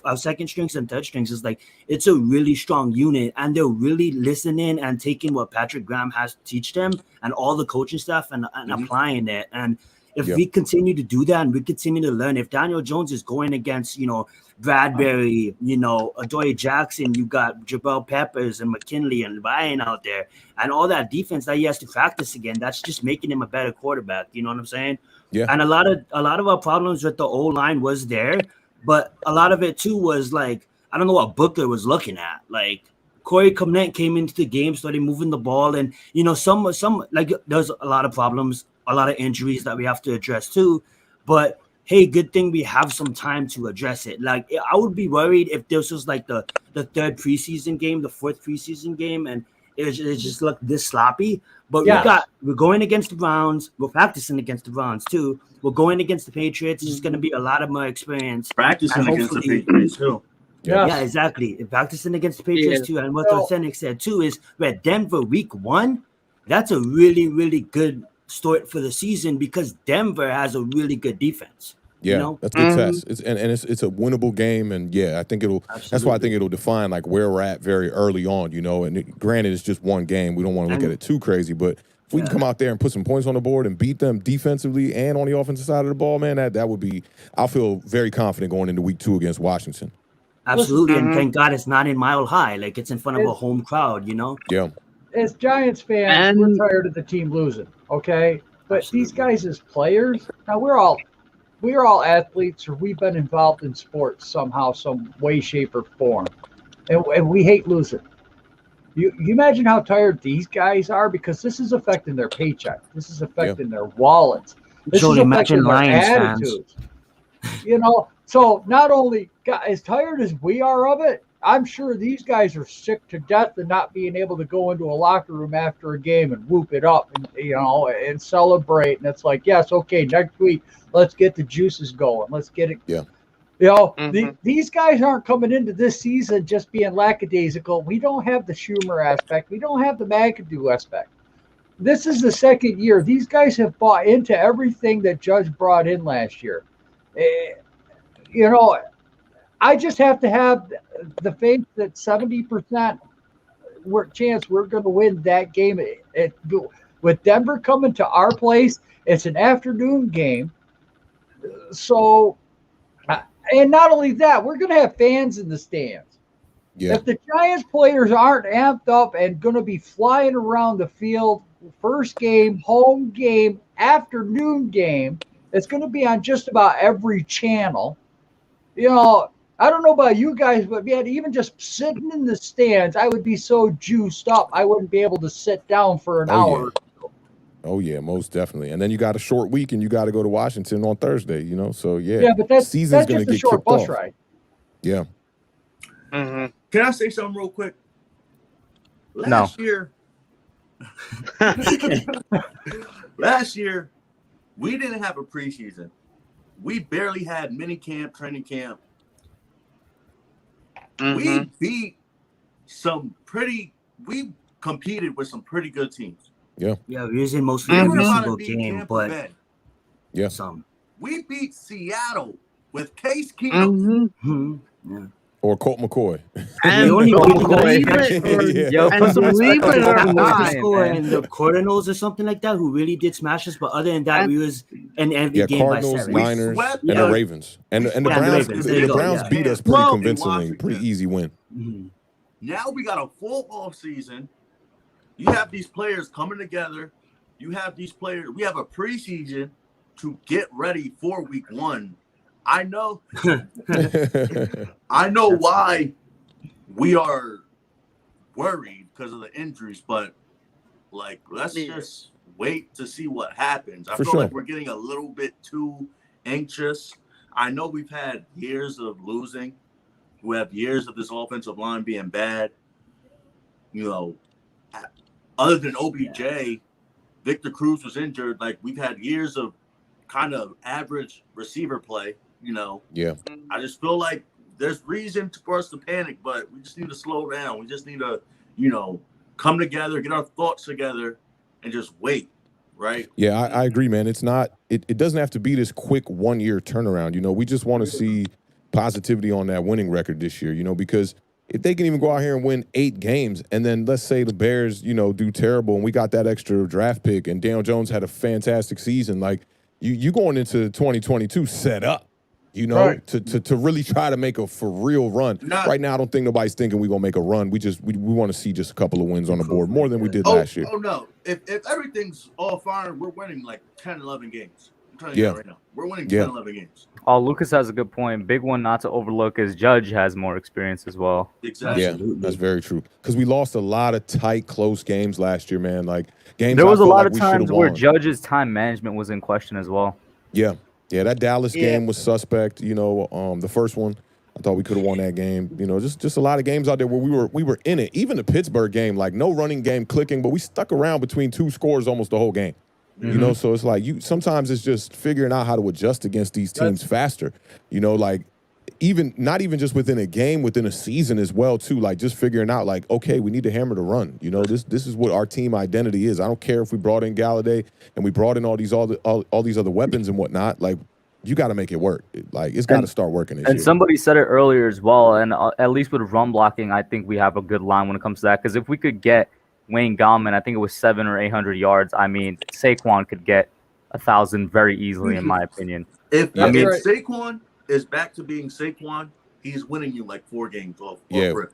our second strings and third strings is like it's a really strong unit, and they're really listening and taking what Patrick Graham has to teach them and all the coaching stuff and applying it. And if we continue to do that and we continue to learn, if Daniel Jones is going against, Bradbury, Adoree Jackson, you got Jabal Peppers and McKinley and Ryan out there, and all that defense that he has to practice again, that's just making him a better quarterback. You know what I'm saying? Yeah. And a lot of our problems with the O-line was there, but a lot of it too was like, I don't know what Booker was looking at. Like Corey Clement came into the game, started moving the ball, and some like there's a lot of problems, a lot of injuries that we have to address too. But hey, good thing we have some time to address it. Like I would be worried if this was like the third preseason game, the fourth preseason game, and it just looked this sloppy. But we're going against the Browns. We're practicing against the Browns too. We're going against the Patriots. It's just going to be a lot of more experience. Practicing against the Patriots too. Yeah, exactly. Practicing against the Patriots too. And what Awthentik said too is we're at Denver week 1. That's a really, really good start for the season because Denver has a really good defense. Yeah, that's a good test. It's a winnable game, and I think it'll. Absolutely. That's why I think it'll define like where we're at very early on. And granted, it's just one game. We don't want to look at it too crazy, but if we can come out there and put some points on the board and beat them defensively and on the offensive side of the ball, man, that would be. I'll feel very confident going into week 2 against Washington. Absolutely, and thank God it's not in Mile High. Like it's in front of a home crowd. Yeah. As Giants fans, we're tired of the team losing. Okay, but these guys as players, now we're all athletes, or we've been involved in sports somehow, some way, shape, or form, and we hate losing. You imagine how tired these guys are because this is affecting their paycheck. This is affecting their wallets. This is affecting their attitudes. So not only as tired as we are of it, I'm sure these guys are sick to death of not being able to go into a locker room after a game and whoop it up and and celebrate. And it's like, yes, okay, next week let's get the juices going. Let's get it. Yeah. These guys aren't coming into this season just being lackadaisical. We don't have the Schumer aspect. We don't have the McAdoo aspect. This is the second year. These guys have bought into everything that Judge brought in last year. I just have to have the faith that 70% chance we're going to win that game. With Denver coming to our place, it's an afternoon game. So, and not only that, we're going to have fans in the stands. Yeah. If the Giants players aren't amped up and going to be flying around the field, first game, home game, afternoon game, it's going to be on just about every channel. I don't know about you guys, but man, even just sitting in the stands, I would be so juiced up, I wouldn't be able to sit down for an hour. Oh yeah, most definitely. And then you got a short week, and you got to go to Washington on Thursday. So Yeah, but that's season's just gonna a get short kicked bus off. ride. Yeah. Can I say something real quick? Last year, we didn't have a preseason. We barely had mini camp, training camp. We beat we competed with some pretty good teams. Yeah. Yeah, we're using mostly every single game, but we beat Seattle with Case Keenum. Or Colt McCoy. And the Cardinals or something like that, who really did smash us. But other than that, we was in every game Cardinals, by 7. Niners, and the Ravens. And the Browns, the Browns beat us pretty convincingly. Pretty easy win. Now we got a full off season. You have these players coming together. We have a preseason to get ready for week 1. I know why we are worried because of the injuries, but let's just wait to see what happens. I feel like we're getting a little bit too anxious. I know we've had years of losing. We have years of this offensive line being bad. Other than OBJ, Victor Cruz was injured. We've had years of kind of average receiver play. Yeah. I just feel like there's reason for us to panic, but we just need to slow down. We just need to, come together, get our thoughts together, and just wait, right? Yeah, I agree, man. It's not. It doesn't have to be this quick 1 year turnaround. We just want to see positivity on that winning record this year. Because if they can even go out here and win 8 games, and then let's say the Bears, do terrible, and we got that extra draft pick, and Daniel Jones had a fantastic season, like you going into 2022 set up, Right. to really try to make a for real run. Right now, I don't think nobody's thinking we're gonna make a run. We want to see just a couple of wins on the board, more than we did last year. Oh no! If everything's all fine, we're winning like 10, 11 games. I'm telling you that right now. We're winning 10, 11 games. Oh, Lucas has a good point. Big one not to overlook is Judge has more experience as well. Exactly. Yeah, that's very true. Because we lost a lot of tight, close games last year, man. Like games. There was a lot of we times should've where won. Judge's time management was in question as well. Yeah, that Dallas game was suspect. The first one, I thought we could have won that game. Just a lot of games out there where we were in it. Even the Pittsburgh game, like no running game clicking, but we stuck around between 2 scores almost the whole game. So it's like sometimes it's just figuring out how to adjust against these teams faster. Like not even just within a game, within a season as well too. Like just figuring out like, okay, we need to hammer the run. This is what our team identity is. I don't care if we brought in Galladay and we brought in all these other weapons and whatnot. Like you got to make it work. Like it's got to start working this year. And somebody said it earlier as well. And at least with run blocking, I think we have a good line when it comes to that. Because if we could get Wayne Gallman, I think it was 700 or 800 yards. I mean, Saquon could get 1,000 very easily, in my opinion. If Saquon is back to being Saquon, he's winning you like 4 games off. Yeah. We're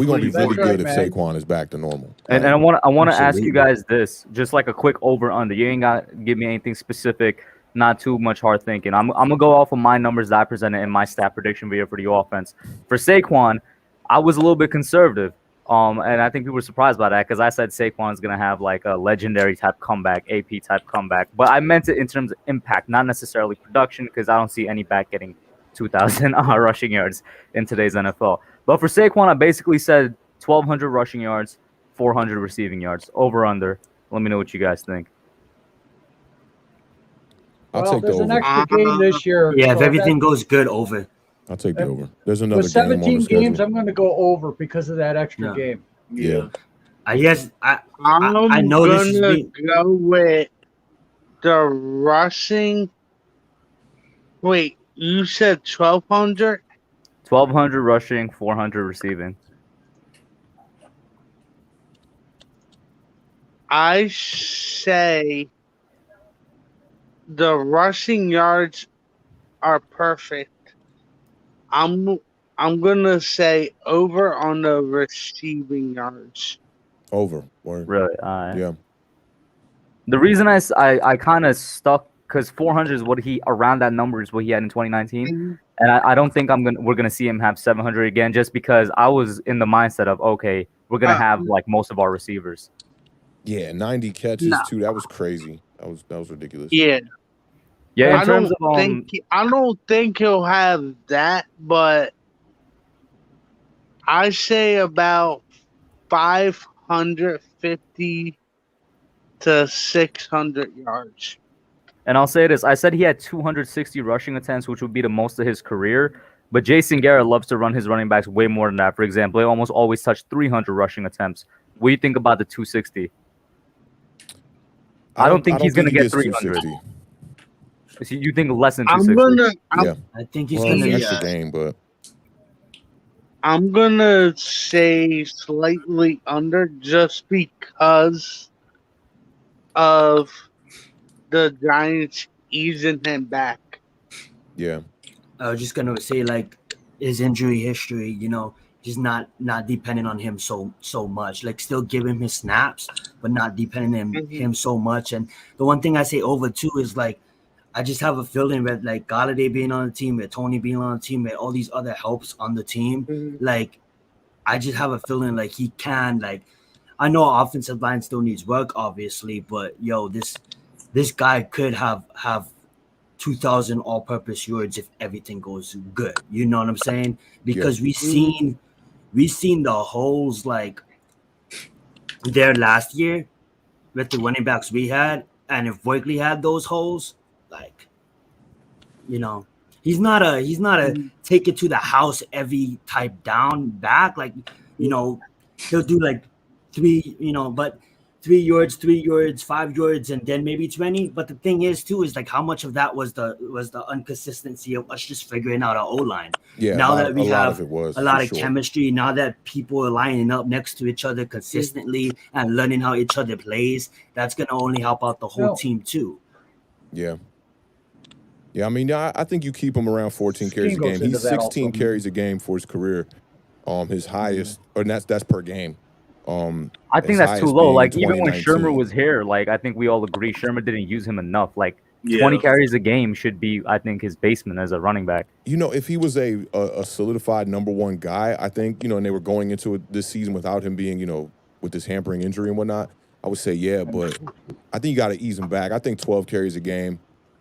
gonna be really good if Saquon is back to normal. And I want to ask you guys this, just like a quick over under. You ain't got to give me anything specific, not too much hard thinking. I'm gonna go off of my numbers that I presented in my stat prediction video for the offense. For Saquon, I was a little bit conservative. And I think people were surprised by that because I said Saquon's going to have like a legendary type comeback, AP type comeback. But I meant it in terms of impact, not necessarily production, because I don't see any back getting 2,000 rushing yards in today's NFL. But for Saquon, I basically said 1,200 rushing yards, 400 receiving yards, over under. Let me know what you guys think. I'll take the there's over. an extra game this year. Yeah, if so everything goes good, over. I'll take the over. There's another with game on 17 the schedule. games, I'm going to go over because of that extra game. Yeah. I guess I I'm know this is gonna go with the rushing. Wait, you said 1,200? 1,200 rushing, 400 receiving. I say the rushing yards are perfect. I'm gonna say over on the receiving yards. Over. Word. Really? Yeah. The reason I kind of stuck because 400 is what around that number is what he had in 2019, and I don't think we're gonna see him have 700 again just because I was in the mindset of okay, we're gonna have like most of our receivers. Yeah, 90 catches too. That was crazy. That was ridiculous. Yeah. Yeah, I don't think he'll have that, but I say about 550 to 600 yards. And I'll say this: I said he had 260 rushing attempts, which would be the most of his career. But Jason Garrett loves to run his running backs way more than that. For example, they almost always touch 300 rushing attempts. What do you think about the 260? I don't think he's going to get 300. So you think less than 260? I think he's well, going to extra game, but I'm gonna say slightly under just because of the Giants easing him back. Yeah. I was just gonna say like his injury history, just not depending on him so much. Like still give him his snaps, but not depending on him so much. And the one thing I say over too is like I just have a feeling that like Galladay being on the team, with Tony being on the team, with all these other helps on the team, like I just have a feeling like he can like. I know our offensive line still needs work, obviously, but this guy could have 2,000 all-purpose yards if everything goes good. You know what I'm saying? Because we seen the holes like there last year with the running backs we had, and if Blakely had those holes, like He's not a take it to the house every type down back. Like, he'll do like 3, but 3 yards, 5 yards, and then maybe 20. But the thing is too, is like how much of that was the inconsistency of us just figuring out our O-line. Yeah, now that we have a lot of chemistry, now that people are lining up next to each other consistently and learning how each other plays, that's gonna only help out the whole team too. Yeah. Yeah, I mean, I think you keep him around 14 carries a game. He's 16 carries a game for his career. His highest, or that's per game. I think that's too low. Like, even when Shermer was here, like, I think we all agree Shermer didn't use him enough. Like, 20 carries a game should be, I think, his basement as a running back. If he was a solidified #1 guy, I think, and they were going into it this season without him being, with this hampering injury and whatnot, I would say, yeah, but I think you got to ease him back. I think 12 carries a game.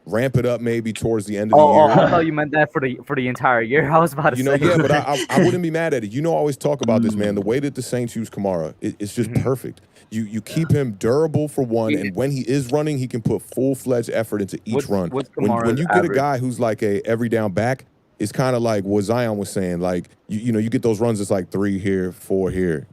Ramp it up maybe towards the end of the year. I thought you meant that for the entire year. I was about to say. Yeah, but I wouldn't be mad at it. I always talk about this, man. The way that the Saints use Kamara, it's just perfect. You keep him durable for one, and when he is running, he can put full-fledged effort into each run. When you get a guy who's like a every down back, it's kind of like what Zion was saying. Like, you get those runs, it's like 3 here, 4 here.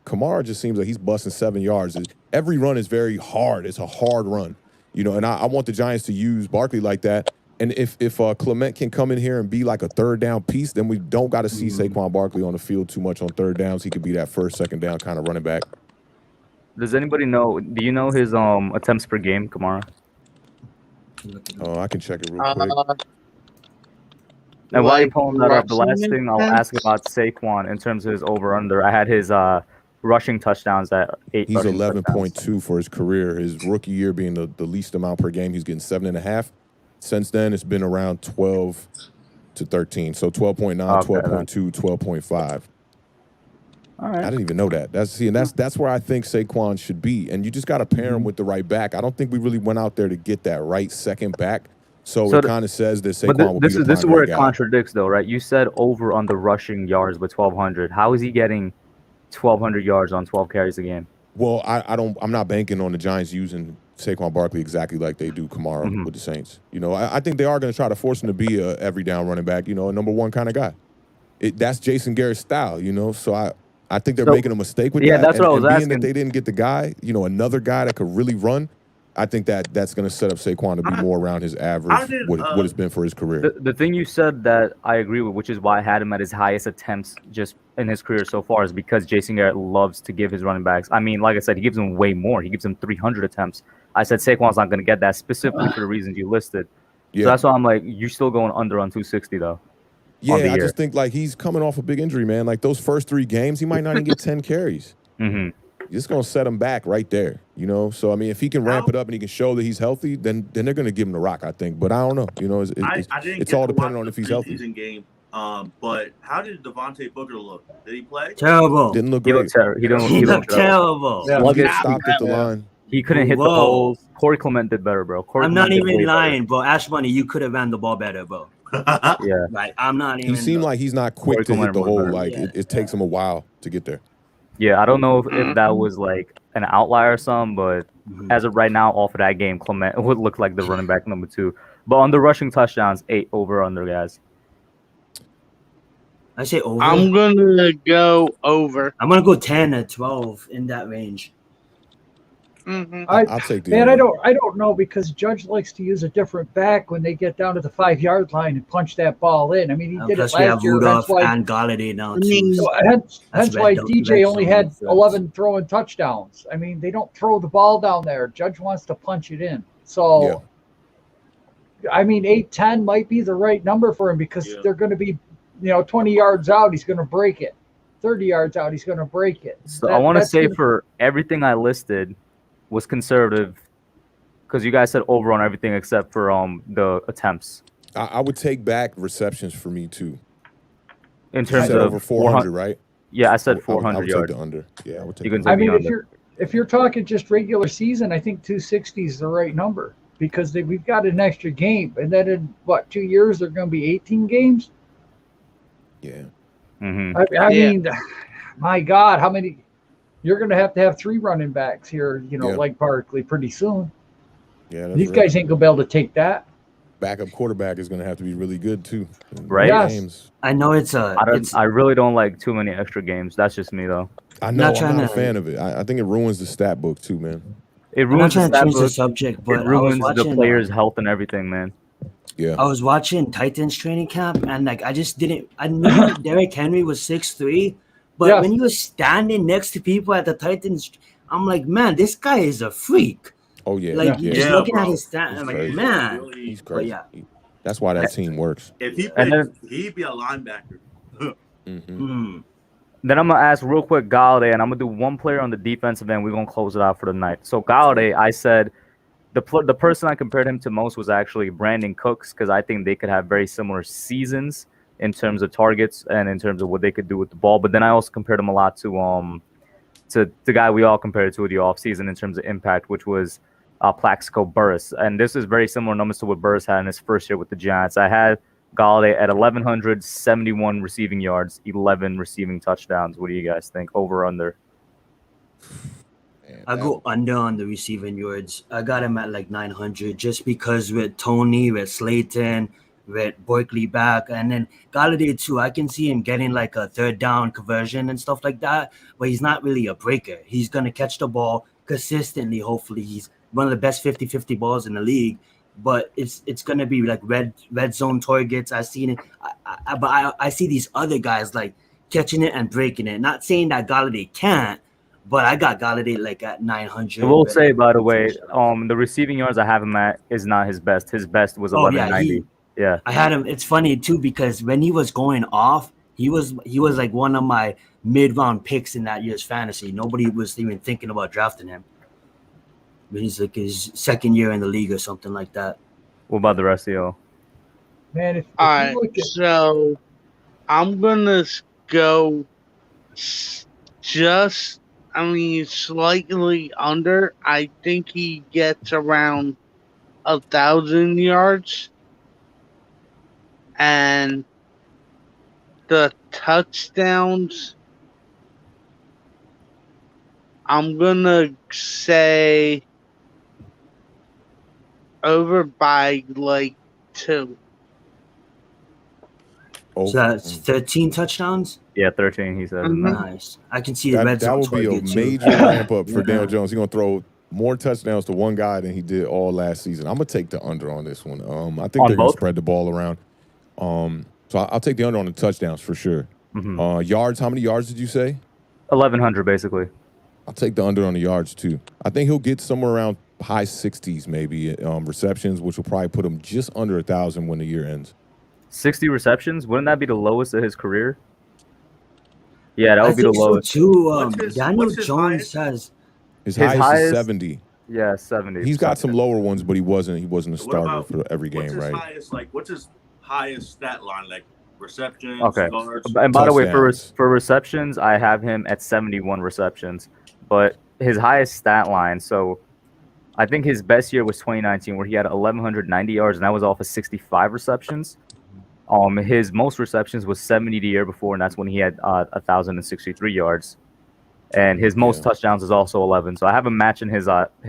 Kamara just seems like he's busting 7 yards. Every run is very hard. It's a hard run. And I want the Giants to use Barkley like that. And if Clement can come in here and be like a third down piece, then we don't got to see Saquon Barkley on the field too much on third downs. He could be that first, second down kind of running back. Does anybody know? Do you know his attempts per game, Kamara? Oh, I can check it real quick. And while you're pulling that up, the last thing I'll ask about Saquon in terms of his over/under, I had his rushing touchdowns at 8. He's 11.2 for his career. His rookie year being the least amount per game. He's getting 7.5. Since then, it's been around 12 to 13. So 12.9, 12.2, 12.5. All right. I didn't even know that. That's where I think Saquon should be. And you just got to pair him with the right back. I don't think we really went out there to get that right second back. So it kind of says that Saquon will be the primary guy. This is where it contradicts, though, right? You said over on the rushing yards with 1,200. How is he getting 1,200 yards on 12 carries a game? Well, I'm not banking on the Giants using Saquon Barkley exactly like they do Kamara with the Saints. I think they are going to try to force him to be a every down running back, a #1 kind of guy. That's Jason Garrett's style, So I think they're making a mistake with that. Yeah, that's what I was asking. Being that they didn't get the guy, another guy that could really run, I think that's going to set up Saquon to be more around his average, what it's been for his career. The thing you said that I agree with, which is why I had him at his highest attempts just in his career so far, is because Jason Garrett loves to give his running backs. I mean, like I said, he gives them way more. He gives them 300 attempts. I said Saquon's not going to get that specifically for the reasons you listed. Yeah. So that's why I'm like, you're still going under on 260, though. Yeah, I just think, like, he's coming off a big injury, man. Like, those first 3 games, he might not even get 10 carries. It's going to set him back right there, So, I mean, if he can ramp it up and he can show that he's healthy, then they're going to give him the rock, I think. But I don't know. It's all dependent on if he's healthy. Game, but how did Devontae Booker look? Did he play? Terrible. Didn't look great. He looked terrible. Yeah, stopped at the line. He couldn't hit the holes. Corey Clement did better, bro. I'm not even lying, bro. Ash Money, you could have ran the ball better, bro. Yeah. Like, I'm not even. He seemed like he's not quick to hit the hole. Like, it takes him a while to get there. Yeah, I don't know if that was like an outlier or something, but as of right now, off of that game, Clement would look like the running back #2. But on the rushing touchdowns, 8 over under, guys. I say over. I'm gonna go over. I'm gonna go 10 or 12 in that range. I'll take the. Man, I don't know, because Judge likes to use a different back when they get down to the 5-yard line and punch that ball in. I mean, he did it last year. Rudolph and Galladay now too. That's why DJ only had 11 throwing touchdowns. I mean, they don't throw the ball down there. Judge wants to punch it in. So, I mean, 8-10 might be the right number for him, because they're going to be, 20 yards out, he's going to break it. 30 yards out, he's going to break it. So I want to say for everything I listed was conservative, because you guys said over on everything except for the attempts. I would take back receptions for me too. In terms of over 400, right? Yeah, I said 400 I would yards. take the under. Yeah, I would take. I mean, if you're talking just regular season, I think 260 is the right number, because we've got an extra game, and then in 2 years they're going to be 18 games. Yeah. I mean, my God, how many? You're going to have 3 running backs here, like Barkley, pretty soon. Yeah, these guys ain't going to be able to take that. backup quarterback is going to have to be really good too. Right? Yes. Games. I know it's I really don't like too many extra games. That's just me though. I know. not I'm not trying a to- fan of it. I think it ruins the stat book too, man. It I'm not ruins the trying to stat change the book. subject, It but I was ruins the watching player's health and everything, man. Yeah. I was watching Titans training camp, and like I just didn't. I knew Derrick Henry was 6'3", but Yes. when he was standing next to people at the Titans, I'm like, man, this guy is a freak. Oh yeah. Like yeah. just Yeah, looking at bro. his stat, He's I'm like, crazy. man. He's But crazy. yeah. That's why that team works. If he And played, then- he'd be a linebacker. Mm. Then I'm gonna ask real quick Galladay, and I'm gonna do one player on the defensive end. We're gonna close it out for the night. So Galladay, I said the person I compared him to most was actually Brandon Cooks, because I think they could have very similar seasons in terms of targets and in terms of what they could do with the ball. But then I also compared him a lot to the guy we all compared to the offseason in terms of impact, which was Plaxico Burress. And this is very similar numbers to what Burress had in his first year with the Giants. I had Galladay at 1,171 receiving yards, 11 receiving touchdowns. What do you guys think? Over, under? I go under on the receiving yards. I got him at like 900 just because with Tony, with Slayton, with Barkley back, and then Galladay too. I can see him getting like a third down conversion and stuff like that, but he's not really a breaker. He's going to catch the ball consistently. Hopefully he's one of the best 50-50 balls in the league, but it's going to be like red zone targets. I've seen it. But I see these other guys like catching it and breaking it. Not saying that Galladay can't, but I got Galladay like at 900. I will say, by the way, the receiving yards I have him at is not his best. His best was 1190. Yeah. I had him. It's funny too because when he was going off, he was like one of my mid-round picks in that year's fantasy. Nobody was even thinking about drafting him. But he's like his second year in the league or something like that. What about the rest of y'all? Man, if All you right, look at so I'm gonna go slightly under. I think he gets around 1,000 yards, and the touchdowns, I'm gonna say over by like 2. Oh, So that's 13 touchdowns? Yeah, 13, he said. Nice. I can see the red that zone would be a target, too. major ramp up for Yeah. Daniel Jones. He's gonna throw more touchdowns to one guy than he did all last season. I'm gonna take the under on this one. I think they're gonna spread the ball around. So I'll take the under on the touchdowns for sure. Yards, how many yards did you say? 1,100 basically. I'll take the under on the yards too. I think he'll get somewhere around high 60s maybe receptions, which will probably put him just under 1,000 when the year ends. 60 receptions? Wouldn't that be the lowest of his career? Yeah, that would be the think so, lowest. too. Daniel Jones has His highest is 70. Yeah, 70. He's got some lower ones, but he wasn't a starter about- for every game, right? What's his highest stat line? Like receptions, Okay. yards? And by the way, Touchdowns. for receptions, I have him at 71 receptions. But his highest stat line, so I think his best year was 2019, where he had 1,190 yards, and that was off of 65 receptions. His most receptions was 70 the year before, and that's when he had 1,063 yards. And his most touchdowns is also 11. So I have him matching his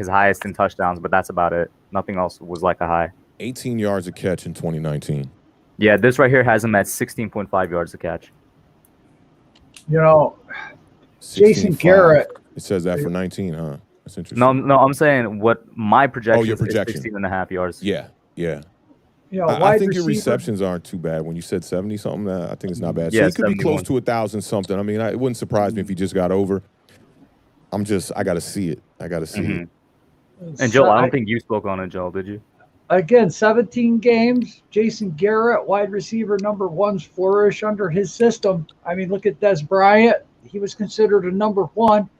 highest in touchdowns, but that's about it. Nothing else was like a high. 18 yards a catch in 2019. Yeah, this right here has him at 16.5 yards a catch. you know, 16.5. Jason Garrett. It says that for 19, huh? That's interesting. No, I'm saying what my projection your is projection. 16 and a half yards. Yeah. You know, I wide think your receiver. receptions aren't too bad. When you said 70 something, I think it's not bad. So Yeah, he could be 71. close to 1,000 something. I mean, it wouldn't surprise me if he just got over. I got to see it. I got to see it. And Joel, I don't think you spoke on it, Joel, did you? Again, 17 games. Jason Garrett, wide receiver number one's flourish under his system. I mean, look at Des Bryant. He was considered a number one.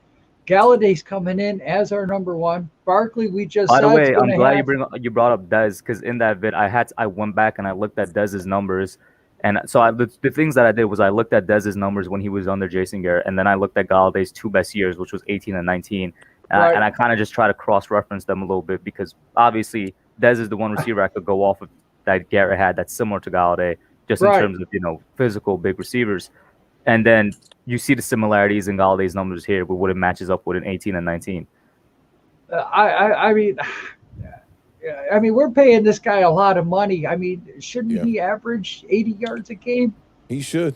Galladay's coming in as our number one. Barkley, we just By the said, way, is I'm gonna glad have- you brought up Dez, because in that vid, I went back and I looked at Dez's numbers. And so the things that I did was I looked at Dez's numbers when he was under Jason Garrett, and then I looked at Galladay's 2 best years, which was 18 and 19. Right. And I kind of just try to cross-reference them a little bit, because obviously Dez is the one receiver I could go off of that Garrett had that's similar to Galladay, just in Right. terms of, physical big receivers. And then you see the similarities in Galladay's numbers here with what it matches up with in 18 and 19. I mean, I mean, we're paying this guy a lot of money. I mean, shouldn't he average 80 yards a game? He should.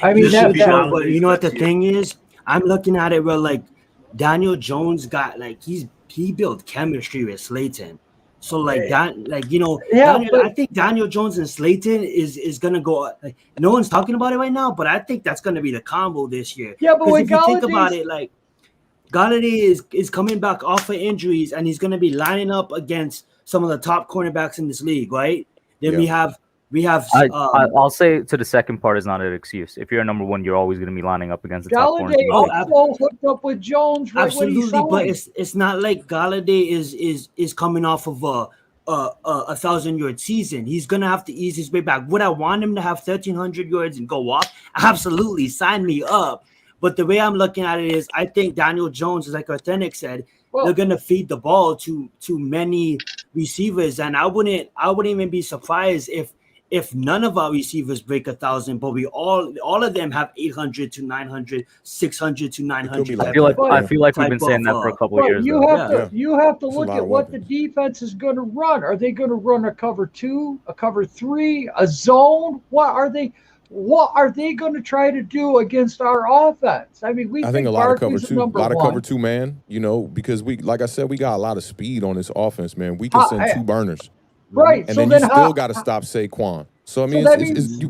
I mean, but you know what the thing is? I'm looking at it where like Daniel Jones got like he built chemistry with Slayton. So like that, like I think Daniel Jones and Slayton is gonna go. Like, no one's talking about it right now, but I think that's gonna be the combo this year. Yeah, but because if you think about it, like Galladay is coming back off of injuries, and he's gonna be lining up against some of the top cornerbacks in this league, right? Then we have. I'll say to the second part is not an excuse. If you're a number one, you're always going to be lining up against the top corners. Galladay also hooked up with Jones right absolutely, when he signed. but it's not like Galladay is coming off of a 1,000-yard season. He's gonna have to ease his way back. Would I want him to have 1,300 yards and go off? Absolutely, sign me up. But the way I'm looking at it is, I think Daniel Jones, like Awthentik said, they're gonna feed the ball to many receivers, and I wouldn't even be surprised if none of our receivers break 1,000, but we all of them have 800 to 900, 600 to 900. I feel like we've been saying that for a couple of years. You have to look at what the defense is going to run. Are they going to run a cover 2, a cover 3, a zone? What are they going to try to do against our offense? I mean, I think a lot of cover 2, cover 2 man. You know, because like I said, we got a lot of speed on this offense, man. We can send 2 burners. Right. And then you still got to stop Saquon. So, I mean,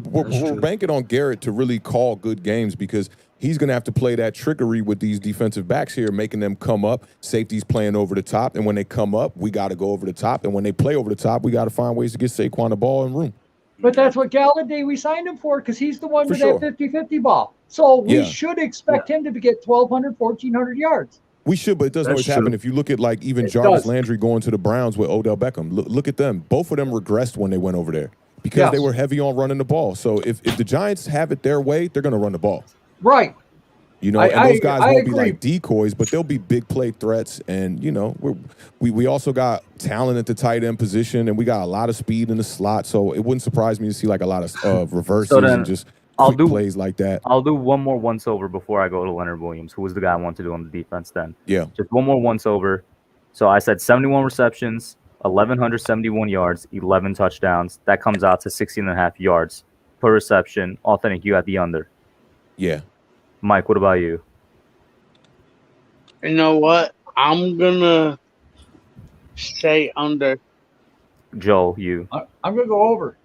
we're banking on Garrett to really call good games because he's going to have to play that trickery with these defensive backs here, making them come up. Safety's playing over the top. And when they come up, we got to go over the top. And when they play over the top, we got to find ways to get Saquon the ball and room. But that's what Galladay we signed him for because he's the one with that 50-50 ball. So we should expect him to get 1,200, 1,400 yards. We should, but it doesn't always happen. If you look at like even Jarvis Landry going to the Browns with Odell Beckham, look at them. Both of them regressed when they went over there because they were heavy on running the ball. So if the Giants have it their way, they're going to run the ball. Right. You know, and those guys won't be like decoys, but they'll be big play threats. And, you know, we also got talent at the tight end position, and we got a lot of speed in the slot. So it wouldn't surprise me to see like a lot of reverses and just plays like that. I'll do one more once-over before I go to Leonard Williams, who was the guy I want to do on the defense then. Yeah. Just one more once-over. So I said 71 receptions, 1,171 yards, 11 touchdowns. That comes out to 16.5 yards per reception. Awthentik, you got the under. Yeah. Mike, what about you? You know what? I'm going to stay under. Joel, you. I'm going to go over.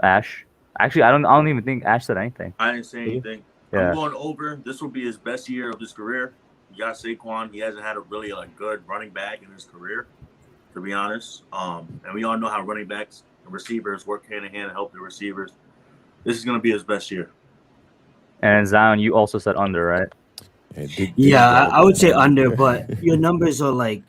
Ash? Actually, I don't even think Ash said anything. I didn't say anything. Yeah. I'm going over. This will be his best year of his career. You got Saquon. He hasn't had a really good running back in his career, to be honest. And we all know how running backs and receivers work hand in hand to help the receivers. This is going to be his best year. And Zion, you also said under, right? Yeah, I would say under, but your numbers are like,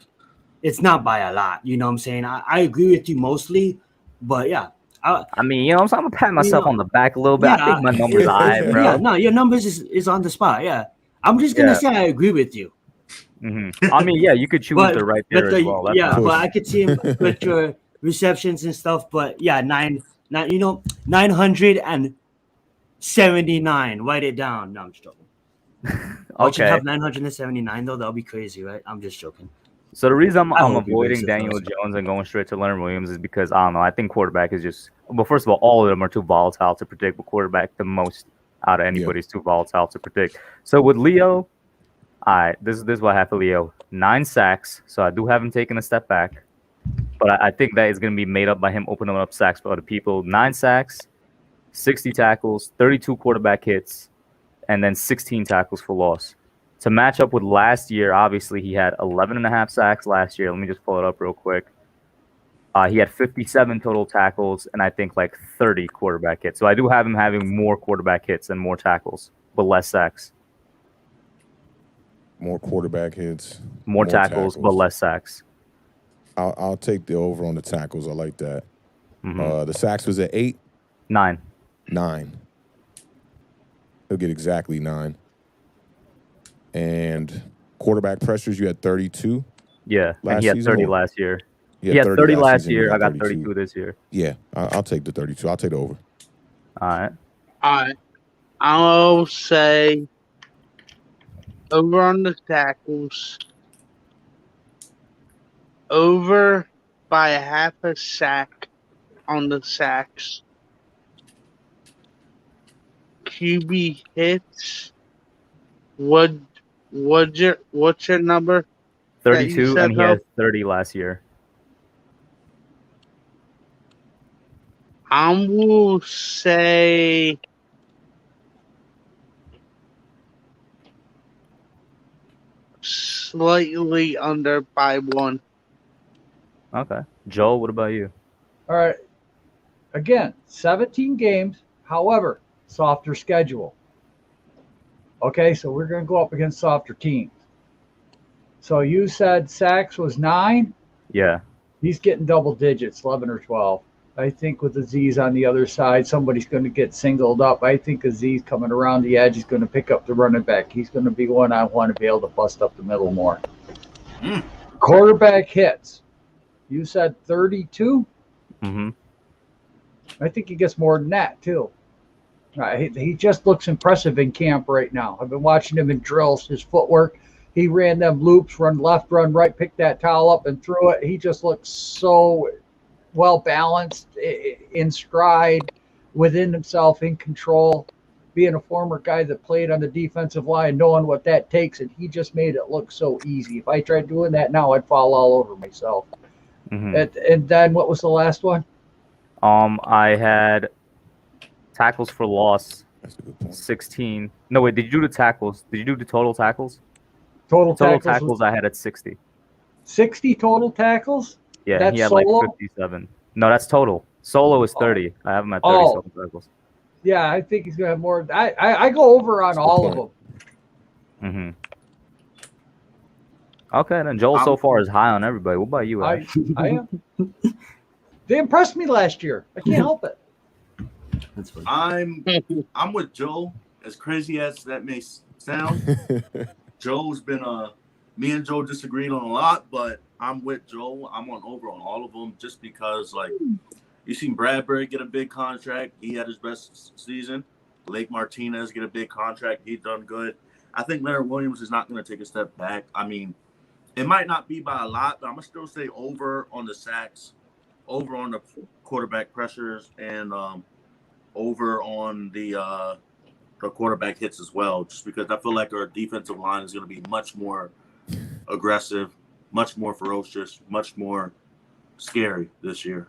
it's not by a lot. You know what I'm saying? I agree with you mostly, but yeah. I mean, you know, I'm gonna pat myself on the back a little bit. I think my numbers are high, bro. Yeah, no, your numbers is on the spot. Yeah, I'm just gonna say I agree with you. Mm-hmm. I mean, yeah, you could choose the right there as well. That's but I could see him with your receptions and stuff. But yeah, 979. Write it down. No, I'm just joking. Okay. Have 979 though. That'll be crazy, right? I'm just joking. So the reason I'm avoiding Daniel Jones and going straight to Leonard Williams is because I don't know. I think quarterback is just first of all of them are too volatile to predict. But quarterback, the most out of anybody's too volatile to predict. So with Leo, this is what I have for Leo: 9 sacks. So I do have him taking a step back, but I think that is going to be made up by him opening up sacks for other people. 9 sacks, 60 tackles, 32 quarterback hits, and then 16 tackles for loss. To match up with last year, obviously, he had 11.5 sacks last year. Let me just pull it up real quick. He had 57 total tackles and I think like 30 quarterback hits. So I do have him having more quarterback hits and more tackles, but less sacks. More quarterback hits. More tackles, but less sacks. I'll take the over on the tackles. I like that. Mm-hmm. The sacks was at 8? 9. 9. He'll get exactly 9. And quarterback pressures, you had 32. Yeah, and he had 30 last year. He had 30 last year. I got 32 this year. Yeah, I'll take the 32. I'll take the over. All right. I'll say over on the tackles, over by a half a sack on the sacks. QB hits. What's your number? That you 32, said, and he Hope? had 30 last year. I will say slightly under by 1. Okay. Joel, what about you? All right. Again, 17 games. However, softer schedule. Okay, so we're going to go up against softer teams. So you said sacks was 9? Yeah. He's getting double digits, 11 or 12. I think with Aziz on the other side, somebody's going to get singled up. I think Aziz coming around the edge is going to pick up the running back. He's going to be one I want to be able to bust up the middle more. Quarterback hits. You said 32? Mm-hmm. I think he gets more than that, too. He just looks impressive in camp right now. I've been watching him in drills, his footwork. He ran them loops, run left, run right, picked that towel up and threw it. He just looks so well balanced, in stride, within himself, in control. Being a former guy that played on the defensive line, knowing what that takes, and he just made it look so easy. If I tried doing that now, I'd fall all over myself. Mm-hmm. And then what was the last one? I had tackles for loss, 16. No, wait, did you do the tackles? Did you do the total tackles? Total tackles I had at 60. 60 total tackles? Yeah, that's he had solo? like 57. No, that's total. Solo is 30. I have him at 37 tackles. Yeah, I think he's going to have more. I go over on all of them. Mm-hmm. Okay, then Joel so far is high on everybody. What about you, Ash? I am. They impressed me last year. I can't help it. That's funny. I'm with Joe. As crazy as that may sound, Joe's been me and Joe disagreed on a lot, but I'm with Joe. I'm on over on all of them just because, like, you seen Bradbury get a big contract. He had his best season. Blake Martinez get a big contract. He's done good. I think Leonard Williams is not going to take a step back. I mean, it might not be by a lot, but I'm going to still say over on the sacks, over on the quarterback pressures, and over on the quarterback hits as well, just because I feel like our defensive line is going to be much more aggressive, much more ferocious, much more scary this year.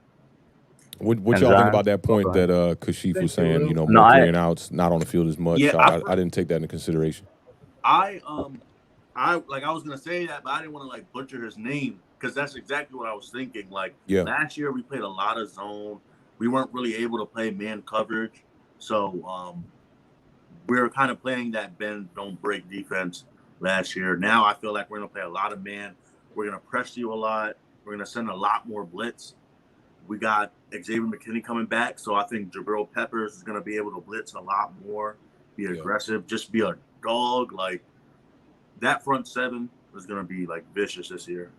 What y'all think about that point that Kashif was saying, you know, more 3 and outs, not on the field as much? Yeah, I didn't take that into consideration. I was gonna say that, but I didn't want to like butcher his name because that's exactly what I was thinking. Like last year, we played a lot of zone. We weren't really able to play man coverage, so we were kind of playing that bend don't break defense last year. Now I feel like we're gonna play a lot of man. We're gonna press you a lot. We're gonna send a lot more blitz. We got Xavier McKinney coming back, so I think Jabril Peppers is gonna be able to blitz a lot more, be aggressive, just be a dog. Like that front seven is gonna be like vicious this year.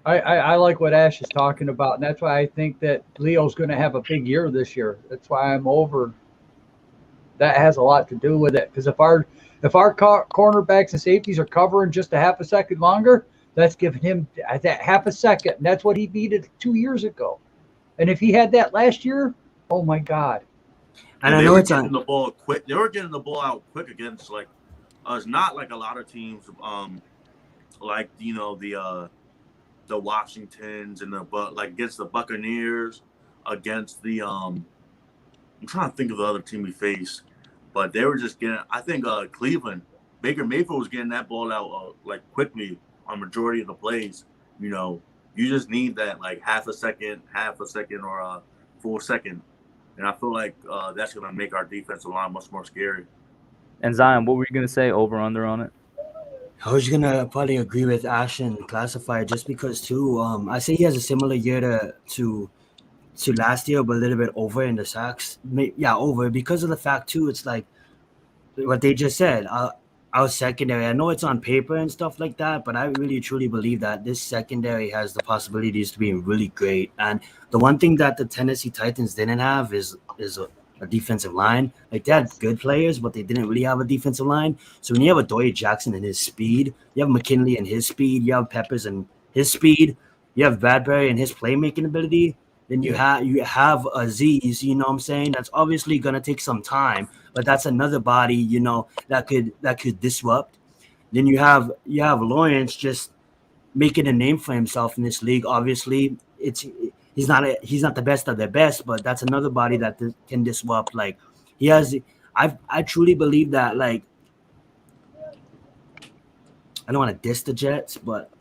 I like what Ash is talking about, and that's why I think that Leo's going to have a big year this year. That's why I'm over. That has a lot to do with it, because if our cornerbacks and safeties are covering just a half a second longer, that's giving him that half a second, and that's what he needed 2 years ago. And if he had that last year, oh my God! And I know it's on the ball quick. They were getting the ball out quick against like us, not like a lot of teams, like you know the Washingtons and like against the Buccaneers, against the I'm trying to think of the other team we faced, but they were just getting. I think Cleveland, Baker Mayfield was getting that ball out like quickly on majority of the plays. You know, you just need that like half a second, or a full second, and I feel like that's gonna make our defensive line much more scary. And Zion, what were you gonna say? Over under on it? I was gonna probably agree with Ash and Classifier just because too. I say he has a similar year to last year, but a little bit over in the sacks. Yeah, over because of the fact too. It's like what they just said. Our secondary. I know it's on paper and stuff like that, but I really truly believe that this secondary has the possibilities to be really great. And the one thing that the Tennessee Titans didn't have is a defensive line. Like they had good players, but they didn't really have a defensive line. So when you have a Dory Jackson and his speed, you have McKinley and his speed, you have Peppers and his speed. You have Bradbury and his playmaking ability. Then you have Aziz, you know what I'm saying? That's obviously gonna take some time, but that's another body, you know, that could disrupt. Then you have Lawrence just making a name for himself in this league. Obviously, he's not the best of the best, but that's another body that can disrupt. Like he has, I truly believe that. Like I don't want to diss the Jets, but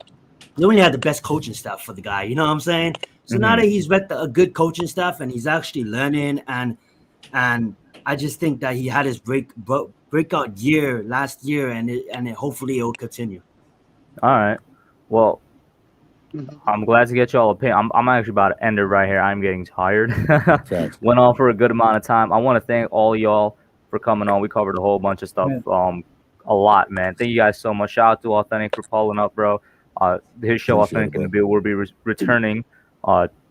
they only had the best coaching staff for the guy. You know what I'm saying? So now that he's with a good coaching staff and he's actually learning, and I just think that he had his breakout year last year, and hopefully it will continue. All right. Well, I'm glad to get y'all opinion. I'm actually about to end it right here. I'm getting tired. Went on for a good amount of time. I want to thank all y'all for coming on. We covered a whole bunch of stuff. A lot, man. Thank you guys so much. Shout out to Awthentik for pulling up, bro. His show, Awthentik in the Bill, will be returning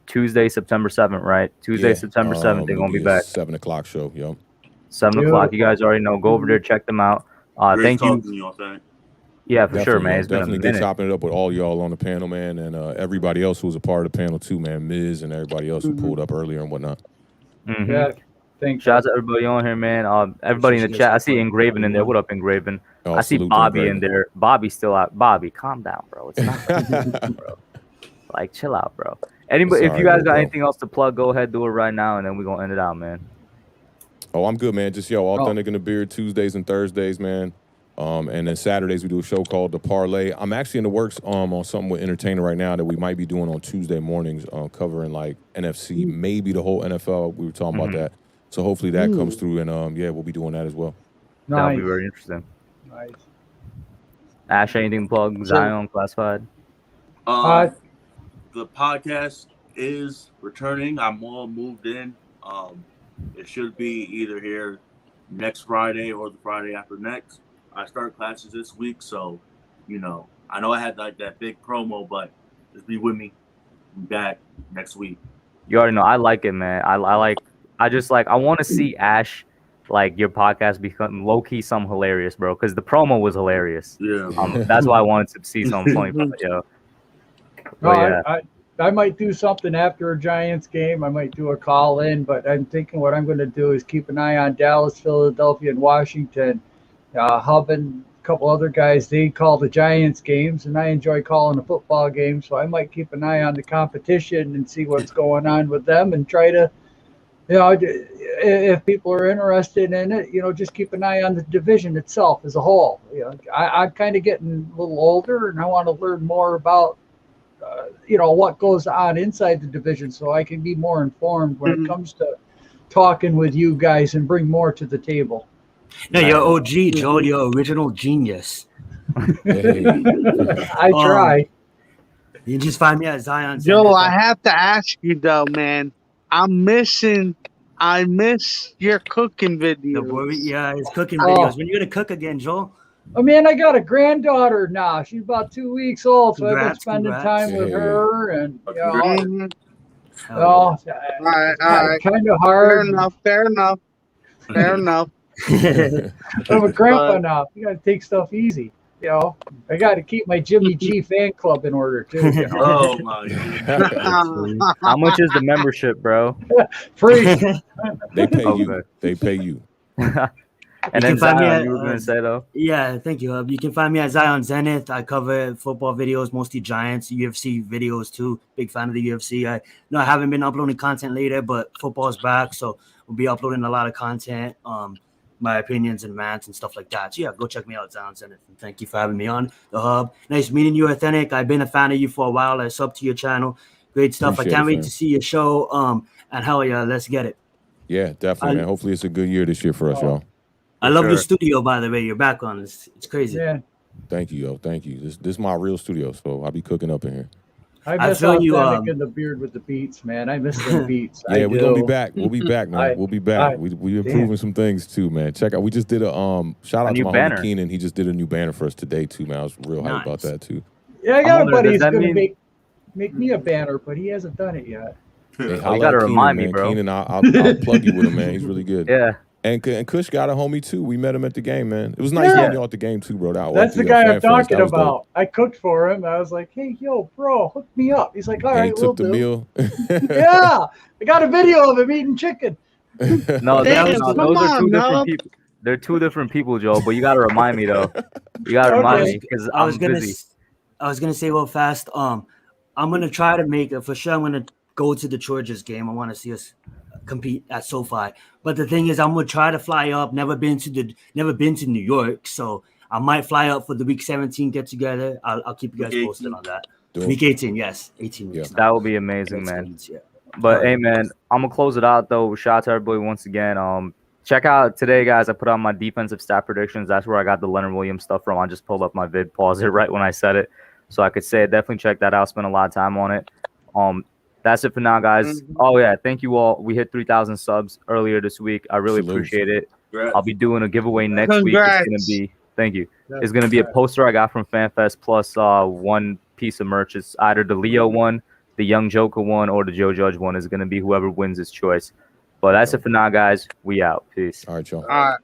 Tuesday, September 7th, right? Tuesday, September 7th, they're going to be back. 7 o'clock show, yo. 7 o'clock. You guys already know. Go over there, check them out. Thank you. Yeah, for sure, man. It's definitely been a good minute. chopping it up with all y'all on the panel, man, and everybody else who was a part of the panel too, man. Miz and everybody else who pulled up earlier and whatnot. Yeah, thanks. Shout out to everybody on here, man. Everybody in the chat. I see Engraven in there. What up, Engraven? Oh, I see salute to Bobby Engraven. in there. Bobby's still out. Bobby, calm down, bro. It's not bro. Like, chill out, bro. Anybody, if you guys got anything else to plug, go ahead, do it right now, and then we're gonna end it out, man. Oh, I'm good, man. Just Awthentik in the Beard Tuesdays and Thursdays, man. And then Saturdays we do a show called The Parlay. I'm actually in the works on something with Entertainer right now that we might be doing on Tuesday mornings, covering like NFC, maybe the whole NFL. We were talking about that. So hopefully that comes through, and yeah, we'll be doing that as well. That'll be very interesting. Nice. Ash, anything to plug? Zion, Classified? The podcast is returning. I'm all moved in. It should be either here next Friday or the Friday after next. I start classes this week, so, you know, I know I had like that big promo, but just be with me. I'm back next week. You already know. I like it, man. I want to see Ash, like, your podcast become low-key something hilarious, bro, because the promo was hilarious. Yeah. That's why I wanted to see something funny from it, yo. No, yeah. I might do something after a Giants game. I might do a call in, but I'm thinking what I'm going to do is keep an eye on Dallas, Philadelphia, and Washington. Hub and a couple other guys, they call the Giants games, and I enjoy calling the football games, so I might keep an eye on the competition and see what's going on with them and try to, you know, if people are interested in it, you know, just keep an eye on the division itself as a whole. You know, I'm kind of getting a little older, and I want to learn more about, you know, what goes on inside the division so I can be more informed when it comes to talking with you guys and bring more to the table. No, you're OG, Joel. You're original genius. I try. You can just find me at Zion. Joe, I have to ask you though, man. I miss your cooking videos. Yeah, his cooking videos. When you gonna cook again, Joel? Oh man, I got a granddaughter now. She's about 2 weeks old, so I've been spending time with her, and you know, kind of hard. Fair enough. I'm a grandpa now. You gotta take stuff easy. You know, I got to keep my Jimmy G fan club in order too. You know? Oh my God. How much is the membership, bro? Free. They pay you. They pay you. And then Zion, you were going to say, though? Yeah, thank you. You can find me at Zion Zenith. I cover football videos, mostly Giants, UFC videos, too. Big fan of the UFC. I haven't been uploading content later, but football's back, so we'll be uploading a lot of content, my opinions and rants and stuff like that. So, yeah, go check me out, Zion Zenith. And thank you for having me on the hub. Nice meeting you, Awthentik. I've been a fan of you for a while. I sub to your channel. Great stuff. Appreciate I can't it, wait man. to see your show. And hell yeah, let's get it. Yeah, definitely, man. Hopefully it's a good year this year for us, y'all. I love your studio, by the way. Your background is crazy. Yeah. Thank you, yo. Thank you. This is my real studio, so I'll be cooking up in here. I miss Awthentik in the beard with the beats, man. I miss the beats. Yeah, we're gonna be back. We'll be back, man. We'll be back. We improving some things too, man. Check out. We just did a shout out to my homie Keenan. He just did a new banner for us today too, man. I was real hyped about that too. Yeah, I got a buddy who's gonna make me a banner, but he hasn't done it yet. Hey, you gotta remind me, bro. Keenan, I'll plug you with him, man. He's really good. Yeah. And Kush got a homie too. We met him at the game, man. It was nice meeting you at the game too, bro. That's the guy I'm talking about. I cooked for him. I was like, hey, yo, bro, hook me up. He's like, all right, we'll do. He took the meal. Yeah, I got a video of him eating chicken. No, those are two different people. They're two different people, Joe. But you got to remind me though. You got to remind me because I'm busy. I was gonna say real fast. I'm gonna try to make it for sure. I'm gonna go to the Chargers game. I want to see us compete at SoFi. But the thing is, I'm gonna try to fly up. Never been to New York, so I might fly up for the Week 17 get together. I'll keep you guys posted on that. Week 18, yes, 18 weeks. That would be amazing, man. But hey, man, I'm gonna close it out though. Shout out to everybody once again. Check out today, guys. I put on my defensive stat predictions. That's where I got the Leonard Williams stuff from. I just pulled up my vid, paused it right when I said it, so I could say it. Definitely check that out. Spent a lot of time on it. That's it for now, guys. Oh yeah, thank you all. We hit 3,000 subs earlier this week. I really appreciate it. I'll be doing a giveaway next week. It's gonna be It's gonna be a poster I got from FanFest plus one piece of merch. It's either the Leo one, the Young Joker one, or the Joe Judge one. Is gonna be whoever wins his choice. But that's it for now, guys. We out. Peace. All right, y'all. All right.